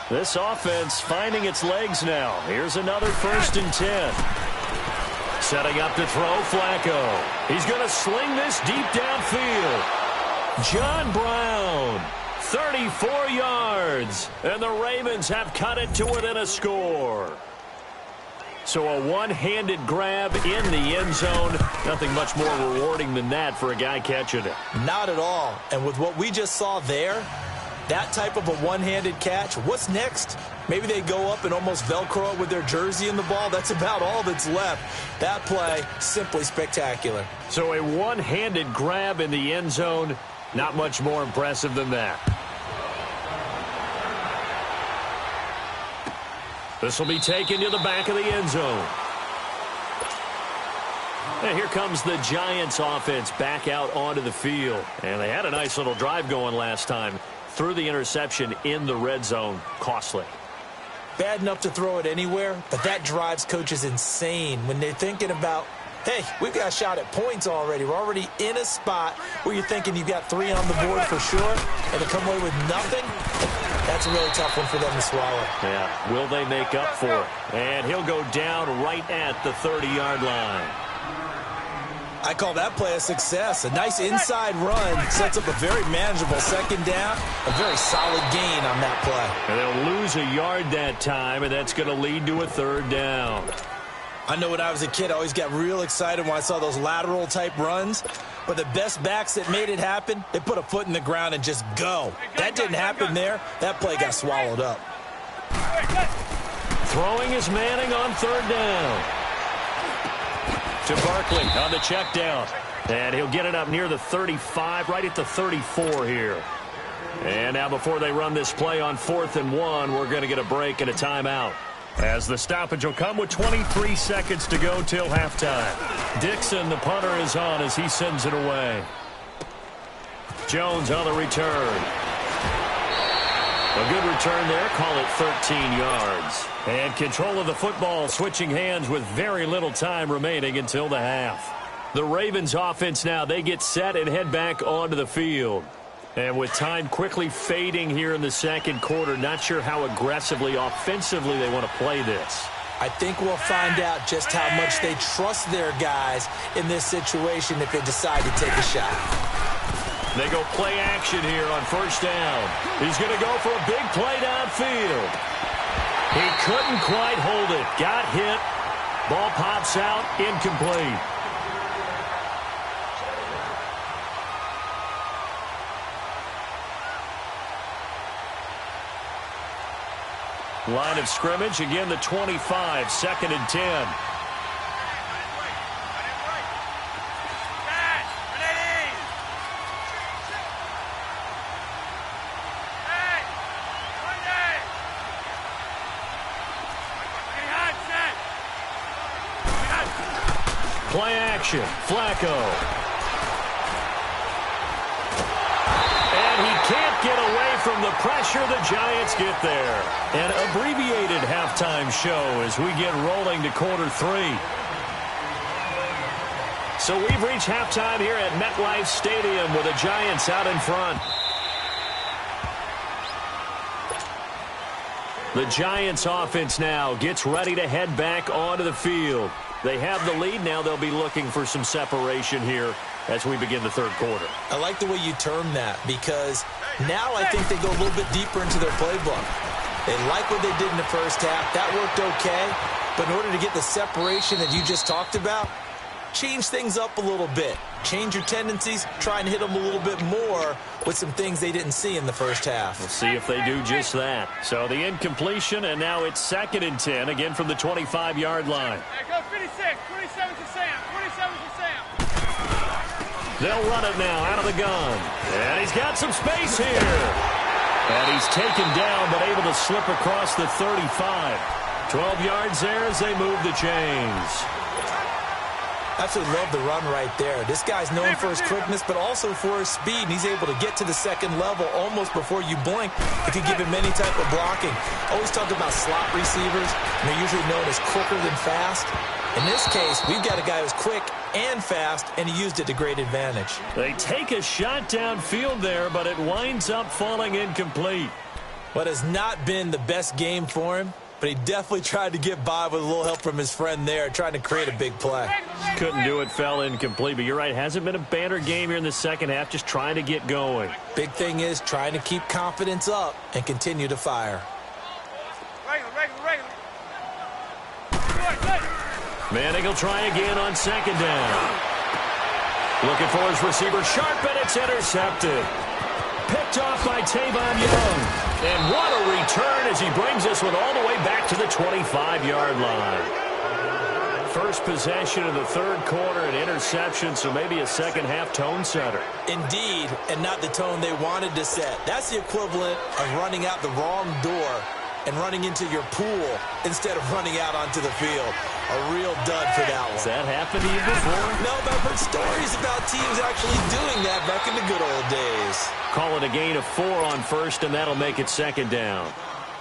S1: This offense finding its legs now. Here's another 1st and 10. Setting up to throw, Flacco. He's going to sling this deep downfield. John Brown, 34 yards. And the Ravens have cut it to within a score. So a one-handed grab in the end zone. Nothing much more rewarding than that for a guy catching it.
S4: Not at all. And with what we just saw there, that type of a one-handed catch, what's next? Maybe they go up and almost Velcro it with their jersey in the ball. That's about all that's left. That play, simply spectacular.
S1: So a one-handed grab in the end zone, not much more impressive than that. This will be taken to the back of the end zone. And here comes the Giants offense back out onto the field. And they had a nice little drive going last time. Threw the interception in the red zone. Costly.
S4: Bad enough to throw it anywhere, but that drives coaches insane when they're thinking about, hey, we've got a shot at points already. We're already in a spot where you're thinking you've got 3 on the board for sure, and to come away with nothing, that's a really tough one for them to swallow.
S1: Yeah, will they make up for it? And he'll go down right at the 30-yard line.
S2: I call that play a success. A nice inside run sets up a very manageable 2nd down. A very solid gain on that play.
S1: And they'll lose a yard that time, and that's going to lead to a 3rd down.
S2: I know when I was a kid, I always got real excited when I saw those lateral-type runs. But the best backs that made it happen, they put a foot in the ground and just go. That didn't happen there. That play got swallowed up.
S1: Throwing is Manning on 3rd down. To Barkley on the check down. And he'll get it up near the 35, right at the 34 here. And now before they run this play on 4th and 1, we're going to get a break and a timeout. As the stoppage will come with 23 seconds to go till halftime. Dixon, the punter, is on as he sends it away. Jones on the return. A good return there. Call it 13 yards. And control of the football switching hands with very little time remaining until the half. The Ravens offense now, they get set and head back onto the field. And with time quickly fading here in the 2nd quarter, not sure how aggressively, offensively they want to play this.
S4: I think we'll find out just how much they trust their guys in this situation if they decide to take a shot.
S1: They go play action here on 1st down. He's going to go for a big play downfield. He couldn't quite hold it. Got hit. Ball pops out. Incomplete. Line of scrimmage, again the 25, 2nd and 10. Play action, Flacco. And he can't get away from the pressure. The Giants get there. An abbreviated halftime show as we get rolling to quarter 3. So we've reached halftime here at MetLife Stadium with the Giants out in front. The Giants offense now gets ready to head back onto the field. They have the lead. Now they'll be looking for some separation here as we begin the third quarter.
S2: I like the way you term that because now I think they go a little bit deeper into their playbook. They like what they did in the first half. That worked okay. But in order to get the separation that you just talked about, change things up a little bit. Change your tendencies. Try and hit them a little bit more with some things they didn't see in the first half.
S1: We'll see if they do just that. So the incompletion, and now it's 2nd and 10, again from the 25-yard line.
S3: Go 56, 27 to Sam, 27 to Sam.
S1: They'll run it now out of the gun. And he's got some space here. And he's taken down, but able to slip across the 35. 12 yards there as they move the chains.
S2: Absolutely love the run right there. This guy's known for his quickness, but also for his speed. And he's able to get to the second level almost before you blink if you give him any type of blocking. Always talk about slot receivers, and they're usually known as quicker than fast. In this case, we've got a guy who's quick and fast, and he used it to great advantage.
S1: They take a shot downfield there, but it winds up falling incomplete.
S2: What has not been the best game for him, but he definitely tried to get by with a little help from his friend there, trying to create a big play.
S1: Couldn't do it, fell incomplete. But you're right, hasn't been a banner game here in the second half, just trying to get going.
S2: Big thing is trying to keep confidence up and continue to fire.
S3: Regular.
S1: Manning will try again on 2nd down. Looking for his receiver, sharp, and it's intercepted. Picked off by Tavon Young. And what a return as he brings us all the way back to the 25-yard line. First possession of the third quarter, an interception, so maybe a second-half tone setter.
S2: Indeed, and not the tone they wanted to set. That's the equivalent of running out the wrong door and running into your pool instead of running out onto the field. A real dud for that one.
S1: Has that happened to you before?
S2: No, but I've heard stories about teams actually doing that back in the good old days.
S1: Call it a gain of 4 on first, and that'll make it 2nd down.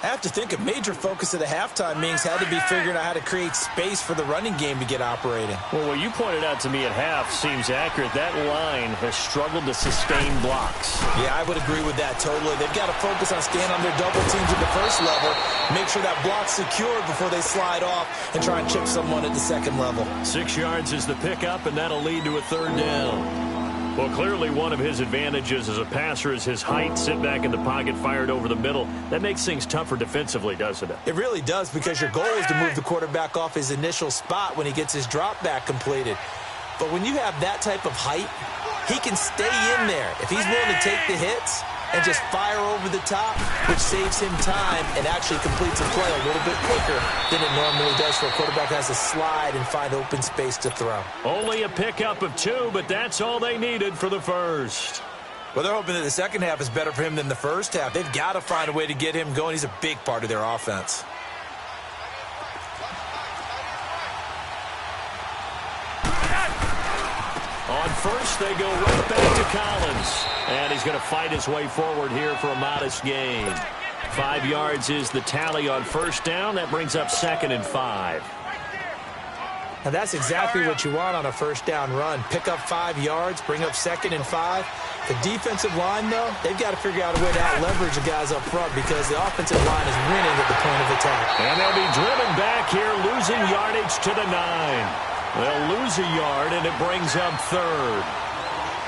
S2: I have to think a major focus of the halftime meetings had to be figuring out how to create space for the running game to get operating.
S1: Well, what you pointed out to me at half seems accurate. That line has struggled to sustain blocks.
S2: Yeah, I would agree with that totally. They've got to focus on staying on their double teams at the first level, make sure that block's secured before they slide off and try and chip someone at the second level.
S1: 6 yards is the pickup, and that'll lead to a 3rd down. Well, clearly one of his advantages as a passer is his height. Sit back in the pocket, fired over the middle. That makes things tougher defensively, doesn't it?
S2: It really does, because your goal is to move the quarterback off his initial spot when he gets his drop back completed. But when you have that type of height, he can stay in there. If he's willing to take the hits and just fire over the top, which saves him time and actually completes a play a little bit quicker than it normally does for a quarterback who has to slide and find open space to throw.
S1: Only a pickup of 2, but that's all they needed for the first.
S2: Well, they're hoping that the second half is better for him than the first half. They've got to find a way to get him going. He's a big part of their offense.
S1: On first, they go right back to Collins. And he's going to fight his way forward here for a modest gain. 5 yards is the tally on first down. That brings up 2nd and 5.
S4: Now that's exactly what you want on a first down run. Pick up 5 yards, bring up 2nd and 5. The defensive line, though, they've got to figure out a way to out-leverage the guys up front because the offensive line is winning at the point of attack.
S1: And they'll be driven back here, losing yardage to the 9. They'll lose a yard, and it brings up 3rd.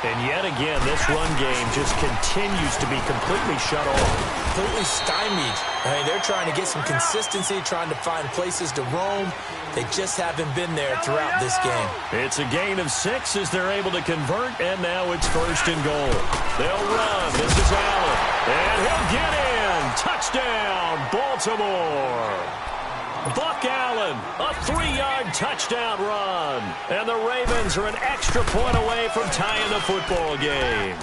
S1: And yet again, this run game just continues to be completely shut off.
S2: Completely stymied. I mean, they're trying to get some consistency, trying to find places to roam. They just haven't been there throughout this game.
S1: It's a gain of 6 as they're able to convert, and now it's 1st and goal. They'll run. This is Allen. And he'll get in. Touchdown, Baltimore. Buck Allen, a 3-yard touchdown run. And the Ravens are an extra point away from tying the football game.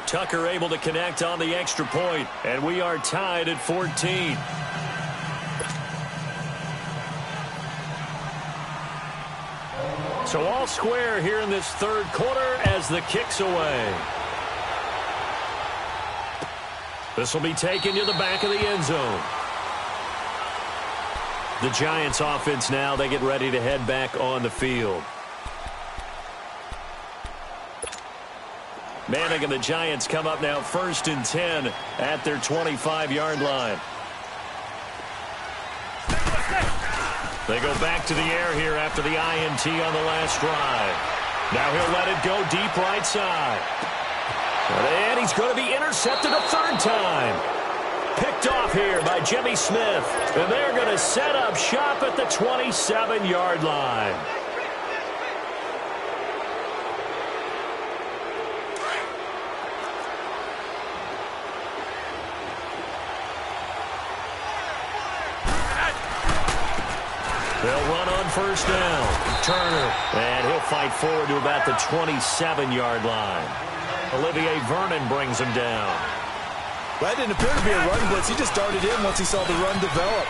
S1: Tucker able to connect on the extra point, and we are tied at 14. So all square here in this third quarter as the kick's away. This will be taken to the back of the end zone. The Giants offense now, they get ready to head back on the field. Manning and the Giants come up now 1st and 10 at their 25-yard line. They go back to the air here after the INT on the last drive. Now he'll let it go deep right side. And he's going to be intercepted a 3rd time. Picked off here by Jimmy Smith. And they're going to set up shop at the 27-yard line. They'll run on 1st down. Turner. And he'll fight forward to about the 27-yard line. Olivier Vernon brings him down.
S2: That didn't appear to be a run blitz. He just darted in once he saw the run develop.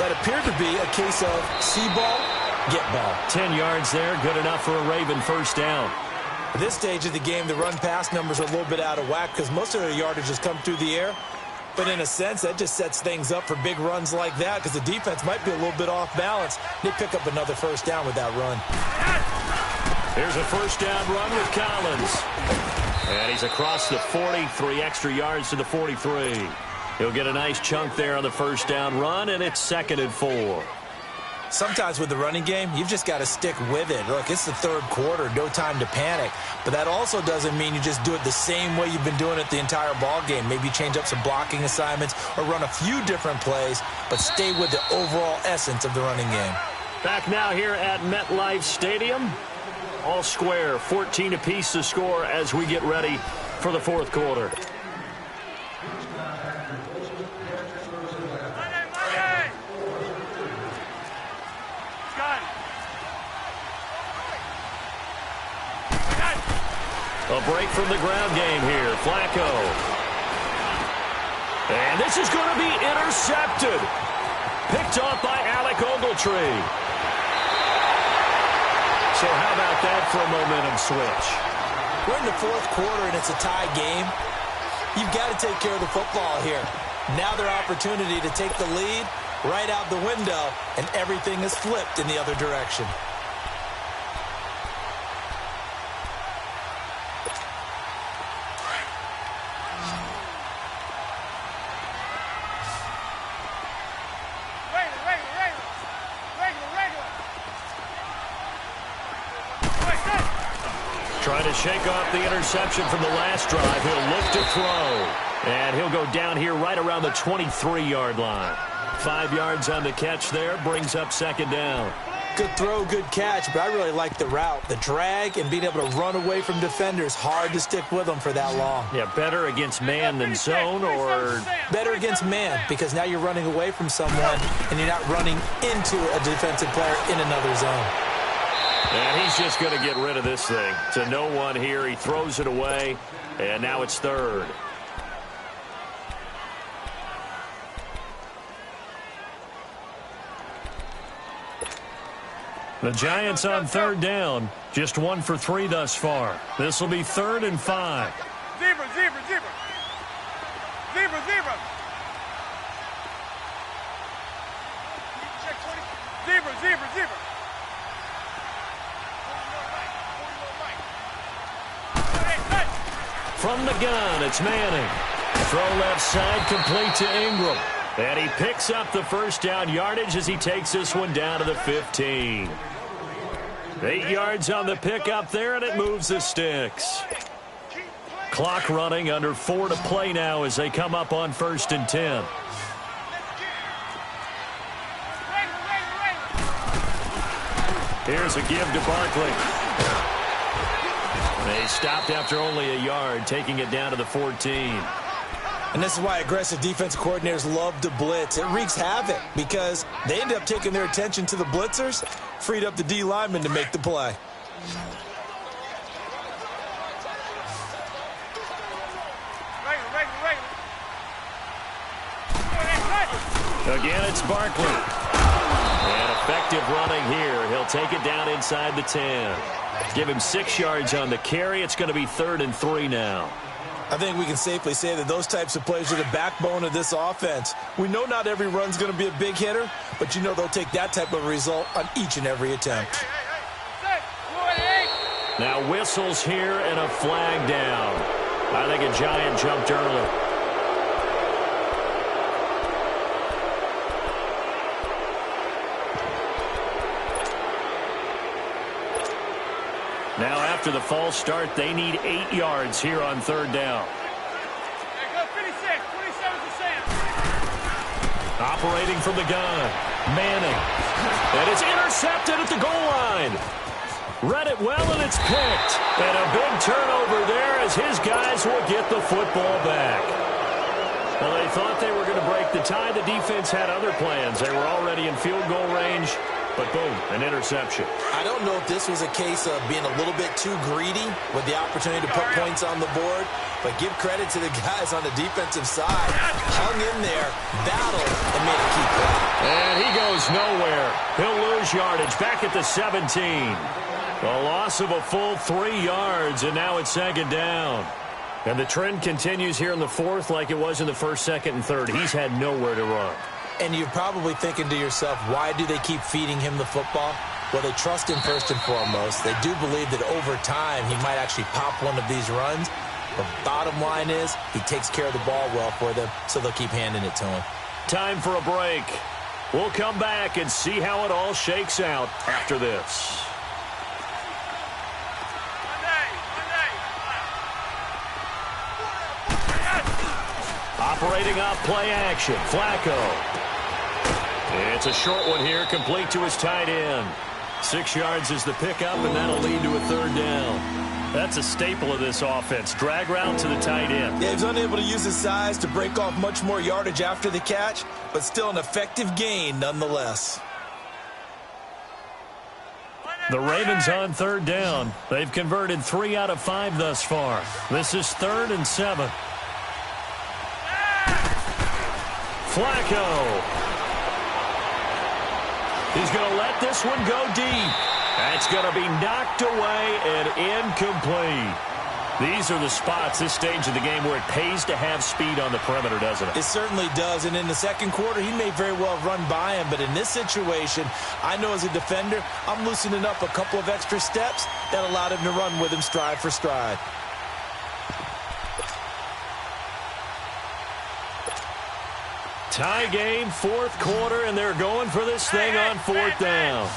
S2: That appeared to be a case of see ball, get ball.
S1: 10 yards there, good enough for a Raven 1st down.
S2: At this stage of the game, the run-pass numbers are a little bit out of whack because most of their yardage has come through the air. But in a sense, that just sets things up for big runs like that because the defense might be a little bit off balance. They pick up another 1st down with that run.
S1: Here's a 1st down run with Collins. And he's across the 40, 3 extra yards to the 43. He'll get a nice chunk there on the 1st down run, and it's 2nd and 4.
S2: Sometimes with the running game, you've just got to stick with it. Look, it's the 3rd quarter, no time to panic. But that also doesn't mean you just do it the same way you've been doing it the entire ball game. Maybe change up some blocking assignments or run a few different plays, but stay with the overall essence of the running game.
S1: Back now here at MetLife Stadium. All square, 14 apiece to score as we get ready for the 4th quarter. A break from the ground game here. Flacco. And this is going to be intercepted. Picked off by Alec Ogletree. So how about that for a momentum switch?
S2: We're in the 4th quarter and it's a tie game. You've got to take care of the football here. Now their opportunity to take the lead right out the window, and everything is flipped in the other direction.
S1: Trying to shake off the interception from the last drive. He'll look to throw. And he'll go down here right around the 23-yard line. 5 yards on the catch there. Brings up 2nd down.
S2: Good throw, good catch, but I really like the route. The drag and being able to run away from defenders. Hard to stick with them for that long.
S1: Yeah, better against man than zone, or?
S2: Better against man, because now you're running away from someone and you're not running into a defensive player in another zone.
S1: And he's just going to get rid of this thing. To no one here. He throws it away, and now it's 3rd. The Giants on 3rd down. Just 1 for 3 thus far. This will be 3rd and 5.
S3: Zebra, zebra, zebra. Zebra, zebra. Check 20. Zebra, zebra, zebra.
S1: From the gun, it's Manning. Throw left side, complete to Ingram. And he picks up the 1st down yardage as he takes this one down to the 15. 8 yards on the pickup there, and it moves the sticks. Clock running, under 4 to play now as they come up on 1st and 10. Here's a give to Barkley. They stopped after only a yard, taking it down to the 14.
S2: And this is why aggressive defense coordinators love to blitz. It wreaks havoc because they end up taking their attention to the blitzers, freed up the D lineman to make the play.
S1: Again, it's Barkley. And effective running here. He'll take it down inside the 10. Give him 6 yards on the carry. It's going to be 3rd and 3 now.
S2: I think we can safely say that those types of plays are the backbone of this offense. We know not every run's going to be a big hitter, but you know they'll take that type of result on each and every attempt.
S1: Now whistles here and a flag down. I think a Giant jumped early. Now after the false start, they need 8 yards here on 3rd down. Operating from the gun, Manning. And it's intercepted at the goal line. Read it well, and it's picked. And a big turnover there as his guys will get the football back. Well, they thought they were going to break the tie. The defense had other plans. They were already in field goal range. But boom, an interception.
S2: I don't know if this was a case of being a little bit too greedy with the opportunity to put points on the board, but give credit to the guys on the defensive side. Hung in there, battled, and made a key play.
S1: And he goes nowhere. He'll lose yardage back at the 17. A loss of a full 3 yards, and now it's 2nd down. And the trend continues here in the 4th like it was in the 1st, 2nd, and 3rd. He's had nowhere to run.
S2: And you're probably thinking to yourself, why do they keep feeding him the football? Well, they trust him first and foremost. They do believe that over time he might actually pop one of these runs. But bottom line is he takes care of the ball well for them, so they'll keep handing it to him.
S1: Time for a break. We'll come back and see how it all shakes out after this. Operating off play action, Flacco. It's a short one here, complete to his tight end. 6 yards is the pickup, and that'll lead to a 3rd down. That's a staple of this offense. Drag route to the tight end.
S2: Yeah, he's unable to use his size to break off much more yardage after the catch, but still an effective gain nonetheless.
S1: The Ravens on 3rd down. They've converted 3 out of 5 thus far. This is 3rd and 7. Flacco. He's going to let this one go deep. That's going to be knocked away and incomplete. These are the spots, this stage of the game, where it pays to have speed on the perimeter, doesn't it?
S2: It certainly does, and in the 2nd quarter, he may very well run by him, but in this situation, I know as a defender, I'm loosening up a couple of extra steps that allowed him to run with him stride for stride.
S1: Tie game, 4th quarter, and they're going for this thing on 4th down.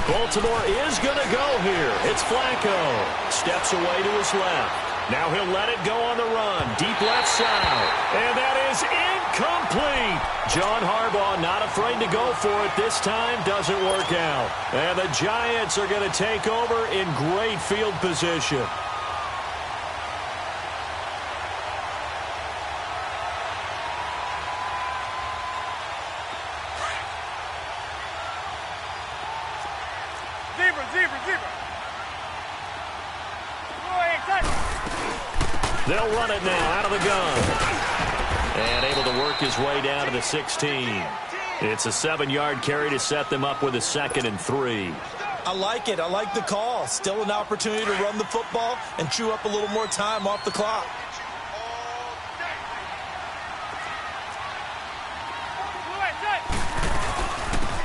S1: Baltimore is going to go here. It's Flacco. Steps away to his left. Now he'll let it go on the run. Deep left side. And that is incomplete. John Harbaugh not afraid to go for it this time. Doesn't work out. And the Giants are going to take over in great field position. They'll run it now out of the gun. And able to work his way down to the 16. It's a 7-yard carry to set them up with a 2nd and 3.
S2: I like it. I like the call. Still an opportunity to run the football and chew up a little more time off the clock.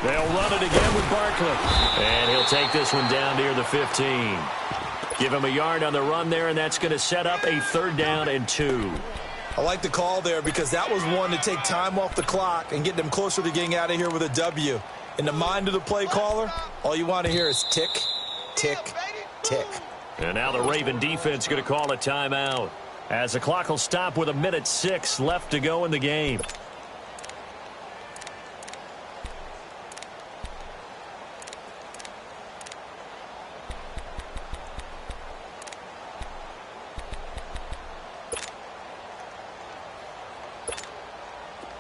S1: They'll run it again with Barkley. And he'll take this one down near the 15. Give him a yard on the run there, and that's going to set up a 3rd down and 2.
S2: I like the call there because that was one to take time off the clock and get them closer to getting out of here with a W. In the mind of the play caller, all you want to hear is tick, tick, tick.
S1: And now the Raven defense going to call a timeout as the clock will stop with 1:06 left to go in the game.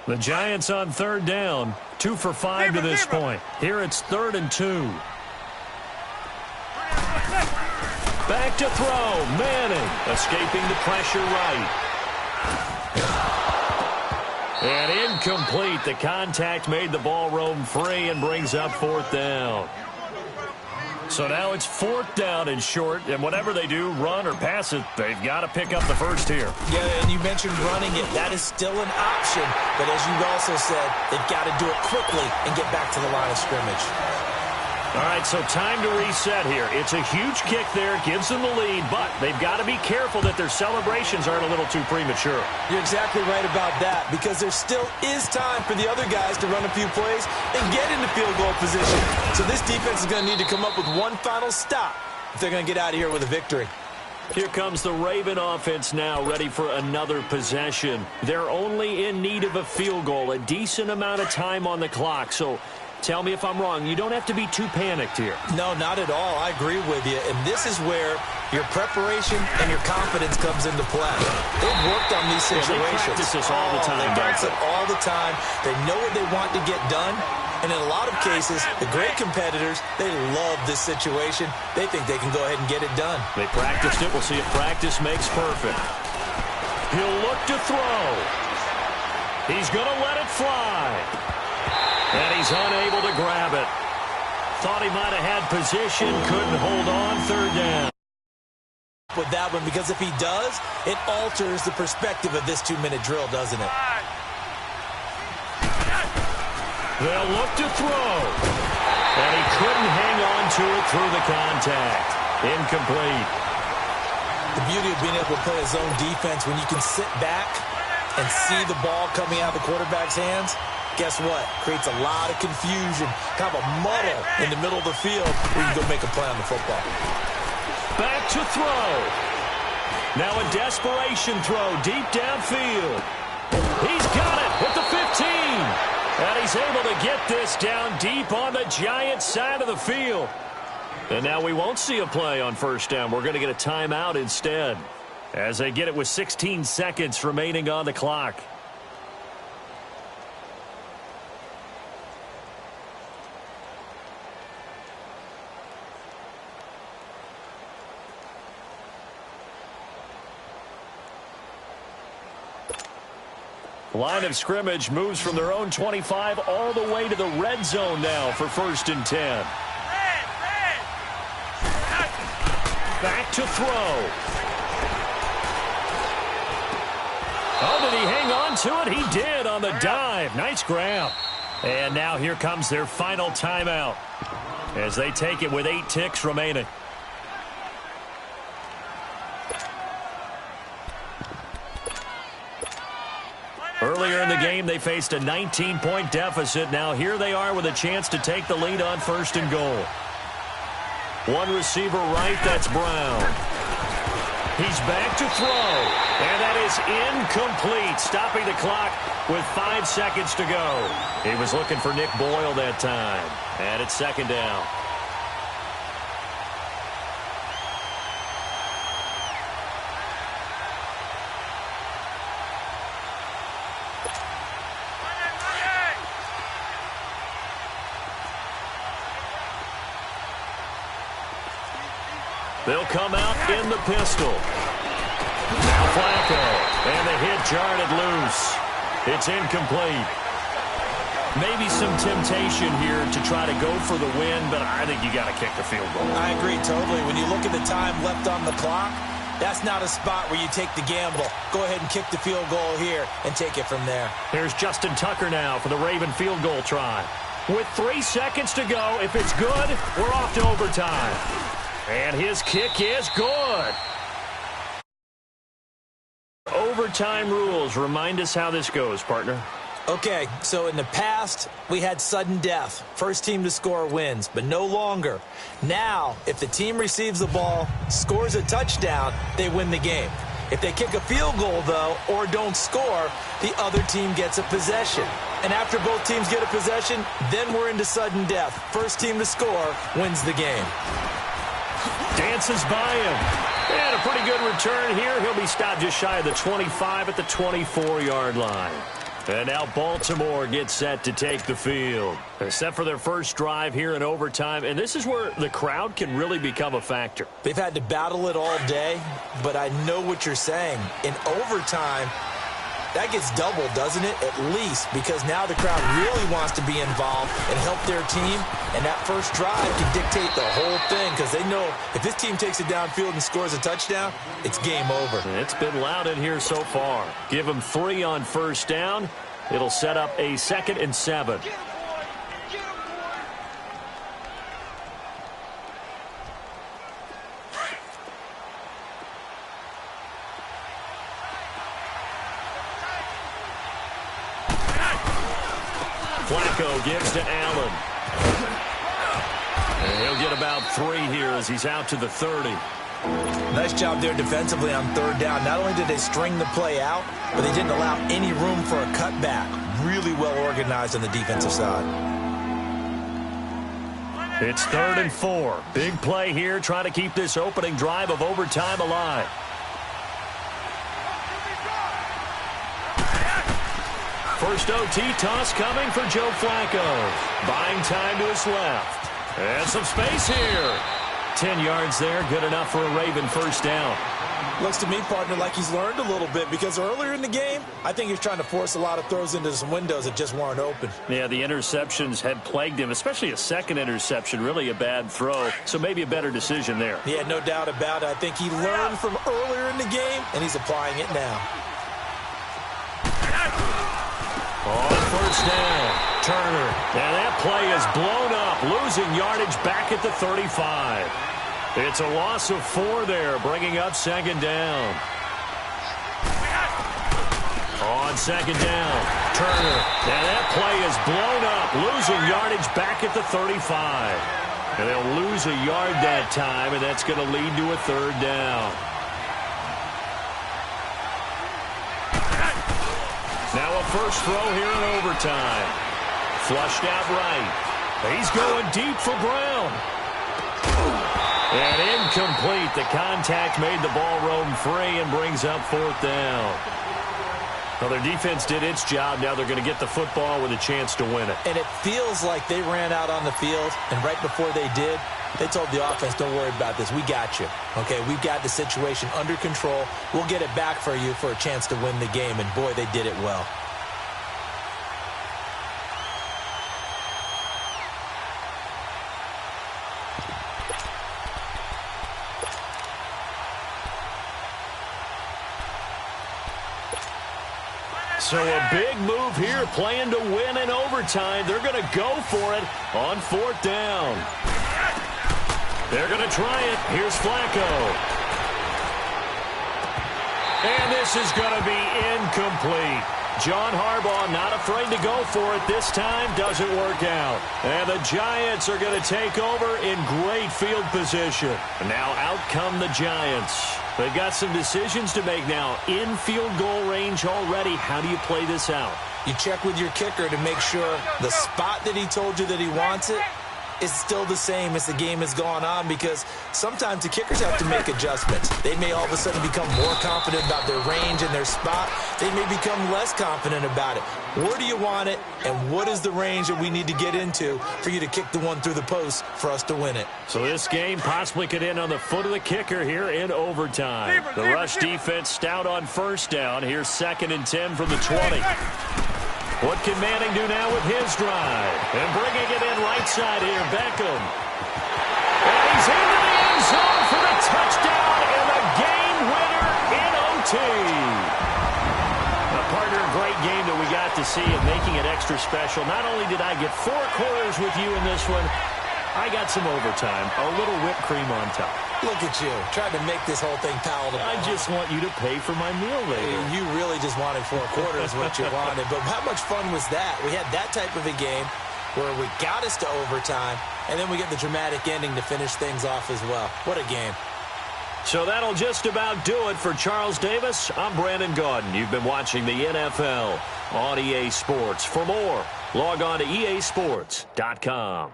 S1: The Giants on third down, 2 for 5 to this point. Here it's 3rd and 2. Back to throw. Manning escaping the pressure right. And incomplete. The contact made the ball roam free and brings up 4th down. So now it's 4th down and short, and whatever they do, run or pass it, they've got to pick up the first here.
S2: Yeah, and you mentioned running it. That is still an option. But as you also said, they've got to do it quickly and get back to the line of scrimmage.
S1: All right, so time to reset here. It's a huge kick there, gives them the lead, but they've got to be careful that their celebrations aren't a little too premature.
S2: You're exactly right about that, because there still is time for the other guys to run a few plays and get into field goal position. So this defense is going to need to come up with one final stop if they're going to get out of here with a victory.
S1: Here comes the Raven offense now, ready for another possession. They're only in need of a field goal, a decent amount of time on the clock, so tell me if I'm wrong. You don't have to be too panicked here.
S2: No, not at all. I agree with you. And this is where your preparation and your confidence comes into play. They've worked on these situations.
S1: Yeah, they practice this all the time.
S2: They practice it all the time. They know what they want to get done. And in a lot of cases, the great competitors, they love this situation. They think they can go ahead and get it done.
S1: They practiced it. We'll see if practice makes perfect. He'll look to throw. He's going to let it fly. And he's unable to grab it. Thought he might have had position, couldn't hold on, 3rd down.
S2: With that one, because if he does, it alters the perspective of this 2-minute drill, doesn't it?
S1: They'll look to throw. And he couldn't hang on to it through the contact. Incomplete.
S2: The beauty of being able to play a zone defense when you can sit back and see the ball coming out of the quarterback's hands, guess what? Creates a lot of confusion, kind of a muddle in the middle of the field where you can go make a play on the football.
S1: Back to throw. Now a desperation throw deep downfield. He's got it with the 15. And he's able to get this down deep on the Giants side of the field. And now we won't see a play on 1st down. We're going to get a timeout instead, as they get it with 16 seconds remaining on the clock. Line of scrimmage moves from their own 25 all the way to the red zone now for 1st and 10. Back to throw. Oh, did he hang on to it? He did on the dive. Nice grab. And now here comes their final timeout as they take it with 8 ticks remaining. Earlier in the game, they faced a 19-point deficit. Now here they are with a chance to take the lead on 1st and goal. One receiver right, that's Brown. He's back to throw, and that is incomplete, stopping the clock with 5 seconds to go. He was looking for Nick Boyle that time, and it's 2nd down. They'll come out in the pistol. Now Flacco. And the hit jarred loose. It's incomplete. Maybe some temptation here to try to go for the win, but I think you got to kick the field goal.
S2: I agree totally. When you look at the time left on the clock, that's not a spot where you take the gamble. Go ahead and kick the field goal here and take it from there.
S1: Here's Justin Tucker now for the Raven field goal try. With 3 seconds to go, if it's good, we're off to overtime. And his kick is good. Overtime rules. Remind us how this goes, partner.
S2: Okay, so in the past, we had sudden death. First team to score wins, but no longer. Now, if the team receives the ball, scores a touchdown, they win the game. If they kick a field goal, though, or don't score, the other team gets a possession. And after both teams get a possession, then we're into sudden death. First team to score wins the game.
S1: Dances by him. And a pretty good return here. He'll be stopped just shy of the 25 at the 24-yard line. And now Baltimore gets set to take the field. They're set for their first drive here in overtime, and this is where the crowd can really become a factor.
S4: They've had to battle it all day, but I know what you're saying. In overtime, that gets doubled, doesn't it? At least, because now the crowd really wants to be involved and help their team, and that first drive can dictate the whole thing because they know if this team takes it downfield and scores a touchdown, it's game over.
S1: It's been loud in here so far. Give them 3 on first down. It'll set up a 2nd and 7. Flacco gives to Allen. And he'll get about 3 here as he's out to the 30.
S4: Nice job there defensively on 3rd down. Not only did they string the play out, but they didn't allow any room for a cutback. Really well organized on the defensive side.
S1: It's 3rd and 4. Big play here, trying to keep this opening drive of overtime alive. First OT toss coming for Joe Flacco. Buying time to his left. And some space here. 10 yards there, good enough for a Raven first down.
S4: Looks to me, partner, like he's learned a little bit because earlier in the game, I think he was trying to force a lot of throws into some windows that just weren't open.
S1: Yeah, the interceptions had plagued him, especially a second interception, really a bad throw, so maybe a better decision there.
S4: Yeah, no doubt about it. I think he learned from earlier in the game, and he's applying it now.
S1: On first down, Turner. And that play is blown up, losing yardage back at the 35. It's a loss of 4 there, bringing up 2nd down. On 2nd down, Turner. And that play is blown up, losing yardage back at the 35. And they'll lose a yard that time, and that's going to lead to a 3rd down. Now a first throw here in overtime. Flushed out right. He's going deep for Brown. And incomplete. The contact made the ball roam free and brings up 4th down. Well, their defense did its job. Now they're going to get the football with a chance to win it.
S4: And it feels like they ran out on the field, and right before they did, they told the offense, don't worry about this. We got you. Okay, we've got the situation under control. We'll get it back for you for a chance to win the game. And, boy, they did it well.
S1: So a big move here, playing to win in overtime. They're going to go for it on 4th down. They're going to try it. Here's Flacco. And this is going to be incomplete. John Harbaugh not afraid to go for it this time. Doesn't work out. And the Giants are going to take over in great field position. And now out come the Giants. They've got some decisions to make now. In field goal range already. How do you play this out?
S4: You check with your kicker to make sure the spot that he told you that he wants it is still the same as the game has gone on, because sometimes the kickers have to make adjustments. They may all of a sudden become more confident about their range and their spot. They may become less confident about it. Where do you want it, and what is the range that we need to get into for you to kick the one through the post for us to win it?
S1: So this game possibly could end on the foot of the kicker here in overtime. The rush defense stout on first down. Here's 2nd and 10 from the 20. What can Manning do now with his drive? And bringing it in right side here, Beckham. And he's into the end zone for the touchdown and the game winner in OT. A partner, great game that we got to see and making it extra special. Not only did I get 4 quarters with you in this one, I got some overtime, a little whipped cream on top.
S4: Look at you, trying to make this whole thing palatable.
S1: I just want you to pay for my meal later.
S4: You really just wanted 4 quarters what you wanted. But how much fun was that? We had that type of a game where we got us to overtime, and then we get the dramatic ending to finish things off as well. What a game.
S1: So that'll just about do it for Charles Davis. I'm Brandon Gaudin. You've been watching the NFL on EA Sports. For more, log on to easports.com.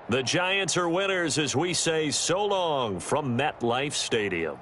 S1: The Giants are winners as we say so long from MetLife Stadium.